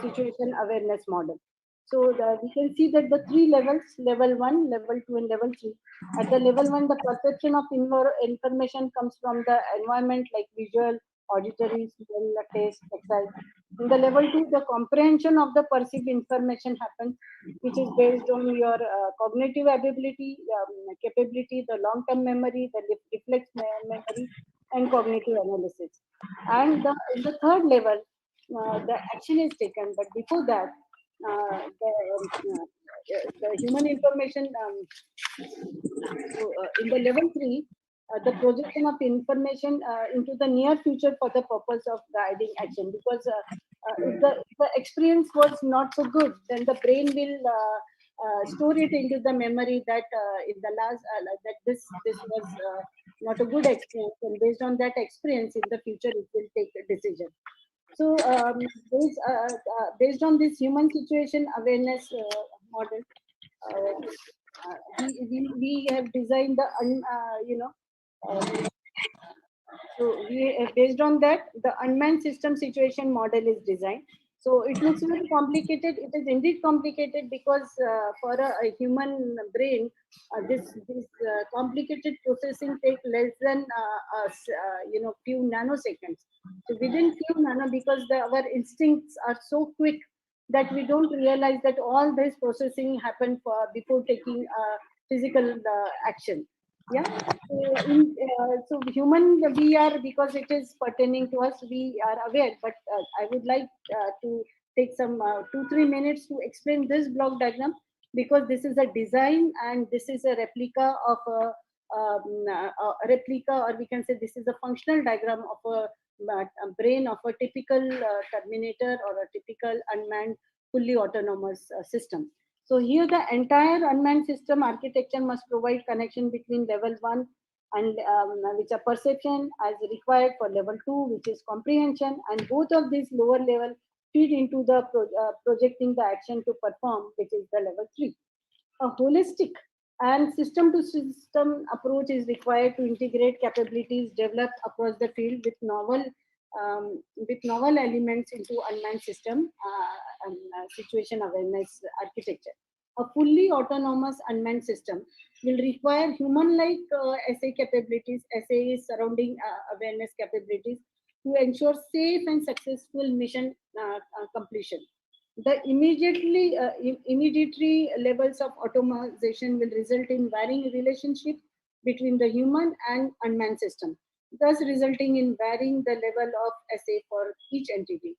situation awareness model. So we can see that the three levels, level 1, level 2 and level 3. At the level 1, the perception of information comes from the environment like visual, auditory, smell, taste, tactile. In the level 2, the comprehension of the perceived information happens, which is based on your cognitive ability, capability, the long-term memory, the reflex memory, and cognitive analysis. And in the third level, the action is taken, but before that, the human information. In the level 3, the projection of information into the near future for the purpose of guiding action. Because if the experience was not so good, then the brain will store it into the memory that in the last that this was not a good experience, and based on that experience in the future, it will take a decision. So based on this human situation awareness model, we have designed the so we based on that, the unmanned system situation model is designed. So it looks very complicated. It is indeed complicated because for a human brain, this complicated processing takes less than few nanoseconds. So within few nano, because our instincts are so quick that we don't realize that all this processing happened before taking physical action. Yeah. So human we are, because it is pertaining to us, we are aware. But I would like to take some 2-3 minutes to explain this block diagram, because this is a design and this is a replica of a replica, or we can say this is a functional diagram of a brain of a typical Terminator or a typical unmanned fully autonomous system. So here the entire unmanned system architecture must provide connection between level 1 and which are perception as required for level 2, which is comprehension, and both of these lower level feed into the projecting the action to perform, which is the level 3. A holistic and system to system approach is required to integrate capabilities developed across the field with novel elements into unmanned system and situation awareness architecture. A fully autonomous unmanned system will require human-like SA capabilities, SA's surrounding awareness capabilities, to ensure safe and successful mission completion. The immediately levels of automation will result in varying relationship between the human and unmanned system, thus resulting in varying the level of SA for each entity.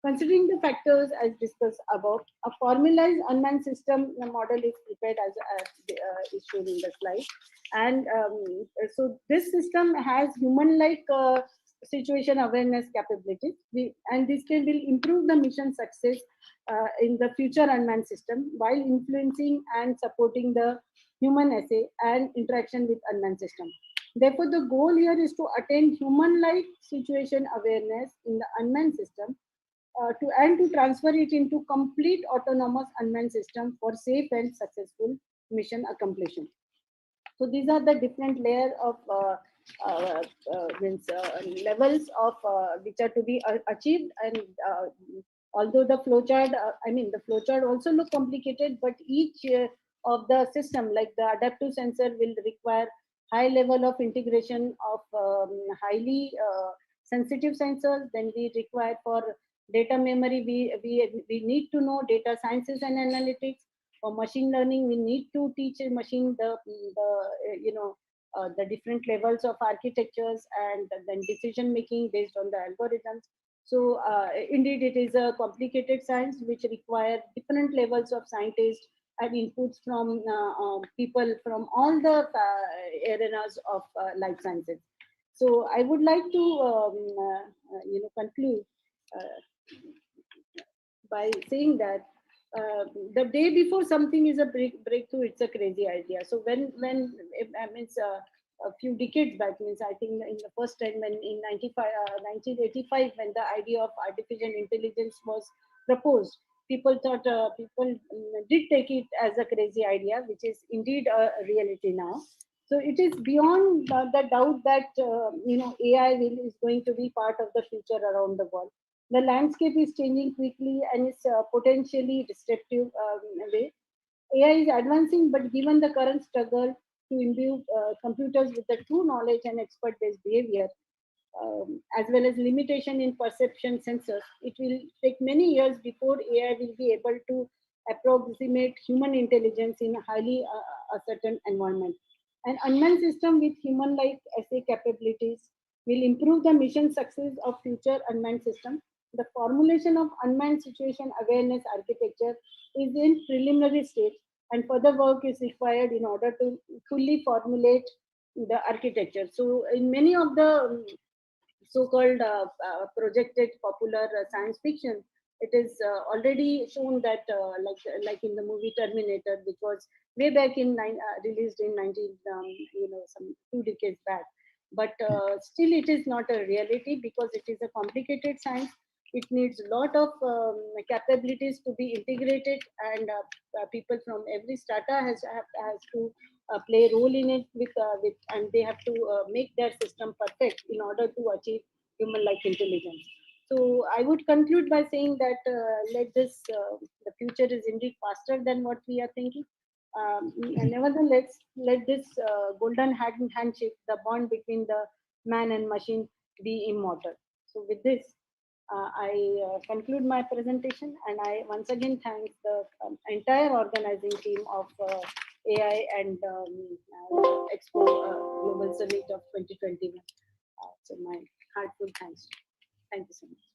Considering the factors as discussed above, a formalized unmanned system model is prepared as is shown in the slide. And so this system has human-like situation awareness capabilities, and this will improve the mission success in the future unmanned system while influencing and supporting the human SA and interaction with unmanned system. Therefore, the goal here is to attain human-like situation awareness in the unmanned system to transfer it into complete autonomous unmanned system for safe and successful mission accomplishment. So these are the different layer of levels of which are to be achieved. And although the flowchart, the flowchart also look complicated, but each of the system, like the adaptive sensor will require high level of integration of highly sensitive sensors. Then we require for data memory, we need to know data sciences and analytics. For machine learning, we need to teach a machine the different levels of architectures and then decision making based on the algorithms. So indeed, it is a complicated science which require different levels of scientists and inputs from people from all the arenas of life sciences. So I would like to conclude by saying that the day before something is a breakthrough, it's a crazy idea. So when I mean, a few decades back, means I think in the first time when in 1985, when the idea of artificial intelligence was proposed, people thought people did take it as a crazy idea, which is indeed a reality now. So it is beyond the doubt that AI is going to be part of the future around the world. The landscape is changing quickly and it's potentially disruptive way. AI is advancing, but given the current struggle to imbue computers with the true knowledge and expert-based behavior, as well as limitation in perception sensors, it will take many years before AI will be able to approximate human intelligence in a highly uncertain environment. An unmanned system with human-like assay capabilities will improve the mission success of future unmanned systems. The formulation of unmanned situation awareness architecture is in preliminary stage, and further work is required in order to fully formulate the architecture. So in many of the so-called projected popular science fiction, it is already shown that like in the movie Terminator, which was way back in released in 19 some 2 decades back, but still it is not a reality because it is a complicated science. It needs a lot of capabilities to be integrated, and people from every strata has to play a role in it with and they have to make their system perfect in order to achieve human-like intelligence. So I would conclude by saying that the future is indeed faster than what we are thinking. And nevertheless, let this golden handshake, the bond between the man and machine, be immortal. So with this, I conclude my presentation, and I once again thank the entire organizing team of AI and Expo Global Summit of 2021. So my heartfelt thanks. Thank you so much.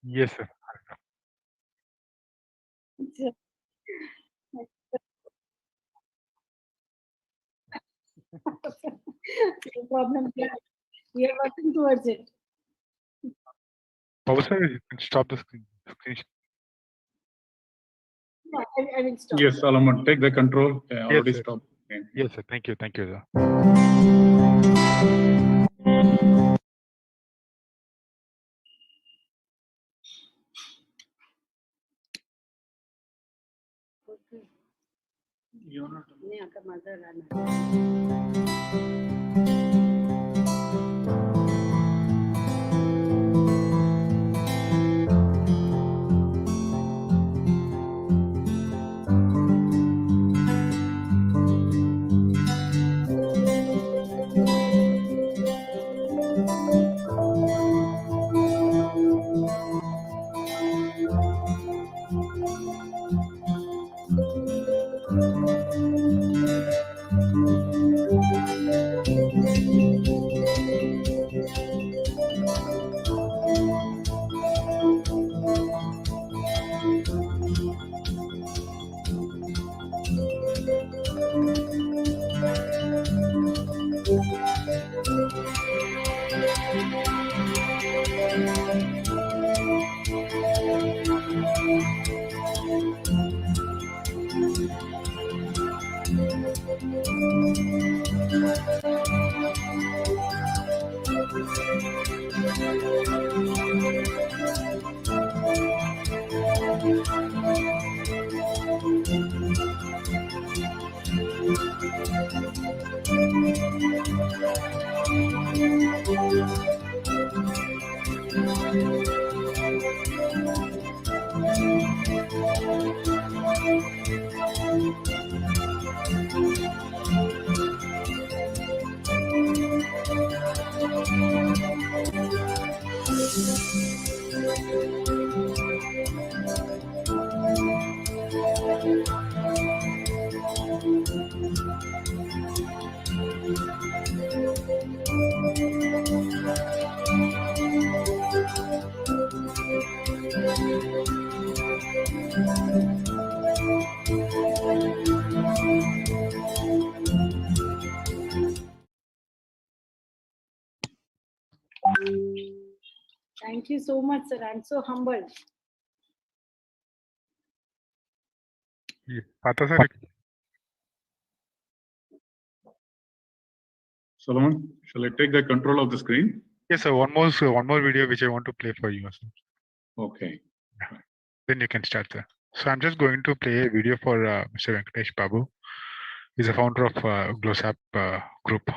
Yes, sir. No problem. We are working towards it. Papa sir, you can stop the screen. No, I will stop. Yes, Solomon, take the control. Already sir. stopped. Yes, sir. Thank you. Thank you, sir. नहीं आता मजा आना Thank you so much, sir. I'm so humbled. Partha sir, Solomon, shall I take the control of the screen? yes, sir. One more video which I want to play for you, sir. Okay. Then you can start, sir. So I'm just going to play a video for Mr. Venkatesh Babu. He's a founder of Glosap Group.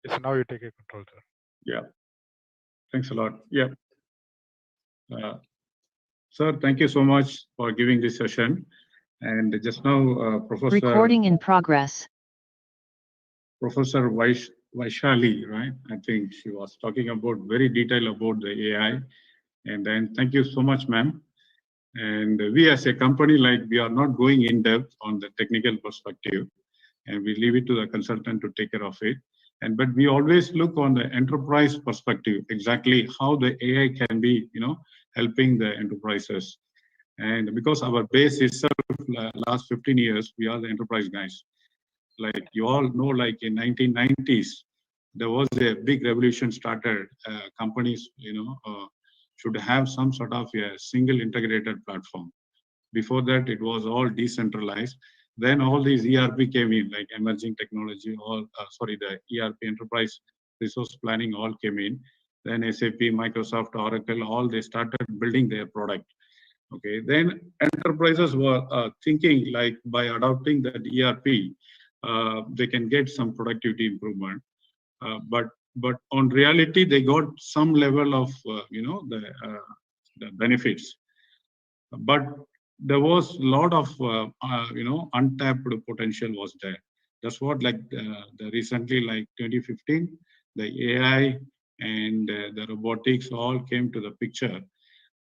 So now you take a control, sir. Yeah. Thanks a lot. Yeah. Sir, thank you so much for giving this session. And just now, Recording in progress. Professor Vaishali, right? I think she was talking about very detailed about the AI. And then thank you so much, ma'am. And we as a company, like we are not going in depth on the technical perspective, and we leave it to the consultant to take care of it. And but we always look on the enterprise perspective, exactly how the AI can be, helping the enterprises. And because our base itself, last 15 years, we are the enterprise guys. Like you all know, like in 1990s, there was a big revolution started. Companies, should have some sort of a single integrated platform. Before that, it was all decentralized. Then all these ERP came in, like emerging technology, the ERP enterprise resource planning all came in. Then SAP, Microsoft, Oracle, all they started building their product. Okay, then enterprises were thinking like by adopting that ERP, they can get some productivity improvement. But on reality, they got some level of the benefits. But there was a lot of untapped potential was there. That's what the recently, like 2015, the AI and the robotics all came to the picture.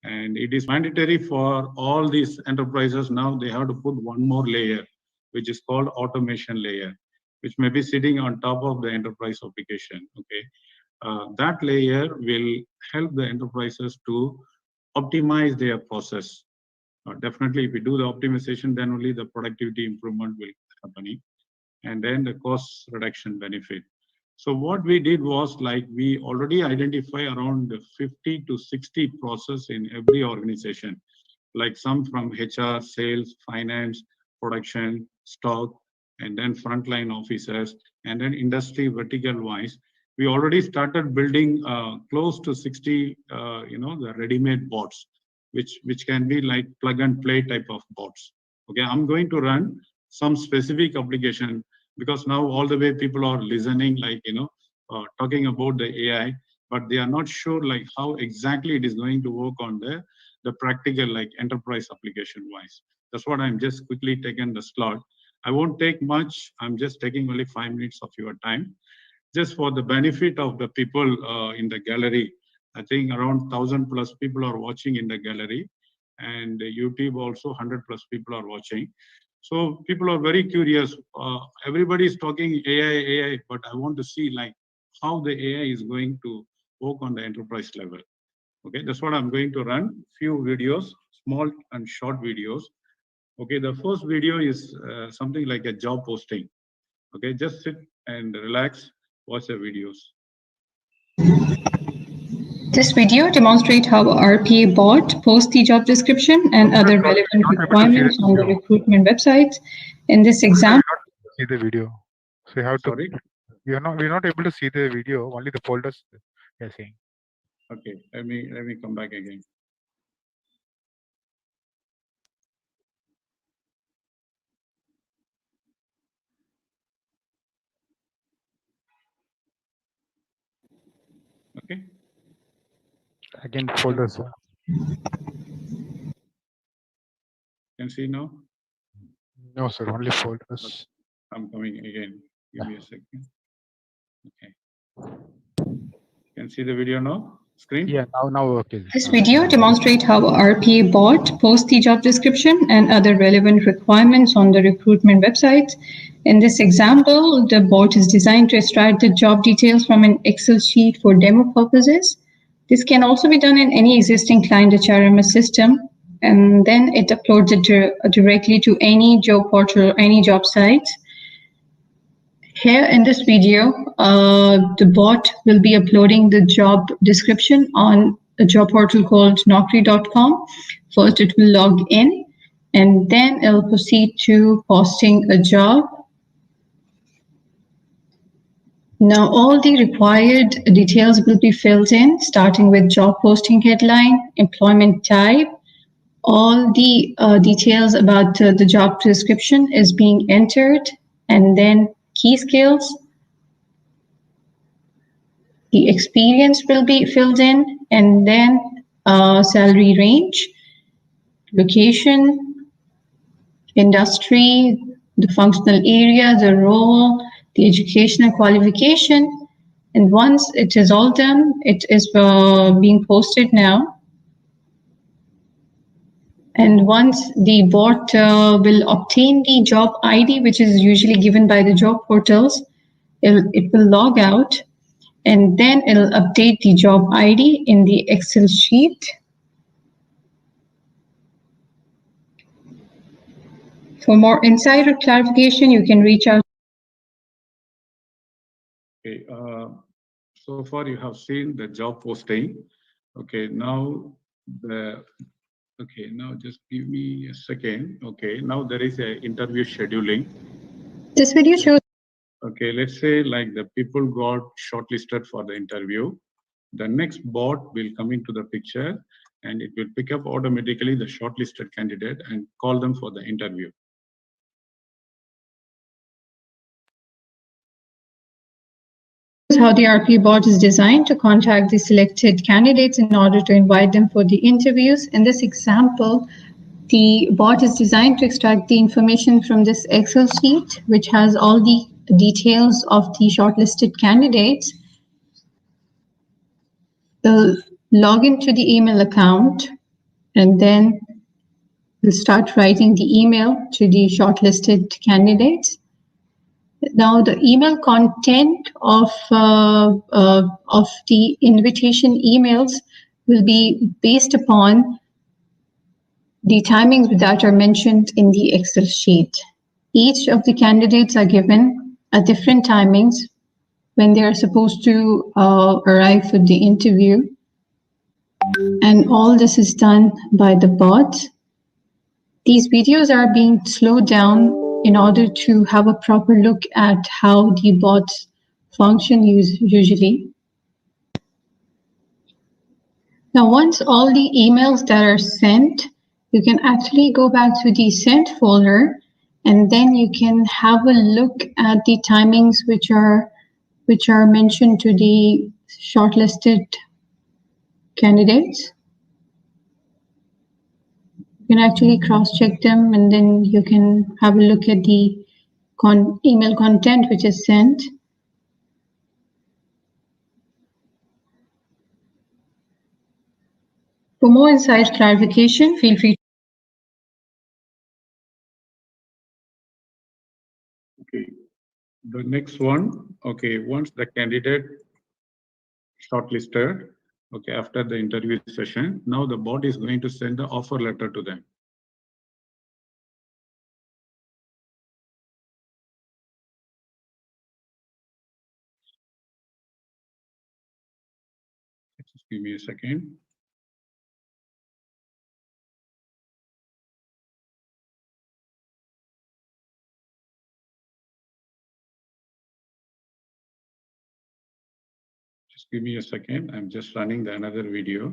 And it is mandatory for all these enterprises now, they have to put one more layer, which is called automation layer, which may be sitting on top of the enterprise application. Okay, that layer will help the enterprises to optimize their process. Definitely, if we do the optimization, then only the productivity improvement will happen, and then the cost reduction benefit. So what we did was like we already identify around 50 to 60 process in every organization, like some from HR, sales, finance, production, stock, and then frontline officers, and then industry vertical wise. We already started building close to 60, the ready-made bots, which can be like plug and play type of bots. Okay, I'm going to run some specific application because now all the way people are listening, like, talking about the AI, but they are not sure like how exactly it is going to work on the practical, like enterprise application wise. That's what I'm just quickly taking the slot. I won't take much. I'm just taking only 5 minutes of your time. Just for the benefit of the people in the gallery, I think around 1,000 plus people are watching in the gallery, and YouTube also 100 plus people are watching. So people are very curious. Everybody is talking AI, but I want to see like how the AI is going to work on the enterprise level. Okay, that's what I'm going to run. Few videos, small and short videos. Okay, the first video is something like a job posting. Okay, just sit and relax, watch the videos. This video demonstrates how a RPA bot posts the job description and other relevant requirements on the recruitment websites. In this example, see the video. So you have to. We're not able to see the video. Only the folders. You're saying. Okay, let me come back again. Okay. Again, folders. Can see now? No, sir. Only folders. I'm coming again. Give me a second. Okay. Can see the video now? Screen? Yeah, now okay. This video demonstrates how a RPA bot posts the job description and other relevant requirements on the recruitment websites. In this example, the bot is designed to extract the job details from an Excel sheet for demo purposes. This can also be done in any existing client HRMS system, and then it uploads it directly to any job portal or any job site. Here in this video, the bot will be uploading the job description on a job portal called Naukri.com. First, it will log in, and then it will proceed to posting a job. Now, all the required details will be filled in, starting with job posting headline, employment type. All the details about the job description is being entered, and then key skills. The experience will be filled in, and then salary range, location, industry, the functional area, the role, the educational qualification. And once it is all done, it is being posted now. And once the bot will obtain the job ID, which is usually given by the job portals, it will log out, and then it'll update the job ID in the Excel sheet. For more insight or clarification, you can reach out. Okay, so far you have seen the job posting. Okay, now now just give me a second. Okay, now there is a interview scheduling. This video shows. Okay, let's say like the people got shortlisted for the interview. The next bot will come into the picture and it will pick up automatically the shortlisted candidate and call them for the interview. How the RP bot is designed to contact the selected candidates in order to invite them for the interviews. In this example, the bot is designed to extract the information from this Excel sheet, which has all the details of the shortlisted candidates. They'll log into the email account and then we'll start writing the email to the shortlisted candidates. Now, the email content of the invitation emails will be based upon the timings that are mentioned in the Excel sheet. Each of the candidates are given at different timings when they are supposed to arrive for the interview. And all this is done by the bot. These videos are being slowed down in order to have a proper look at how the bots function usually. Now, once all the emails that are sent, you can actually go back to the sent folder and then you can have a look at the timings which are mentioned to the shortlisted candidates. You can actually cross-check them and then you can have a look at the email content which is sent. For more insight clarification, feel free. Okay, the next one. Okay, once the candidate shortlisted, okay, after the interview session, now the bot is going to send the offer letter to them. Just give me a second. Just give me a second. I'm just running another video.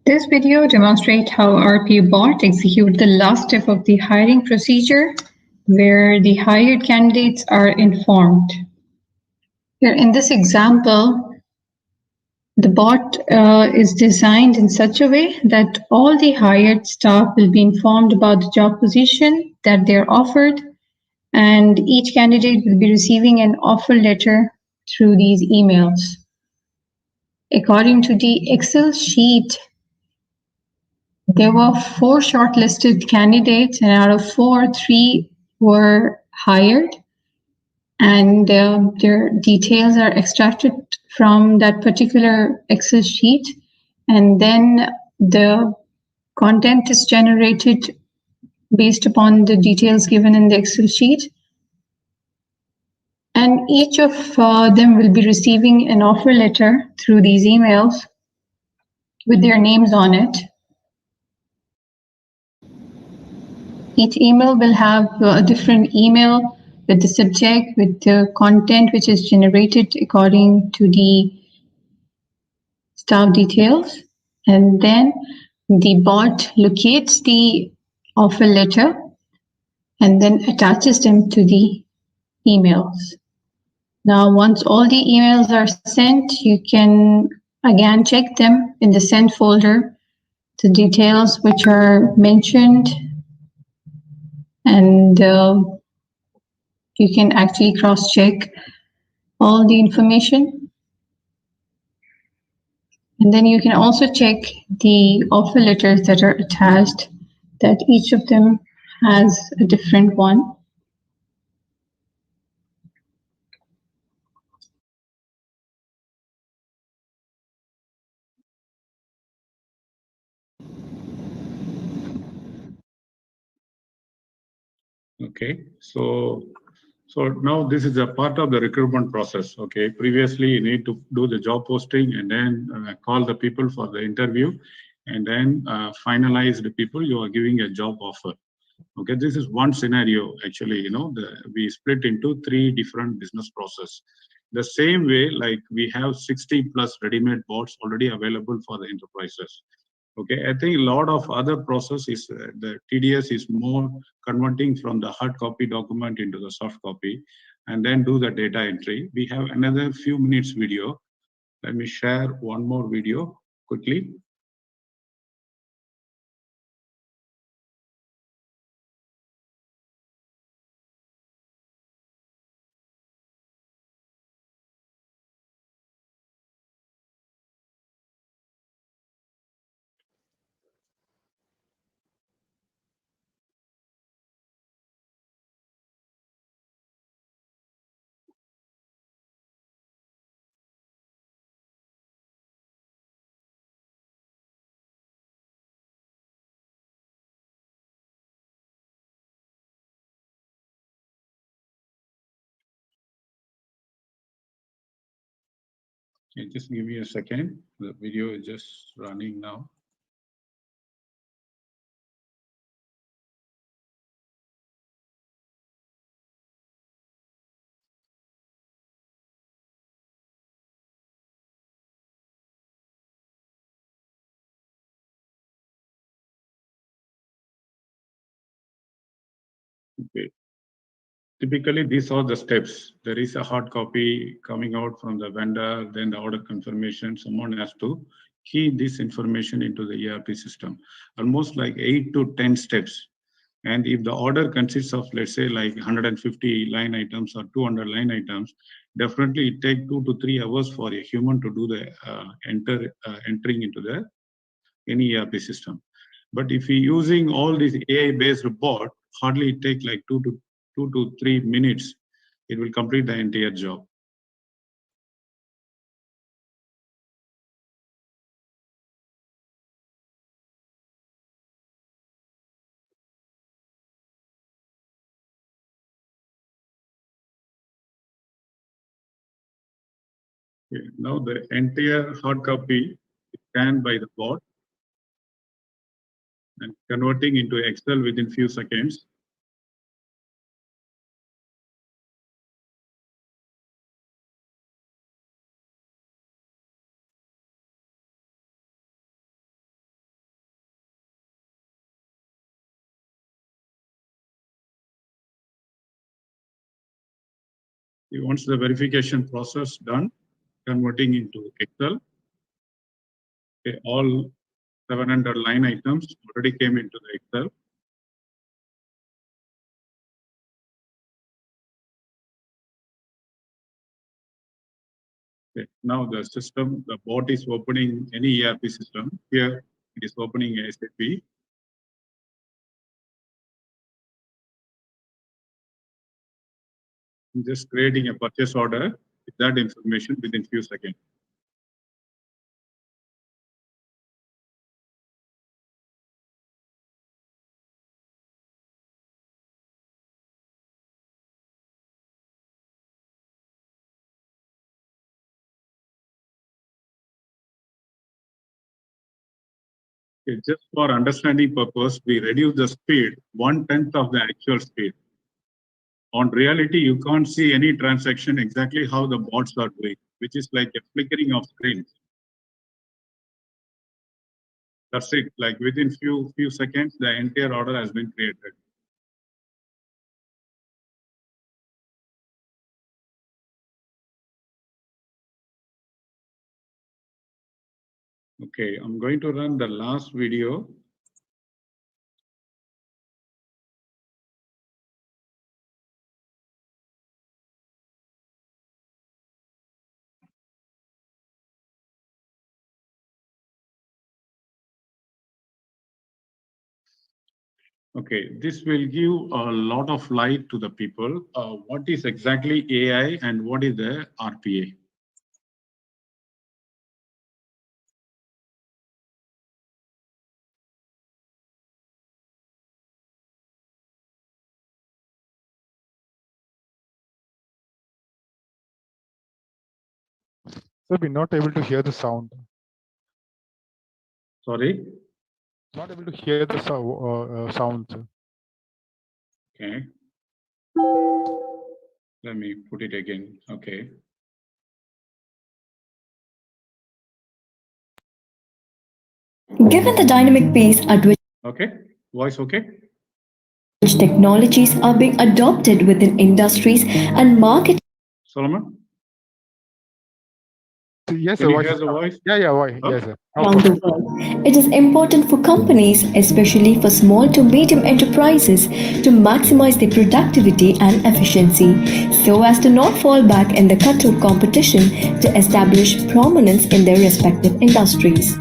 This video demonstrates how RP bot executes the last step of the hiring procedure, where the hired candidates are informed. Here in this example, the bot is designed in such a way that all the hired staff will be informed about the job position that they're offered, and each candidate will be receiving an offer letter through these emails. According to the Excel sheet, there were 4 shortlisted candidates, and out of 4, 3 were hired, and their details are extracted from that particular Excel sheet, and then the content is generated based upon the details given in the Excel sheet. And each of them will be receiving an offer letter through these emails with their names on it. Each email will have a different email with the subject, with the content which is generated according to the staff details. And then the bot locates the offer letter and then attaches them to the emails. Now, once all the emails are sent, you can again check them in the sent folder, the details which are mentioned, and you can actually cross-check all the information. And then you can also check the offer letters that are attached, that each of them has a different one. Okay, so now this is a part of the recruitment process. Okay, previously you need to do the job posting and then call the people for the interview, and then finalize the people you are giving a job offer. Okay, this is one scenario. Actually, we split into 3 different business process. The same way, like we have 60 plus ready-made bots already available for the enterprises. Okay, I think a lot of other process is the TDS is more converting from the hard copy document into the soft copy, and then do the data entry. We have another few minutes video. Let me share one more video quickly. Okay, just give me a second. The video is just running now. Okay. Typically, these are the steps. There is a hard copy coming out from the vendor, then the order confirmation. Someone has to key this information into the ERP system. Almost like 8 to 10 steps. And if the order consists of, let's say, like 150 line items or 200 line items, definitely it takes 2 to 3 hours for a human to do the entering into the any ERP system. But if you're using all these AI-based bot, hardly it take like 2 to 3 minutes. It will complete the entire job. Okay, now the entire hard copy is scanned by the bot and converting into Excel within few seconds. Once the verification process done, converting into Excel. Okay, all 700 line items already came into the Excel. Okay, now the system, the bot is opening any ERP system. Here it is opening SAP. I'm just creating a purchase order with that information within few seconds. Okay, just for understanding purpose, we reduce the speed 1/10 of the actual speed. On reality, you can't see any transaction exactly how the bots are doing, which is like a flickering of screens. That's it. Like within few seconds, the entire order has been created. Okay, I'm going to run the last video. Okay, this will give a lot of light to the people. What is exactly AI and what is the RPA? So we're not able to hear the sound. Sorry? Not able to hear the sound. Okay. Let me put it again. Okay. Given the dynamic pace at which Okay. Voice okay? technologies are being adopted within industries and market Solomon? Yes, Can sir. you Voice hear is the coming. voice? Yeah, voice. Huh? Yes, sir. No around the problem. world, it is important for companies, especially for small to medium enterprises, to maximize their productivity and efficiency so as to not fall back in the cutthroat competition to establish prominence in their respective industries.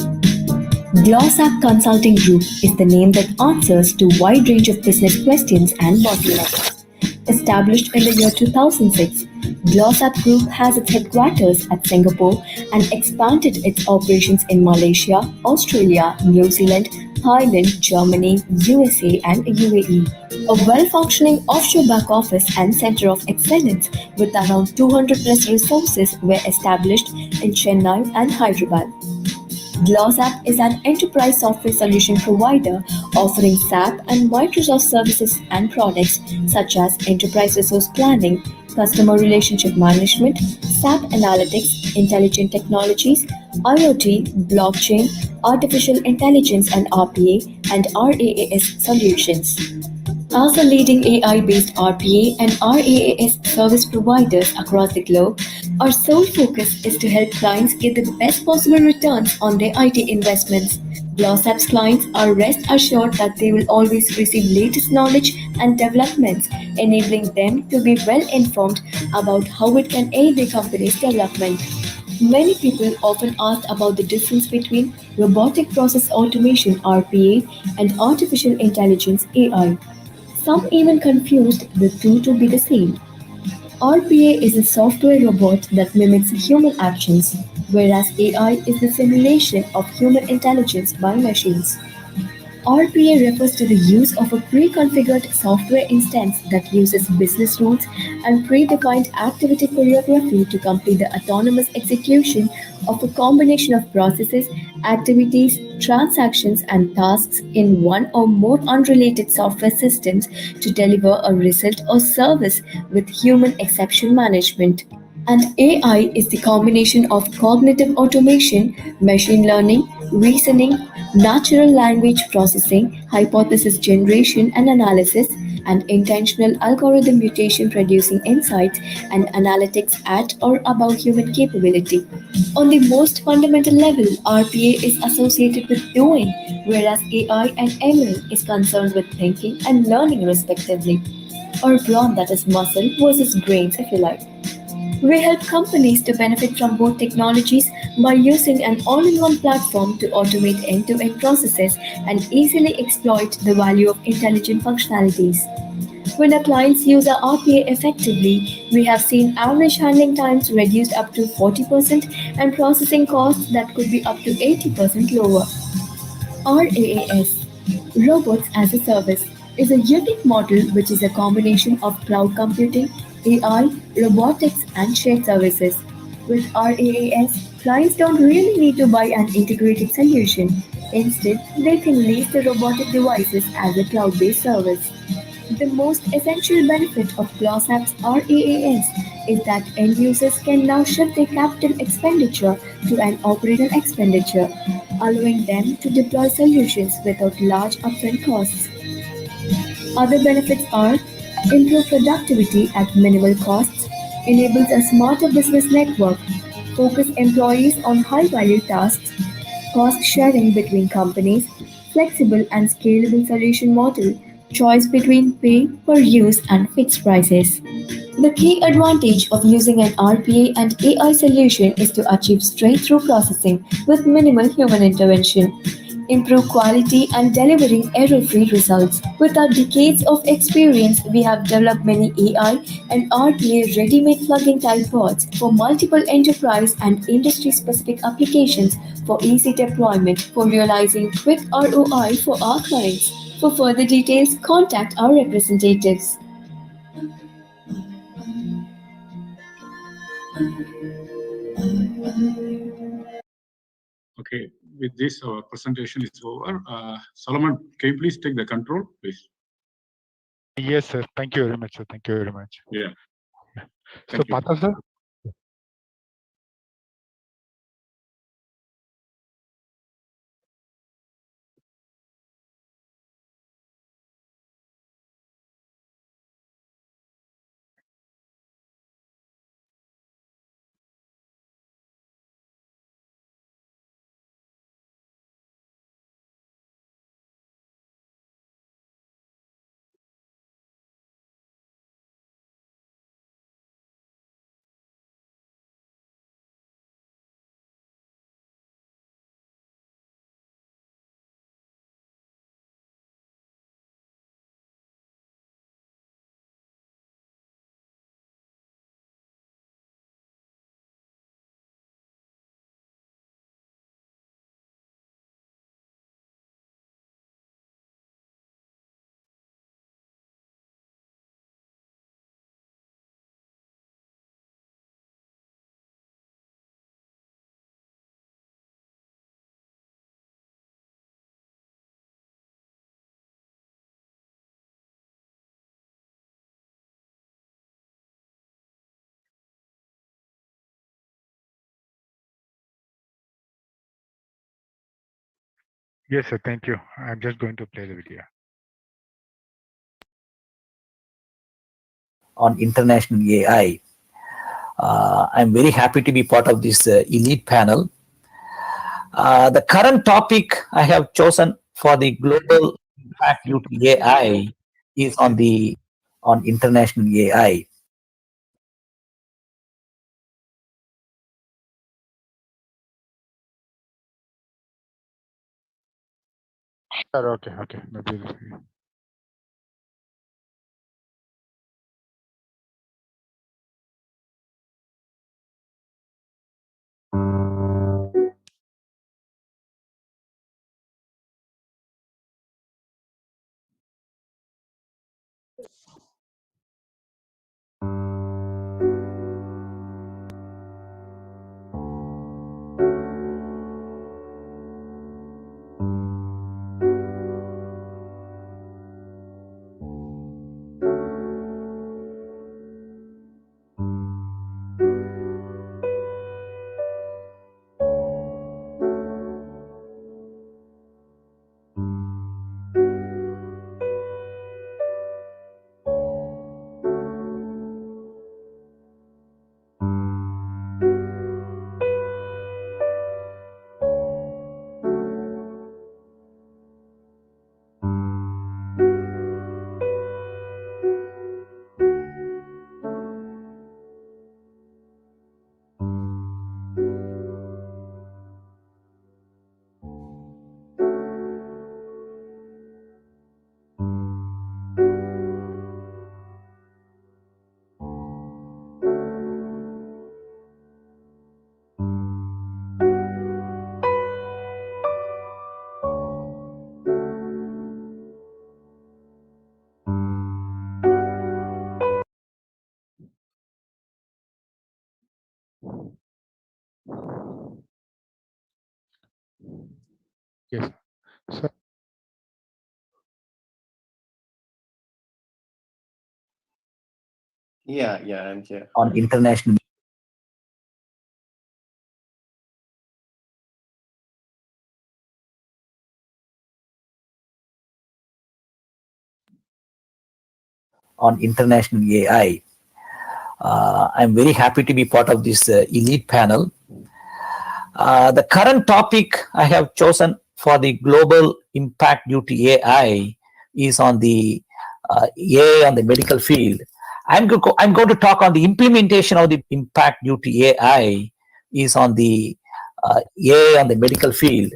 GlossApp Consulting Group is the name that answers to a wide range of business questions and bottlenecks. Established in the year 2006, GlossApp Group has its headquarters at Singapore and expanded its operations in Malaysia, Australia, New Zealand, Thailand, Germany, USA, and UAE. A well-functioning offshore back office and center of excellence with around 200 plus resources were established in Chennai and Hyderabad. GlossApp is an enterprise software solution provider offering SAP and Microsoft services and products such as enterprise resource planning, customer relationship management, SAP analytics, intelligent technologies, IoT, blockchain, artificial intelligence and RPA, and RAAS solutions. As a leading AI-based RPA and RAAS service providers across the globe, our sole focus is to help clients get the best possible returns on their IT investments. GlossApp's clients are rest assured that they will always receive latest knowledge and developments, enabling them to be well informed about how it can aid their company's development. Many people often ask about the difference between robotic process automation (RPA) and artificial intelligence (AI). Some even confused the two to be the same. RPA is a software robot that mimics human actions, whereas AI is the simulation of human intelligence by machines. RPA refers to the use of a pre-configured software instance that uses business rules and predefined activity choreography to complete the autonomous execution of a combination of processes, activities, transactions, and tasks in one or more unrelated software systems to deliver a result or service with human exception management. And AI is the combination of cognitive automation, machine learning, reasoning, natural language processing, hypothesis generation and analysis, and intentional algorithm mutation producing insights and analytics at or above human capability. On the most fundamental level, RPA is associated with doing, whereas AI and ML is concerned with thinking and learning respectively. Or brawn, that is muscle versus brains if you like. We help companies to benefit from both technologies by using an all-in-one platform to automate end-to-end processes and easily exploit the value of intelligent functionalities. When our clients use our RPA effectively, we have seen average handling times reduced up to 40% and processing costs that could be up to 80% lower. RAAS, Robots as a Service, is a unique model which is a combination of cloud computing, AI, robotics, and shared services. With RAAS, clients don't really need to buy an integrated solution. Instead, they can lease the robotic devices as a cloud-based service. The most essential benefit of GlossApp's RAAS is that end users can now shift their capital expenditure to an operational expenditure, allowing them to deploy solutions without large upfront costs. Other benefits are improved productivity at minimal costs, enables a smarter business network, focus employees on high-value tasks, cost sharing between companies, flexible and scalable solution model, choice between pay per use and fixed prices. The key advantage of using an RPA and AI solution is to achieve straight-through processing with minimal human intervention. improve quality, and delivering error-free results. With our decades of experience, we have developed many AI and RPA ready-made plug-in type bots for multiple enterprise and industry-specific applications for easy deployment, for realizing quick ROI for our clients. For further details, contact our representatives. Okay, with this, our presentation is over. Solomon, can you please take the control, please? Yes, sir. Thank you very much, sir. Thank you very much. Yeah. So, Thank you. Pata, sir. Yes, sir. Thank you. I'm just going to play the video. On international AI. I'm very happy to be part of this elite panel. The current topic I have chosen for the global impact due to AI is on international AI. Sir, okay, okay. Maybe. Yes. Sir. Yeah, I'm here. On international. On international AI. I'm very happy to be part of this elite panel. The current topic I have chosen for the global impact due to AI is on the AI on the medical field. I'm going to talk on the implementation of the impact due to AI is on the AI on the medical field.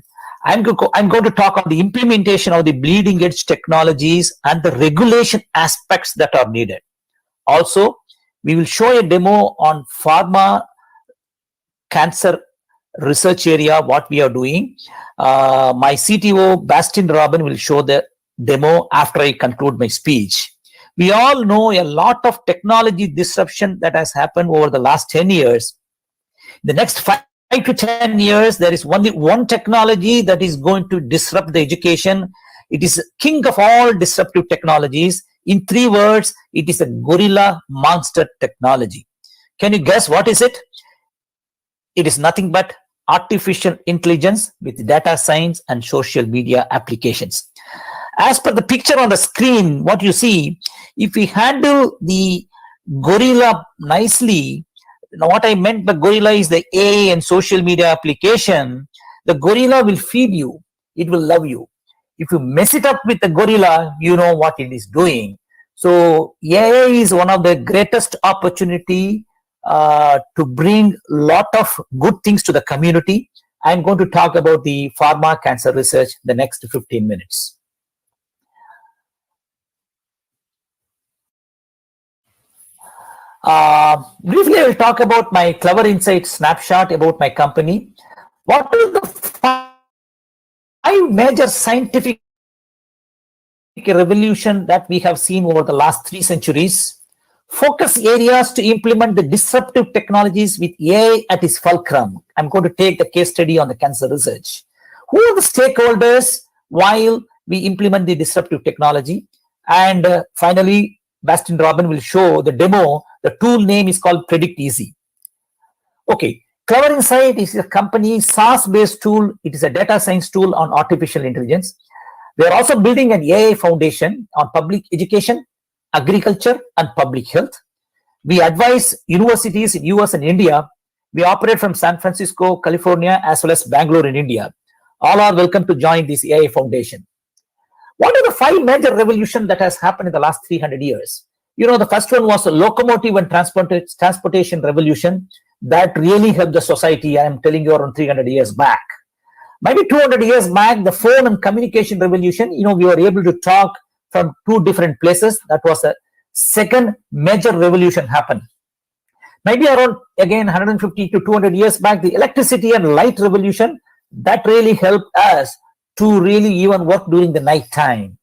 I'm going to talk on the implementation of the bleeding edge technologies and the regulation aspects that are needed. Also, we will show a demo on pharma cancer research area, what we are doing. My CTO, Bastin Robin, will show the demo after I conclude my speech. We all know a lot of technology disruption that has happened over the last 10 years. The next 5 to 10 years, there is only one technology that is going to disrupt the education. It is king of all disruptive technologies. In 3 words, it is a gorilla monster technology. Can you guess what is it? It is nothing but artificial intelligence with data science and social media applications. As per the picture on the screen, what you see, if we handle the gorilla nicely, now what I meant by gorilla is the AI and social media application. The gorilla will feed you. It will love you. If you mess it up with the gorilla, you know what it is doing. So AI is one of the greatest opportunity to bring lot of good things to the community. I'm going to talk about the pharma cancer research the next 15 minutes. Briefly, I will talk about my Clever Insight snapshot about my company. What are the 5 major scientific revolution that we have seen over the last 3 centuries? Focus areas to implement the disruptive technologies with AI at its fulcrum. I'm going to take the case study on the cancer research. Who are the stakeholders while we implement the disruptive technology? And finally, Bastin Robin will show the demo. The tool name is called Predict Easy. Okay, Clever Insight is a company SaaS-based tool. It is a data science tool on artificial intelligence. We are also building an AI foundation on public education, agriculture, and public health. We advise universities in US and India. We operate from San Francisco, California, as well as Bangalore in India. All are welcome to join this AI foundation. What are the 5 major revolutions that has happened in the last 300 years? You know, the first one was the locomotive and transportation revolution that really helped the society. I am telling you around 300 years back. Maybe 200 years back, the phone and communication revolution, you know, we were able to talk from 2 different places. That was a second major revolution happened. Maybe around, again, 150 to 200 years back, the electricity and light revolution, that really helped us to really even work during the night time.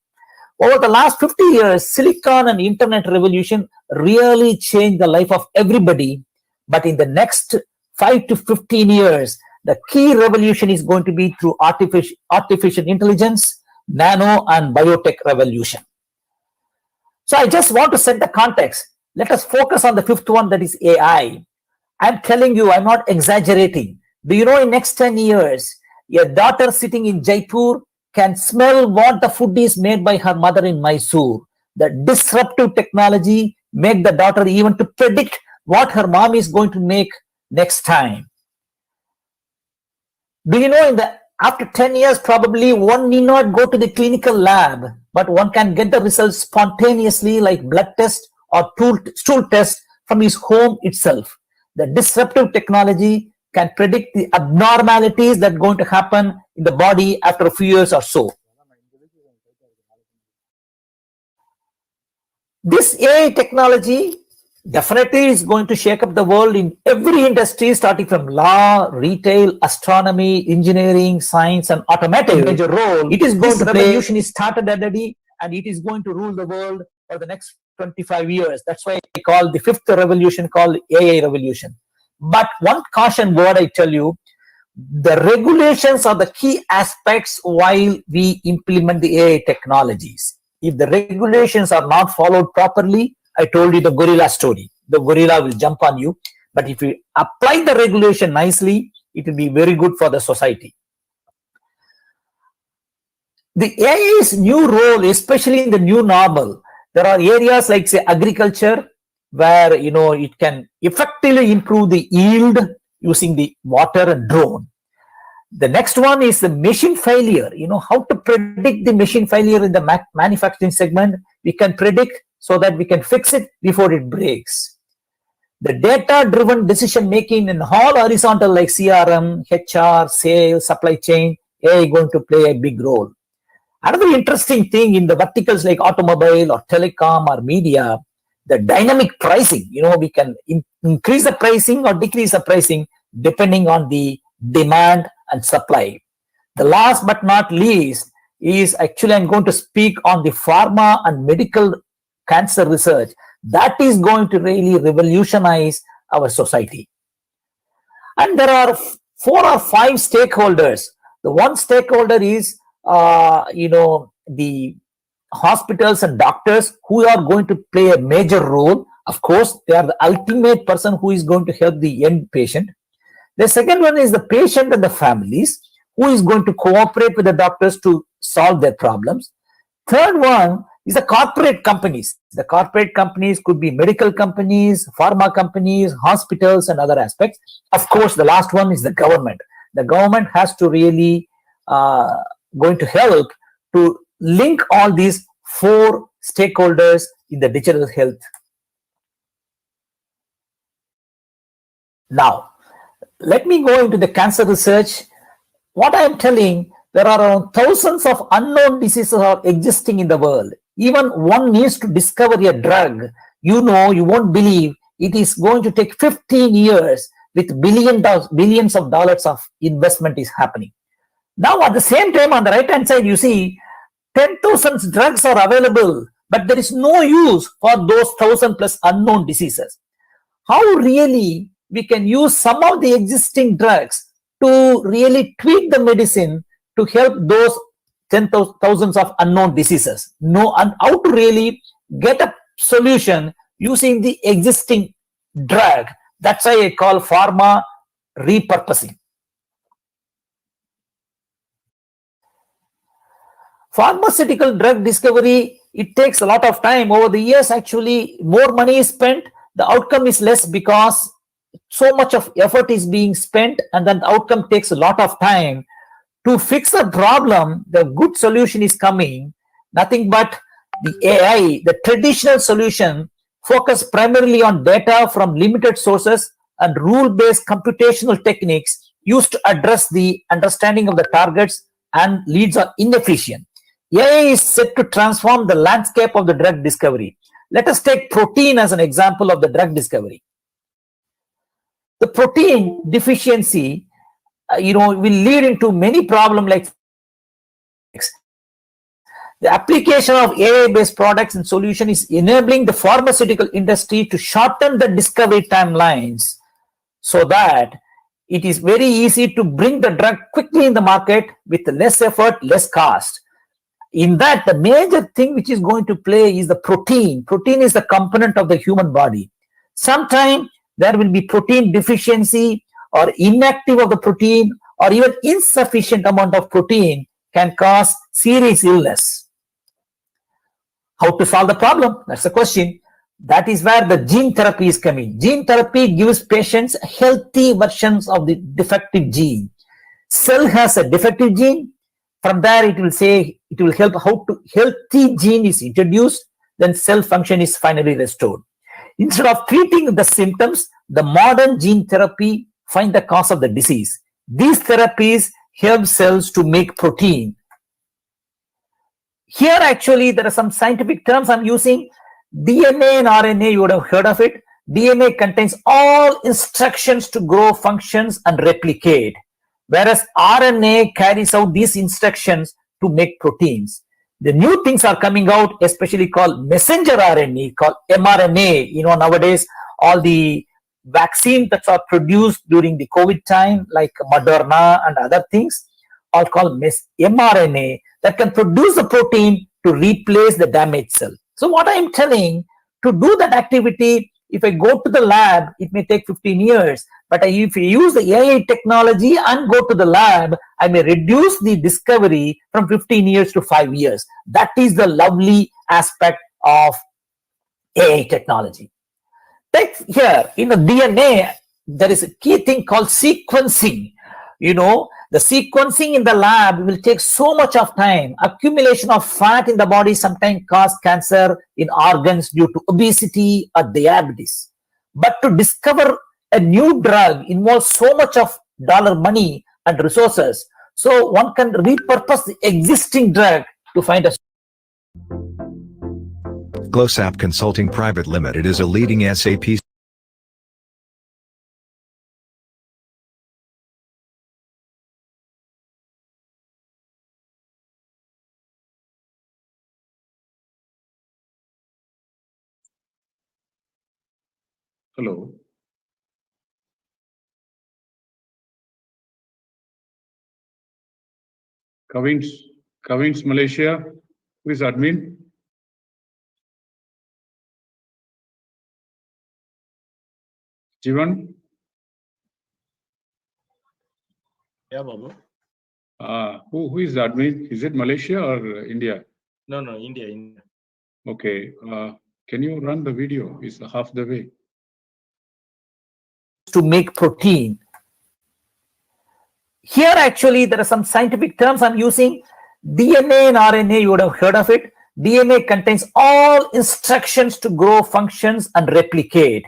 Over the last 50 years, silicon and internet revolution really changed the life of everybody. But in the next 5 to 15 years, the key revolution is going to be through artificial intelligence, nano and biotech revolution. So I just want to set the context. Let us focus on the 5th one, that is AI. I'm telling you, I'm not exaggerating. Do you know in next 10 years, your daughter sitting in Jaipur can smell what the food is made by her mother in Mysore. The disruptive technology make the daughter even to predict what her mom is going to make next time. Do you know after 10 years, probably one need not go to the clinical lab, but one can get the results spontaneously like blood test or stool test from his home itself. The disruptive technology can predict the abnormalities that are going to happen in the body after a few years or so. This AI technology definitely is going to shake up the world in every industry, starting from law, retail, astronomy, engineering, science, and automotive. Major role. It is going to play. Revolution is started already, and it is going to rule the world for the next 25 years. That's why I call the 5th revolution called AI revolution. But one caution word I tell you, the regulations are the key aspects while we implement the AI technologies. If the regulations are not followed properly, I told you the gorilla story. The gorilla will jump on you. But if you apply the regulation nicely, it will be very good for the society. The AI's new role, especially in the new normal, there are areas like, say, agriculture, where, you know, it can effectively improve the yield using the water and drone. The next one is the machine failure. You know, how to predict the machine failure in the manufacturing segment. We can predict so that we can fix it before it breaks. The data-driven decision making in all horizontal like CRM, HR, sales, supply chain, AI going to play a big role. Another interesting thing in the verticals like automobile or telecom or media, the dynamic pricing, we can increase the pricing or decrease the pricing depending on the demand and supply. The last but not least is actually I'm going to speak on the pharma and medical cancer research. That is going to really revolutionize our society. And there are 4 or 5 stakeholders. The one stakeholder is, the hospitals and doctors who are going to play a major role. Of course, they are the ultimate person who is going to help the end patient. The second one is the patient and the families who is going to cooperate with the doctors to solve their problems. Third one is the corporate companies. The corporate companies could be medical companies, pharma companies, hospitals, and other aspects. Of course, the last one is the government. The government has to really going to help to link all these 4 stakeholders in the digital health. Now, let me go into the cancer research. What I am telling, there are around thousands of unknown diseases are existing in the world. Even one needs to discover a drug. You won't believe it is going to take 15 years with billions of dollars of investment is happening. Now, at the same time, on the right-hand side, you see 10,000 drugs are available, but there is no use for those 1,000 plus unknown diseases. How really we can use some of the existing drugs to really tweak the medicine to help those thousands of unknown diseases? And how to really get a solution using the existing drug. That's why I call pharma repurposing. Pharmaceutical drug discovery, it takes a lot of time. Over the years, actually, more money is spent. The outcome is less because so much of effort is being spent, and then the outcome takes a lot of time. To fix a problem, the good solution is coming. Nothing but the AI, the traditional solution, focus primarily on data from limited sources and rule-based computational techniques used to address the understanding of the targets, and leads are inefficient. AI is set to transform the landscape of the drug discovery. Let us take protein as an example of the drug discovery. The protein deficiency, will lead into many problems like the application of AI-based products and solution is enabling the pharmaceutical industry to shorten the discovery timelines so that it is very easy to bring the drug quickly in the market with less effort, less cost. In that, the major thing which is going to play is the protein. Protein is the component of the human body. Sometimes there will be protein deficiency or inactive of the protein, or even insufficient amount of protein can cause serious illness. How to solve the problem? That's the question. That is where the gene therapy is coming. Gene therapy gives patients healthy versions of the defective gene. Cell has a defective gene. From there, it will help how to healthy gene is introduced, then cell function is finally restored. Instead of treating the symptoms, the modern gene therapy find the cause of the disease. These therapies help cells to make protein. Here, actually, there are some scientific terms I'm using. DNA and RNA, you would have heard of it. DNA contains all instructions to grow, functions, and replicate, whereas RNA carries out these instructions to make proteins. The new things are coming out, especially called messenger RNA, called mRNA. Nowadays, all the vaccines that are produced during the COVID time, like Moderna and other things, are called mRNA that can produce the protein to replace the damaged cell. So what I am telling, to do that activity, if I go to the lab, it may take 15 years. But if you use the AI technology and go to the lab, I may reduce the discovery from 15 years to 5 years. That is the lovely aspect of AI technology. Take here, in the DNA, there is a key thing called sequencing. The sequencing in the lab will take so much of time. Accumulation of fat in the body sometimes cause cancer in organs due to obesity or diabetes. But to discover a new drug involves so much of money and resources. So one can repurpose the existing drug to find a. GlowSap Consulting Private Limited is a leading SAP Hello. Kavins Malaysia, who is admin? Jivan? Yeah, Babu. Who is admin? Is it Malaysia or India? No, India. Okay. Can you run the video? It's half the way. To make protein. Here actually there are some scientific terms I'm using. DNA and RNA, you would have heard of it. DNA contains all instructions to grow, functions and replicate,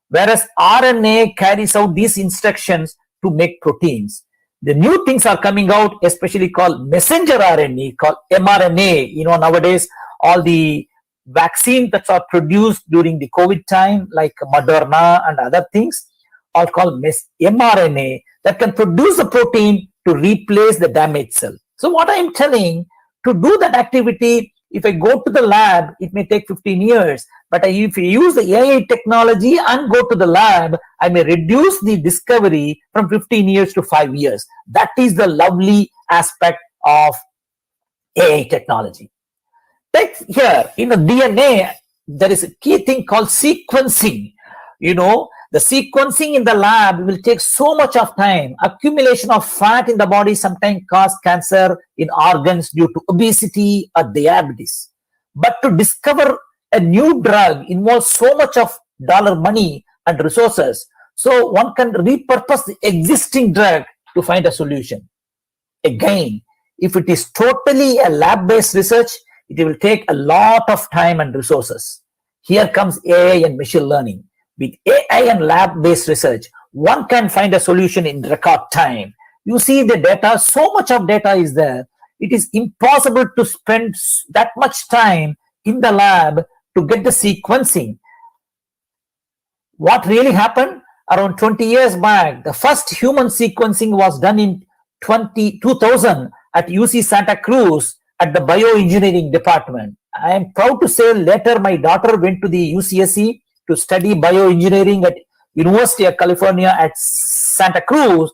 whereas RNA carries out these instructions to make proteins. The new things are coming out, especially called messenger RNA, called mRNA. You know, nowadays all the vaccines that are produced during the COVID time, like Moderna and other things, are called mRNA, that can produce a protein to replace the damaged cell. So what I'm telling, to do that activity, if I go to the lab, it may take 15 years. But if you use the AI technology and go to the lab, I may reduce the discovery from 15 years to 5 years. That is the lovely aspect of AI technology. Take here, in the DNA, there is a key thing called sequencing. You know, the sequencing in the lab will take so much of time. Accumulation of fat in the body sometimes cause cancer in organs due to obesity or diabetes. But to discover a new drug involves so much of dollar money and resources. So one can repurpose the existing drug to find a solution. Again, if it is totally a lab-based research, it will take a lot of time and resources. Here comes AI and machine learning. With AI and lab-based research, one can find a solution in record time. You see the data, so much of data is there. It is impossible to spend that much time in the lab to get the sequencing. What really happened? Around 20 years back, the first human sequencing was done in 2000 at UC Santa Cruz at the bioengineering department. I am proud to say later my daughter went to the UCSC to study bioengineering at University of California at Santa Cruz,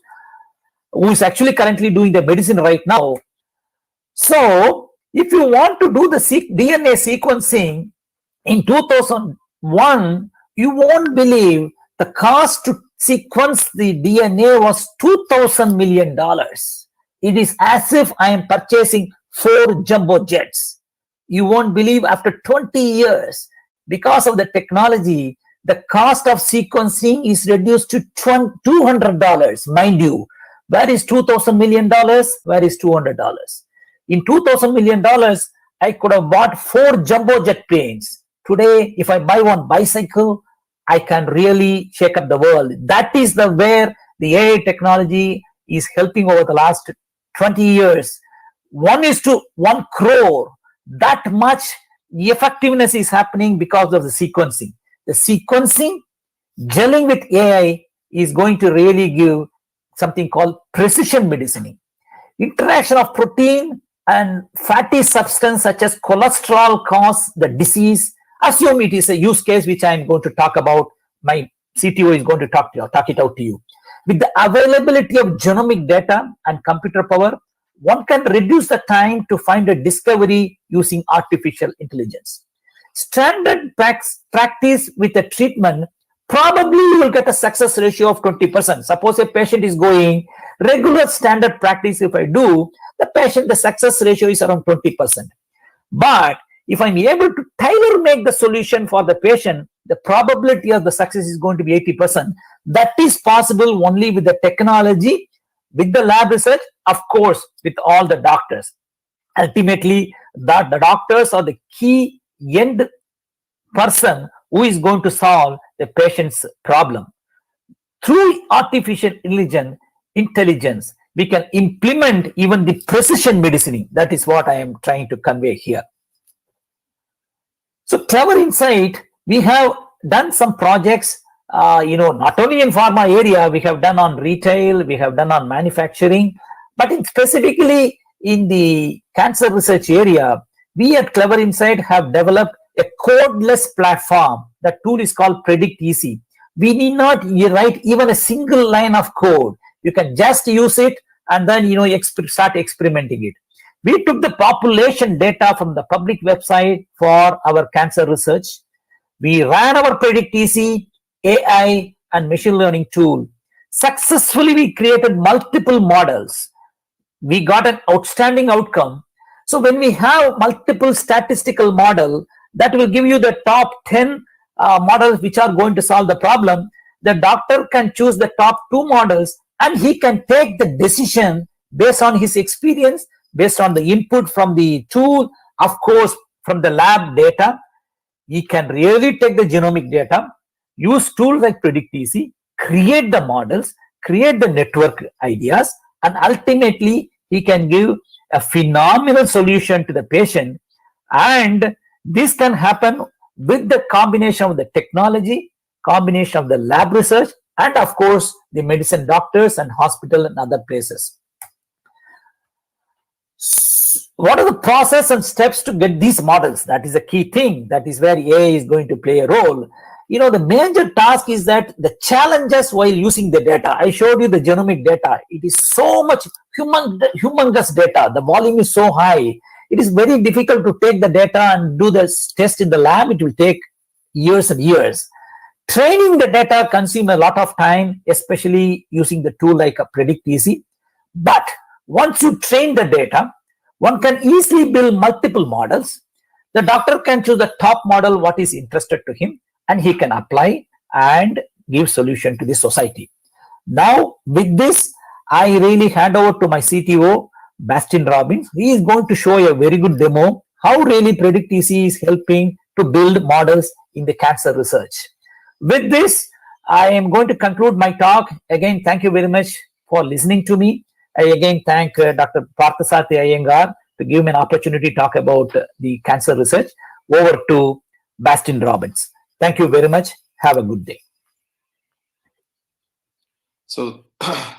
who is actually currently doing the medicine right now. So if you want to do the DNA sequencing in 2001, you won't believe the cost to sequence the DNA was $2,000 million. It is as if I am purchasing 4 jumbo jets. You won't believe after 20 years, because of the technology, the cost of sequencing is reduced to $200. Mind you, where is $2,000 million? Where is $200? In $2,000 million, I could have bought 4 jumbo jet planes. Today, if I buy one bicycle, I can really shake up the world. That is where the AI technology is helping over the last 20 years. 1:1 crore. That much effectiveness is happening because of the sequencing. The sequencing gelling with AI is going to really give something called precision medicine. Interaction of protein and fatty substance such as cholesterol cause the disease. Assume it is a use case which I am going to talk about. My CTO is going to talk it out to you. With the availability of genomic data and computer power, one can reduce the time to find a discovery using artificial intelligence. Standard practice with a treatment, probably you will get a success ratio of 20%. Suppose a patient is going regular standard practice, if I do, the success ratio is around 20%. But if I'm able to tailor make the solution for the patient, the probability of the success is going to be 80%. That is possible only with the technology, with the lab research, of course, with all the doctors. Ultimately, the doctors are the key end person who is going to solve the patient's problem. Through artificial intelligence, we can implement even the precision medicine. That is what I am trying to convey here. So Clever Insight, we have done some projects, not only in pharma area, we have done on retail, we have done on manufacturing, but specifically in the cancer research area, we at Clever Insight have developed a codeless platform. The tool is called PredictEasy. We need not write even a single line of code. You can just use it and then start experimenting it. We took the population data from the public website for our cancer research. We ran our PredictEasy, AI, and machine learning tool. Successfully, we created multiple models. We got an outstanding outcome. So when we have multiple statistical model, that will give you the top 10 models which are going to solve the problem. The doctor can choose the top 2 models and he can take the decision based on his experience, based on the input from the tool, of course, from the lab data. He can really take the genomic data, use tools like PredictEasy, create the models, create the network ideas, and ultimately he can give a phenomenal solution to the patient. And this can happen with the combination of the technology, combination of the lab research, and of course the medicine doctors and hospital and other places. What are the process and steps to get these models? That is a key thing. That is where AI is going to play a role. The major task is that the challenges while using the data. I showed you the genomic data. It is so much humongous data. The volume is so high. It is very difficult to take the data and do the test in the lab. It will take years and years. Training the data consumes a lot of time, especially using the tool like a PredictEasy. But once you train the data, one can easily build multiple models. The doctor can choose the top model what is interested to him, and he can apply and give solution to the society. Now, with this, I really hand over to my CTO, Bastin Robbins. He is going to show a very good demo how really PredictEasy is helping to build models in the cancer research. With this, I am going to conclude my talk. Again, thank you very much for listening to me. I again thank Dr. Parthasarathy Iyengar to give me an opportunity to talk about the cancer research. Over to Bastin Robbins. Thank you very much. Have a good day. So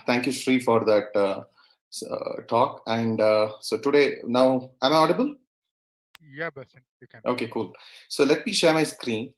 thank you, Sri, for that talk. And so today, now, am I audible? Yeah, Bastin, you can. Okay, cool. So let me share my screen.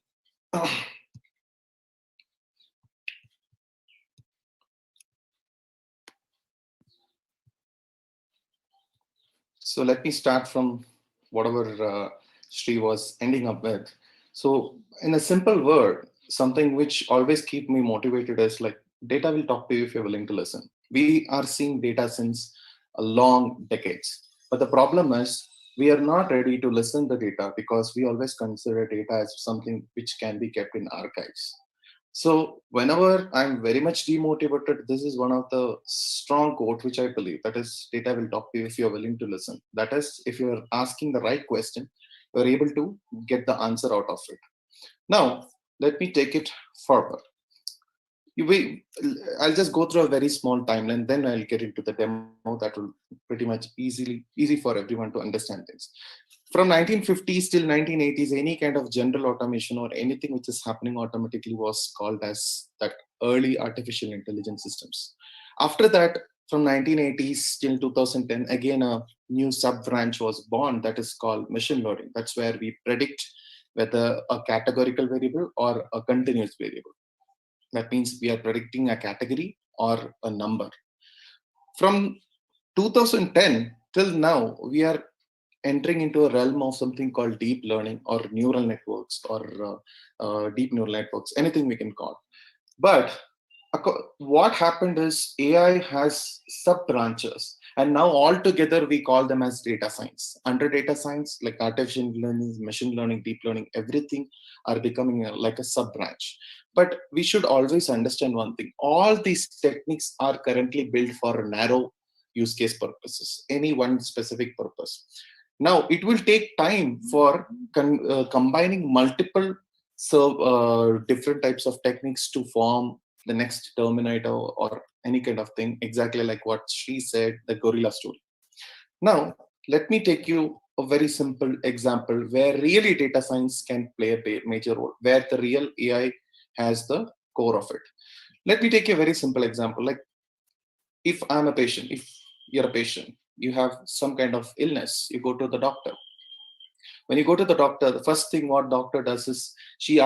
So let me start from whatever Sri was ending up with. So in a simple word, something which always keep me motivated is like data will talk to you if you're willing to listen. We are seeing data since a long decades. But the problem is we are not ready to listen to data because we always consider data as something which can be kept in archives. So whenever I'm very much demotivated, this is one of the strong quote which I believe, that is, data will talk to you if you're willing to listen. That is, if you're asking the right question, you're able to get the answer out of it. Now, let me take it forward. I'll just go through a very small timeline, then I'll get into the demo that will pretty much easy for everyone to understand things. From 1950s till 1980s, any kind of general automation or anything which is happening automatically was called as that early artificial intelligence systems. After that, from 1980s till 2010, again, a new sub-branch was born that is called machine learning. That's where we predict whether a categorical variable or a continuous variable. That means we are predicting a category or a number. From 2010 till now, we are entering into a realm of something called deep learning or neural networks or deep neural networks, anything we can call. But what happened is AI has sub-branches, and now all together we call them as data science. Under data science, like artificial learning, machine learning, deep learning, everything are becoming like a sub-branch. But we should always understand one thing. All these techniques are currently built for narrow use case purposes, any one specific purpose. Now, it will take time for combining multiple different types of techniques to form the next Terminator or any kind of thing, exactly like what she said, the gorilla story. Now, let me take you a very simple example where really data science can play a major role, where the real AI has the core of it. Let me take a very simple example. Like if I'm a patient, if you're a patient, you have some kind of illness, you go to the doctor. When you go to the doctor, the first thing what doctor does is she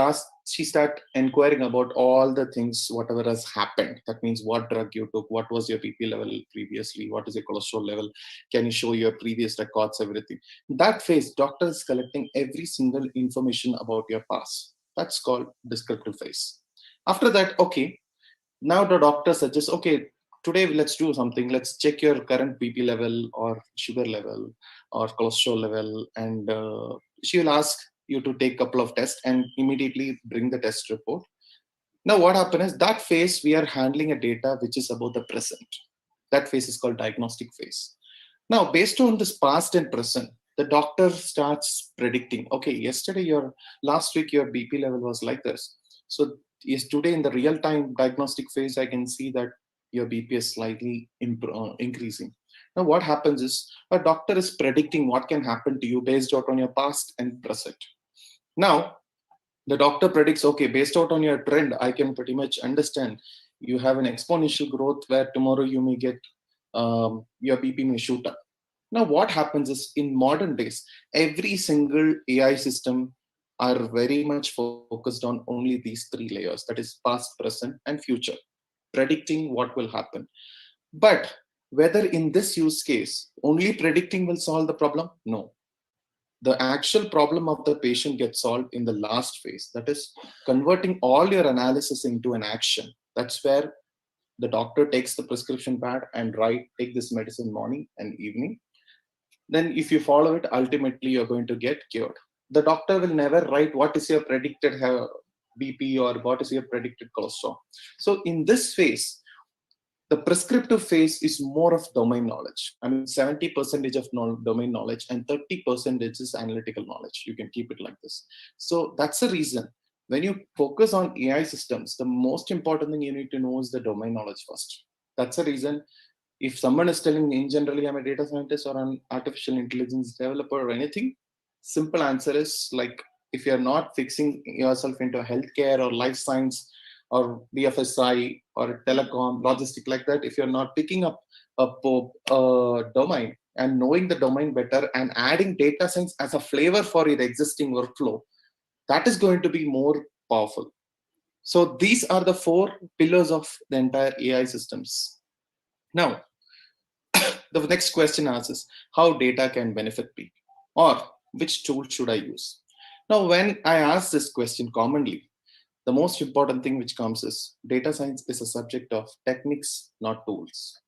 start inquiring about all the things, whatever has happened. That means what drug you took, what was your BP level previously, what is your cholesterol level, can you show your previous records, everything. That phase, doctor is collecting every single information about your past. That's called descriptive phase. After that, okay, now the doctor suggests, okay, today let's do something. Let's check your current BP level or sugar level or cholesterol level. And she will ask you to take a couple of tests and immediately bring the test report. Now what happens is that phase, we are handling a data which is about the present. That phase is called diagnostic phase. Now, based on this past and present, the doctor starts predicting, okay, last week your BP level was like this. So yes, today in the real-time diagnostic phase, I can see that your BP is slightly increasing. Now, what happens is a doctor is predicting what can happen to you based out on your past and present. Now, the doctor predicts, okay, based out on your trend, I can pretty much understand you have an exponential growth where tomorrow you may get your BP may shoot up. Now, what happens is in modern days, every single AI system are very much focused on only these three layers, that is past, present, and future, predicting what will happen. But whether in this use case, only predicting will solve the problem? No. The actual problem of the patient gets solved in the last phase, that is converting all your analysis into an action. That's where the doctor takes the prescription pad and take this medicine morning and evening. Then if you follow it, ultimately you're going to get cured. The doctor will never write what is your predicted BP or what is your predicted cholesterol. So in this phase, the prescriptive phase is more of domain knowledge. I mean, 70% of domain knowledge and 30% is analytical knowledge. You can keep it like this. So that's the reason when you focus on AI systems, the most important thing you need to know is the domain knowledge first. That's the reason if someone is telling me in generally I'm a data scientist or an artificial intelligence developer or anything, simple answer is like, if you're not fixing yourself into healthcare or life science or BFSI or telecom, logistic like that, if you're not picking up a domain and knowing the domain better and adding data science as a flavor for your existing workflow, that is going to be more powerful. So these are the 4 pillars of the entire AI systems. Now, the next question asks is how data can benefit people, or which tool should I use? Now, when I ask this question commonly, the most important thing which comes is data science is a subject of techniques, not tools.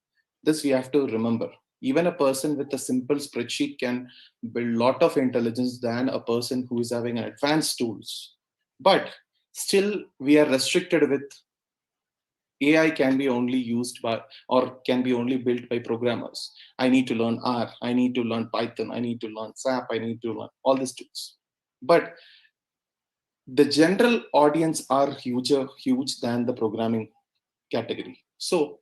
This we have to remember. Even a person with a simple spreadsheet can build a lot of intelligence than a person who is having advanced tools. But still, we are restricted with AI can be only used by or can be only built by programmers. I need to learn R, I need to learn Python, I need to learn SAP, I need to learn all these tools. But the general audience are huge than the programming category. So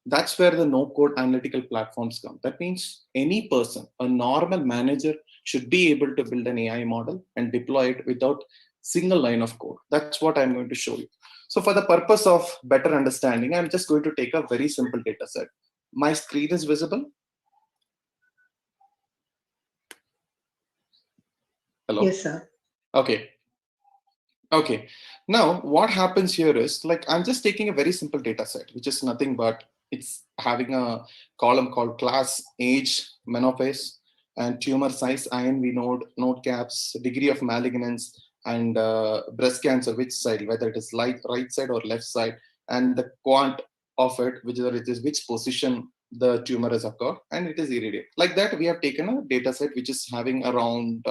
that's where the no-code analytical platforms come. That means any person, a normal manager, should be able to build an AI model and deploy it without single line of code. That's what I'm going to show you. So for the purpose of better understanding, I'm just going to take a very simple data set. My screen is visible? Hello? Yes, sir. Okay. Okay. Now, what happens here is, like, I'm just taking a very simple data set, which is nothing but it's having a column called class, age, menopause, and tumor size, INV node caps, degree of malignance, and breast cancer, which side, whether it is right side or left side, and the quant of it, which position the tumor has occurred, and it is irradiated. Like that, we have taken a data set which is having around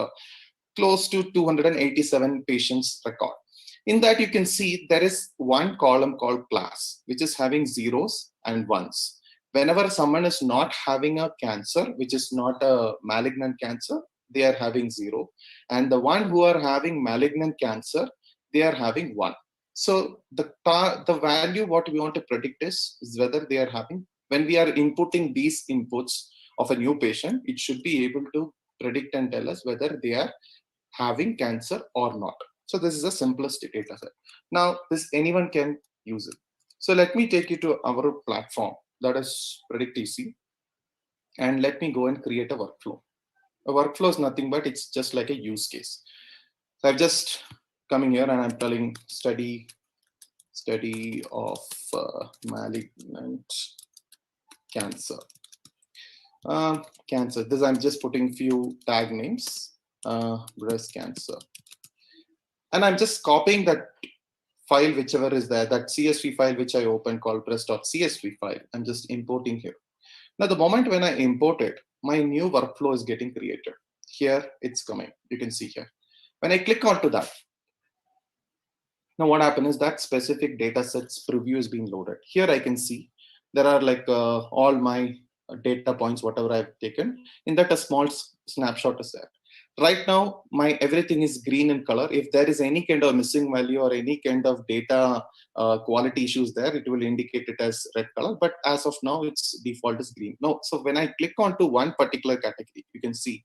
close to 287 patients record. In that, you can see there is one column called class, which is having zeros and ones. Whenever someone is not having a cancer, which is not a malignant cancer, they are having 0. And the one who are having malignant cancer, they are having 1. So the value what we want to predict is whether they are having, when we are inputting these inputs of a new patient, it should be able to predict and tell us whether they are having cancer or not. So this is the simplest data set. Now this anyone can use it. So let me take you to our platform, that is PredictEC, and let me go and create a workflow. A workflow is nothing but it's just like a use case. So I've just coming here and I'm telling study of malignant cancer. Cancer. This I'm just putting few tag names. Breast cancer, and I'm just copying that file, whichever is there, that CSV file which I opened called breast.csv file. I'm just importing here. Now the moment when I import it, my new workflow is getting created. Here it's coming. You can see here. When I click onto that, now what happened is that specific data sets preview is being loaded. Here I can see there are like all my data points, whatever I've taken. In that a small snapshot is there. Right now, my everything is green in color. If there is any kind of missing value or any kind of data quality issues there, it will indicate it as red color. But as of now, its default is green. No, so when I click onto one particular category, you can see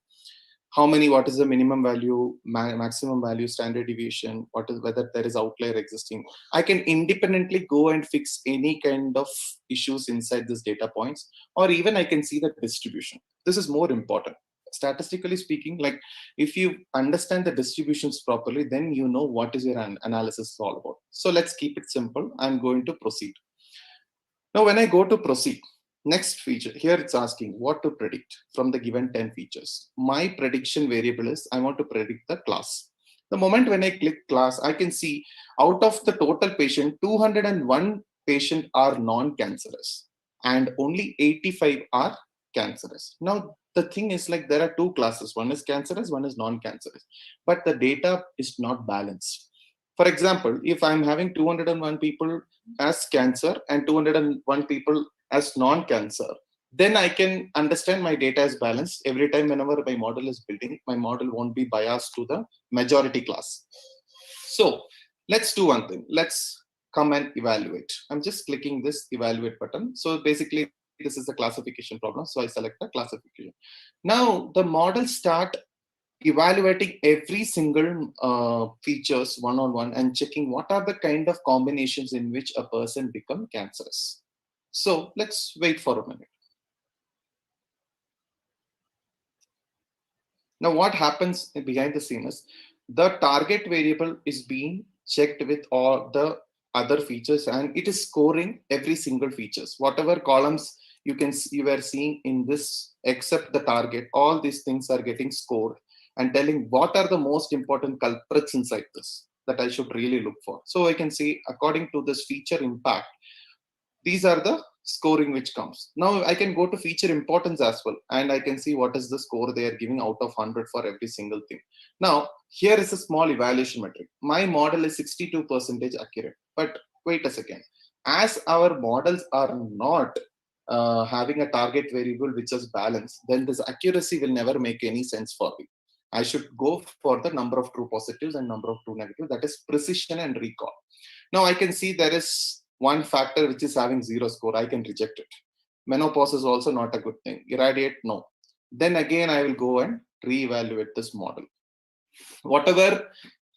how many, what is the minimum value, maximum value, standard deviation, what is, whether there is outlier existing. I can independently go and fix any kind of issues inside this data points, or even I can see the distribution. This is more important. Statistically speaking, like if you understand the distributions properly, then you know what is your analysis all about. So let's keep it simple. I'm going to proceed. Now, when I go to proceed, next feature, here it's asking what to predict from the given 10 features. My prediction variable is I want to predict the class. The moment when I click class, I can see out of the total patient, 201 patients are non-cancerous and only 85 are cancerous. Now, the thing is like there are two classes. One is cancerous, one is non-cancerous, but the data is not balanced. For example, if I'm having 201 people as cancer and 201 people as non-cancer, then I can understand my data is balanced. Every time whenever my model is building, my model won't be biased to the majority class. So let's do one thing. Let's come and evaluate. I'm just clicking this evaluate button. So basically this is a classification problem. So I select the classification. Now the model start evaluating every single features one-on-one and checking what are the kind of combinations in which a person become cancerous. So let's wait for a minute. Now what happens behind the scene is the target variable is being checked with all the other features and it is scoring every single features. Whatever columns you were seeing in this except the target, all these things are getting scored and telling what are the most important culprits inside this that I should really look for. So I can see according to this feature impact, these are the scoring which comes. Now I can go to feature importance as well and I can see what is the score they are giving out of 100 for every single thing. Now here is a small evaluation metric. My model is 62% accurate, but wait a second. As our models are not having a target variable which is balanced, then this accuracy will never make any sense for me. I should go for the number of true positives and number of true negatives, that is precision and recall. Now I can see there is one factor which is having 0 score. I can reject it. Menopause is also not a good thing. Irradiate, no. Then again, I will go and reevaluate this model. Whatever,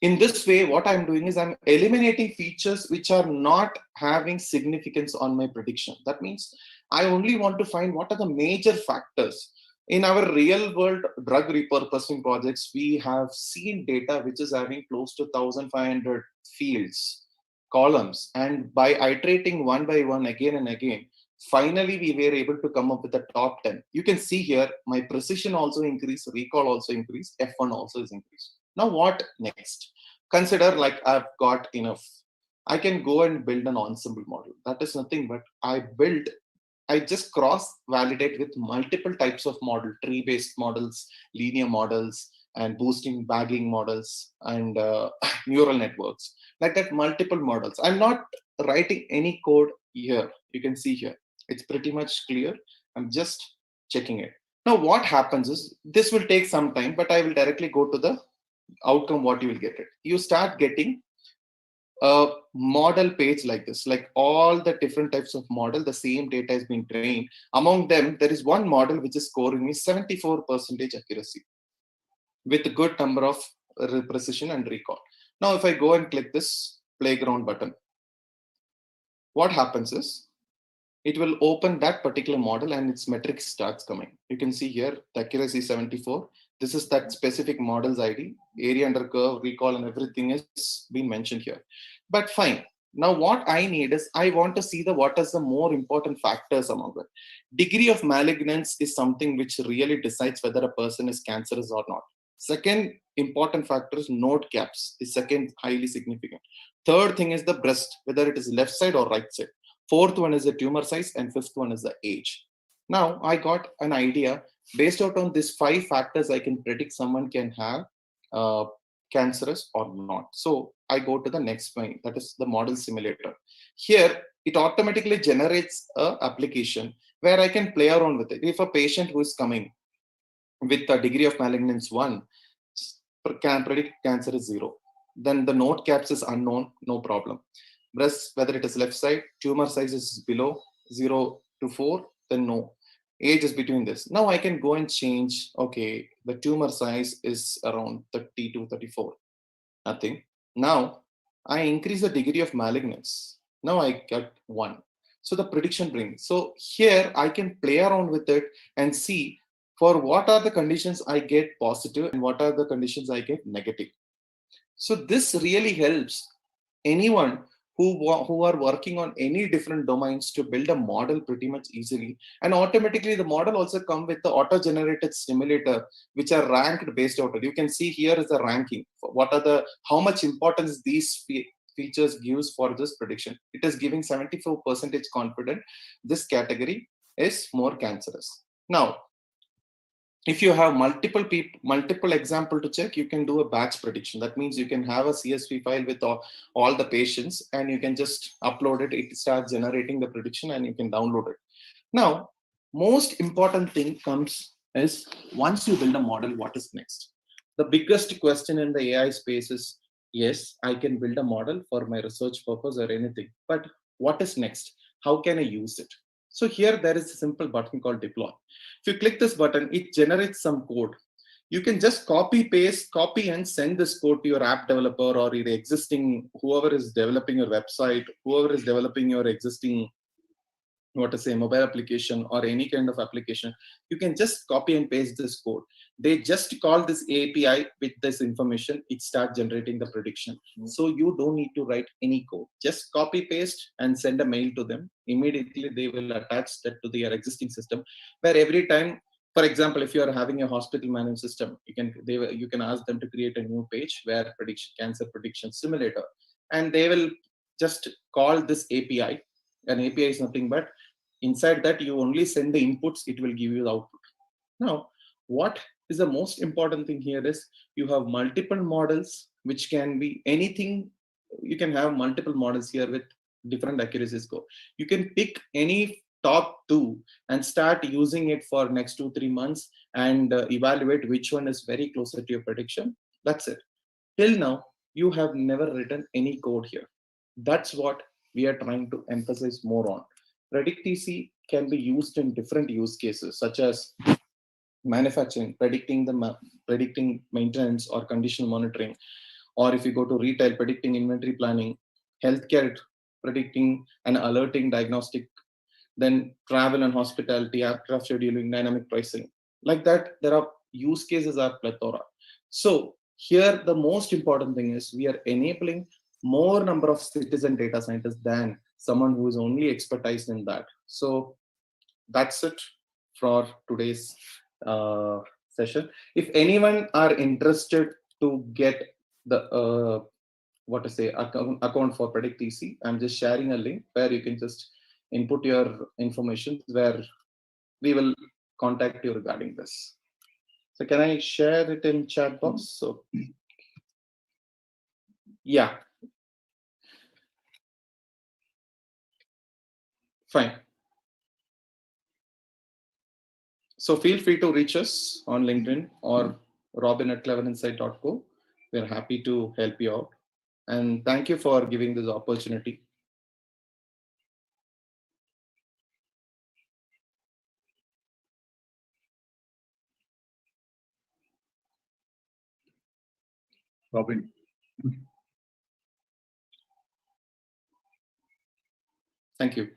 in this way, what I'm doing is I'm eliminating features which are not having significance on my prediction. That means I only want to find what are the major factors. In our real world drug repurposing projects, we have seen data which is having close to 1,500 fields, columns, and by iterating one by one again and again, finally we were able to come up with the top 10. You can see here my precision also increased, recall also increased, F1 also is increased. Now what next? Consider like I've got enough. I can go and build an ensemble model. That is nothing but I just cross validate with multiple types of model, tree-based models, linear models, and boosting bagging models, and neural networks, like that, multiple models. I'm not writing any code here. You can see here, it's pretty much clear. I'm just checking it. Now what happens is, this will take some time, but I will directly go to the outcome, what you will get it. You start getting model page like this, like all the different types of model, the same data has been trained. Among them, there is one model which is scoring me 74% accuracy with a good number of precision and recall. Now, if I go and click this playground button, what happens is it will open that particular model and its metrics starts coming. You can see here the accuracy 74. This is that specific model's ID, area under curve, recall, and everything is being mentioned here. But fine. Now what I need is I want to see what is the more important factors among them. Degree of malignance is something which really decides whether a person is cancerous or not. Second important factor is node caps is second highly significant. Third thing is the breast, whether it is left side or right side. Fourth one is the tumor size, and fifth one is the age. Now I got an idea based out on these 5 factors. I can predict someone can have cancerous or not. So I go to the next point, that is the model simulator. Here it automatically generates an application where I can play around with it. If a patient who is coming with a degree of malignance 1 can predict cancer is 0, then the node caps is unknown, no problem. Breast, whether it is left side, tumor size is below 0 to 4, then no. Age is between this. Now I can go and change, okay, the tumor size is around 30 to 34, nothing. Now I increase the degree of malignance. Now I get 1. So the prediction brings. So here I can play around with it and see for what are the conditions I get positive and what are the conditions I get negative. So this really helps anyone who are working on any different domains to build a model pretty much easily. And automatically the model also come with the auto-generated simulator, which are ranked based out of. You can see here is the ranking. What are how much importance these features gives for this prediction. It is giving 74% confident this category is more cancerous. Now, if you have multiple example to check, you can do a batch prediction. That means you can have a CSV file with all the patients and you can just upload it. It starts generating the prediction and you can download it. Now, most important thing comes is once you build a model, what is next? The biggest question in the AI space is, yes, I can build a model for my research purpose or anything, but what is next? How can I use it? So here there is a simple button called deploy. If you click this button, it generates some code. You can just copy and send this code to your app developer or your existing, whoever is developing your website, whoever is developing your existing, mobile application or any kind of application. You can just copy and paste this code. They just call this API with this information, it starts generating the prediction. So you don't need to write any code. Just copy paste and send a mail to them. Immediately they will attach that to their existing system, where every time, for example, if you are having a hospital management system, you can ask them to create a new page where cancer prediction simulator, and they will just call this API. An API is nothing but inside that you only send the inputs, it will give you the output. Now, what is the most important thing here is you have multiple models, which can be anything. You can have multiple models here with different accuracy score. You can pick any top 2 and start using it for next 2-3 months and evaluate which one is very closer to your prediction. That's it. Till now, you have never written any code here. That's what we are trying to emphasize more on. PredictEC can be used in different use cases, such as manufacturing, predicting maintenance or condition monitoring, or if you go to retail, predicting inventory planning, healthcare, predicting and alerting diagnostic, then travel and hospitality, aircraft scheduling, dynamic pricing. Like that, there are use cases are plethora. So here, the most important thing is we are enabling more number of citizen data scientists than someone who is only expertised in that. So that's it for today's session. If anyone are interested to get the account for PredictEC, I'm just sharing a link where you can just input your information, where we will contact you regarding this. So can I share it in chat box? So yeah, fine. So feel free to reach us on LinkedIn or robin@cleverinsight.co. We're happy to help you out. And thank you for giving this opportunity. Robin. Thank you.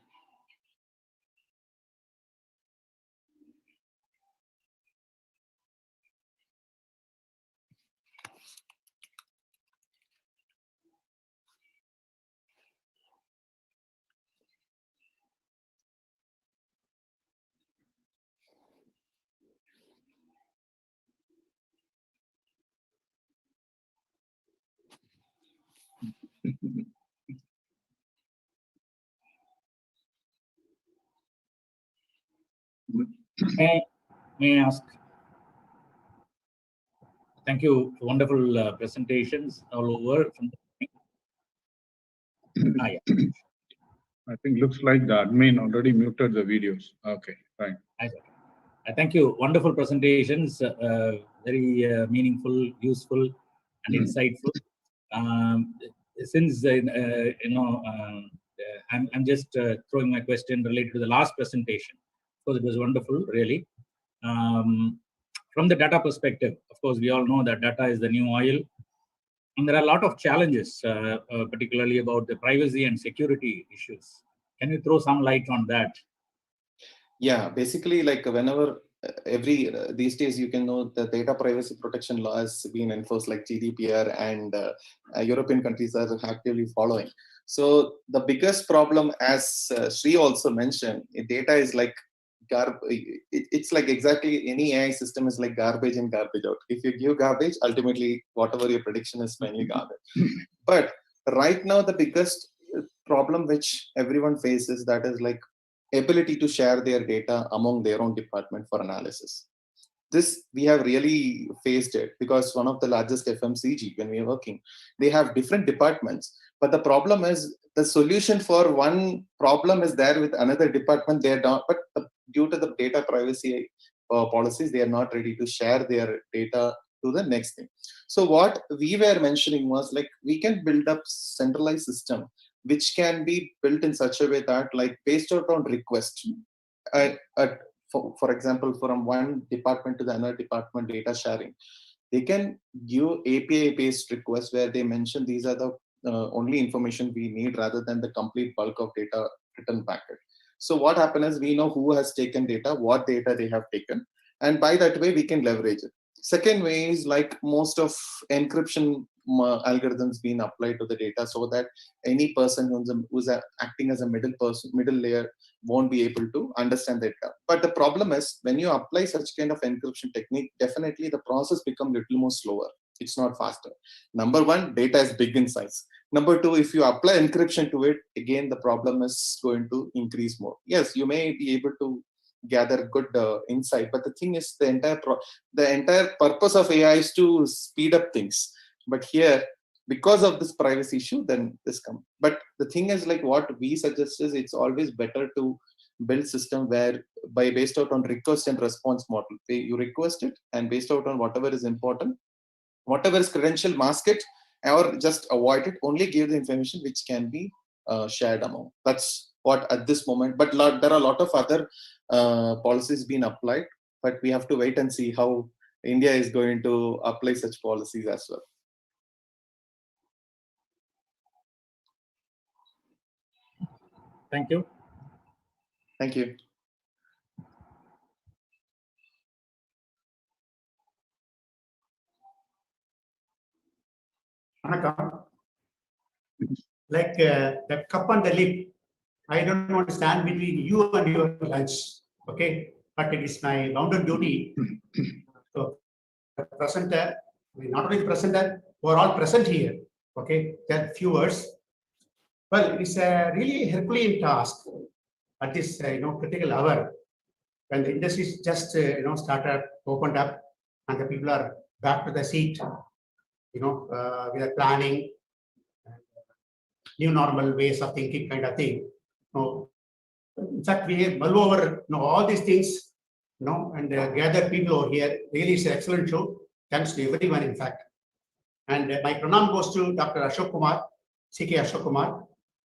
May I ask? Thank you. Wonderful presentations all over. Yeah. I think looks like the admin already muted the videos. Okay, fine. Thank you. Wonderful presentations. Very meaningful, useful, and insightful. Since I'm just throwing my question related to the last presentation. Of course, it was wonderful, really. From the data perspective, of course, we all know that data is the new oil. And there are a lot of challenges, particularly about the privacy and security issues. Can you throw some light on that? Yeah, basically, like whenever these days, you can know the data privacy protection law has been enforced, like GDPR, and European countries are actively following. So the biggest problem, as Sri also mentioned, data is like it's like exactly any AI system is like garbage in, garbage out. If you give garbage, ultimately whatever your prediction is finally garbage. But right now the biggest problem which everyone faces, that is like ability to share their data among their own department for analysis. This we have really faced it, because one of the largest FMCG, when we are working, they have different departments, but the problem is the solution for one problem is there with another department. They are not, but due to the data privacy policies, they are not ready to share their data to the next thing. So what we were mentioning was like we can build up centralized system which can be built in such a way that, like, based out on request, for example, from one department to the another department data sharing, they can give API-based requests where they mention these are the only information we need, rather than the complete bulk of data written packet. So what happens is we know who has taken data, what data they have taken, and by that way we can leverage it. Second way is like most of encryption algorithms being applied to the data, so that any person who's acting as a middle layer won't be able to understand the data. But the problem is when you apply such kind of encryption technique, definitely the process becomes a little more slower. It's not faster. Number one, data is big in size. Number two, if you apply encryption to it, again, the problem is going to increase more. Yes, you may be able to gather good insight, but the thing is, the entire purpose of AI is to speed up things. But here, because of this privacy issue, then this comes. But the thing is, like what we suggest is, it's always better to build system where based out on request and response model. You request it, and based out on whatever is important, whatever is credential, mask it or just avoid it. Only give the information which can be shared among. That's what at this moment. But there are a lot of other policies being applied, but we have to wait and see how India is going to apply such policies as well. Thank you. Thank you. Like that cup on the lip, I don't want to stand between you and your lunch, okay? But it is my bounden duty to presenter, not only the presenter, we're all present here, okay? There are few words. Well, it is a really Herculean task at this critical hour, when the industries just started, opened up, and the people are back to the seat. We are planning new normal ways of thinking, kind of thing. In fact, we mull over all these things, and gather people over here. Really, it's an excellent show. Thanks to everyone, in fact. And my pronoun goes to Dr. Ashok Kumar, C.K. Ashok Kumar,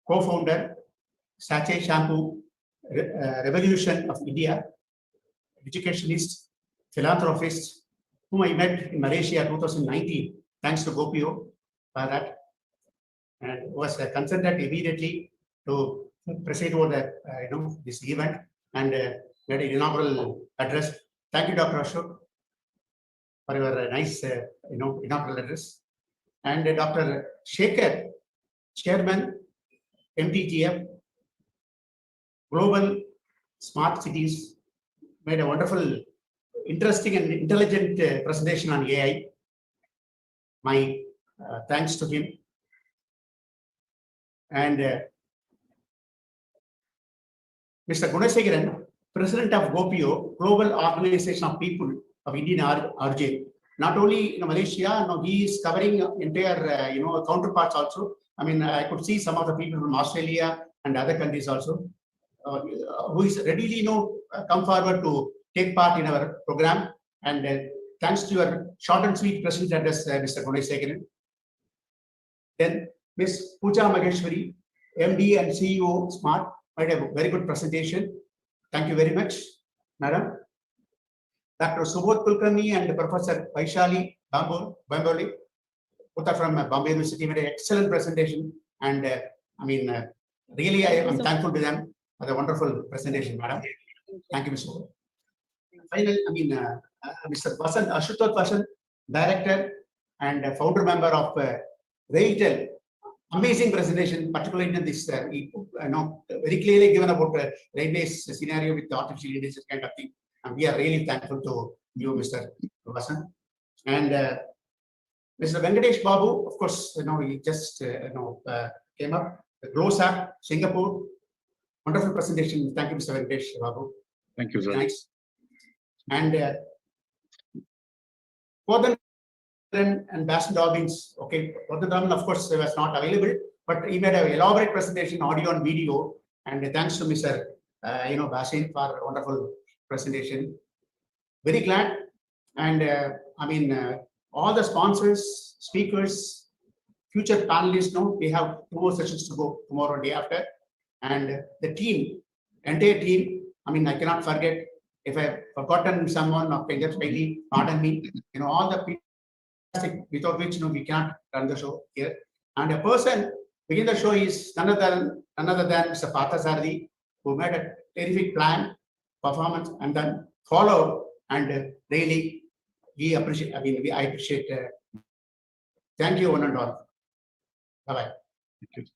co-founder, Sachet Shampoo Revolution of India, educationist, philanthropist, whom I met in Malaysia 2019, thanks to Gopio for that, and was consented immediately to preside over the, this event and made an inaugural address. Thank you, Dr. Ashok, for your nice, inaugural address. And Dr. Shekhar, Chairman, MTGF, Global Smart Cities, made a wonderful, interesting and intelligent presentation on AI. My thanks to him. And Mr. Gunasegaran, President of GOPIO, Global Organization of People of Indian origin. Not only in Malaysia, no, he is covering entire, counterparts also. I mean, I could see some of the people from Australia and other countries also, who is readily, come forward to take part in our program. And thanks to your short and sweet presentation address, Mr. Gunasegaran. Then Ms. Pooja Maheshwari, MD and CEO Smart, made a very good presentation. Thank you very much, Madam. Dr. Subodh Kulkarni and Professor Vaishali Bamboli, both are from Bombay University, made an excellent presentation. And really, I am thankful to them for the wonderful presentation, Madam. Thank you, Mr. Subodh. Finally, Mr. Vasant Ashutosh Vasant, Director and Founder Member of Railtel. Amazing presentation, particularly in this, very clearly given about railways scenario with the artificial intelligence kind of thing. And we are really thankful to you, Mr. Vasant. And Mr. Venkatesh Babu, of course, he just came up. The GLOSAP, Singapore, wonderful presentation. Thank you, Mr. Venkatesh Babu. Thank you, sir. Nice. And and Baston Dobbins, okay, Baston Dobbins, of course, was not available, but he made an elaborate presentation, audio and video. And thanks to Mr. Basin for a wonderful presentation. Very glad. And all the sponsors, speakers, future panelists, we have 2 more sessions to go tomorrow and day after. And the team, entire team, I cannot forget. If I've forgotten someone or just maybe pardon me, all the people without which we cannot run the show here. And a person begin the show is none other than Mr. Parthasarathi, who made a terrific plan, performance, and then followed. And really, we appreciate. I appreciate. Thank you, one and all. Bye bye. Thank you.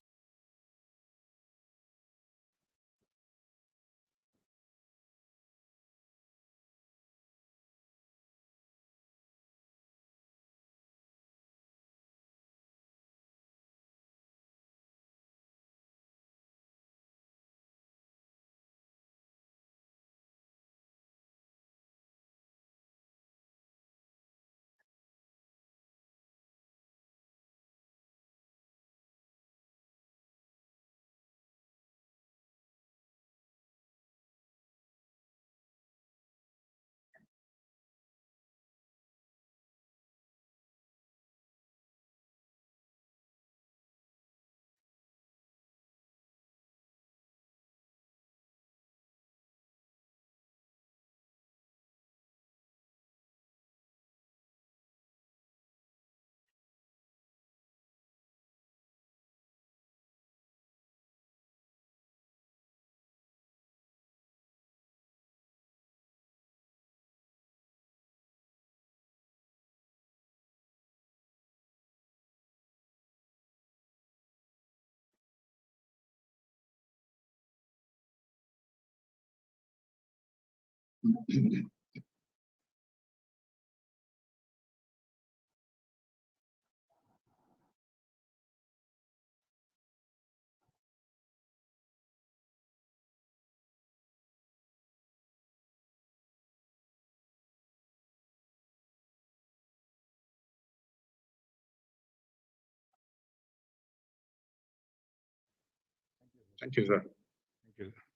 Thank you, sir. Thank you.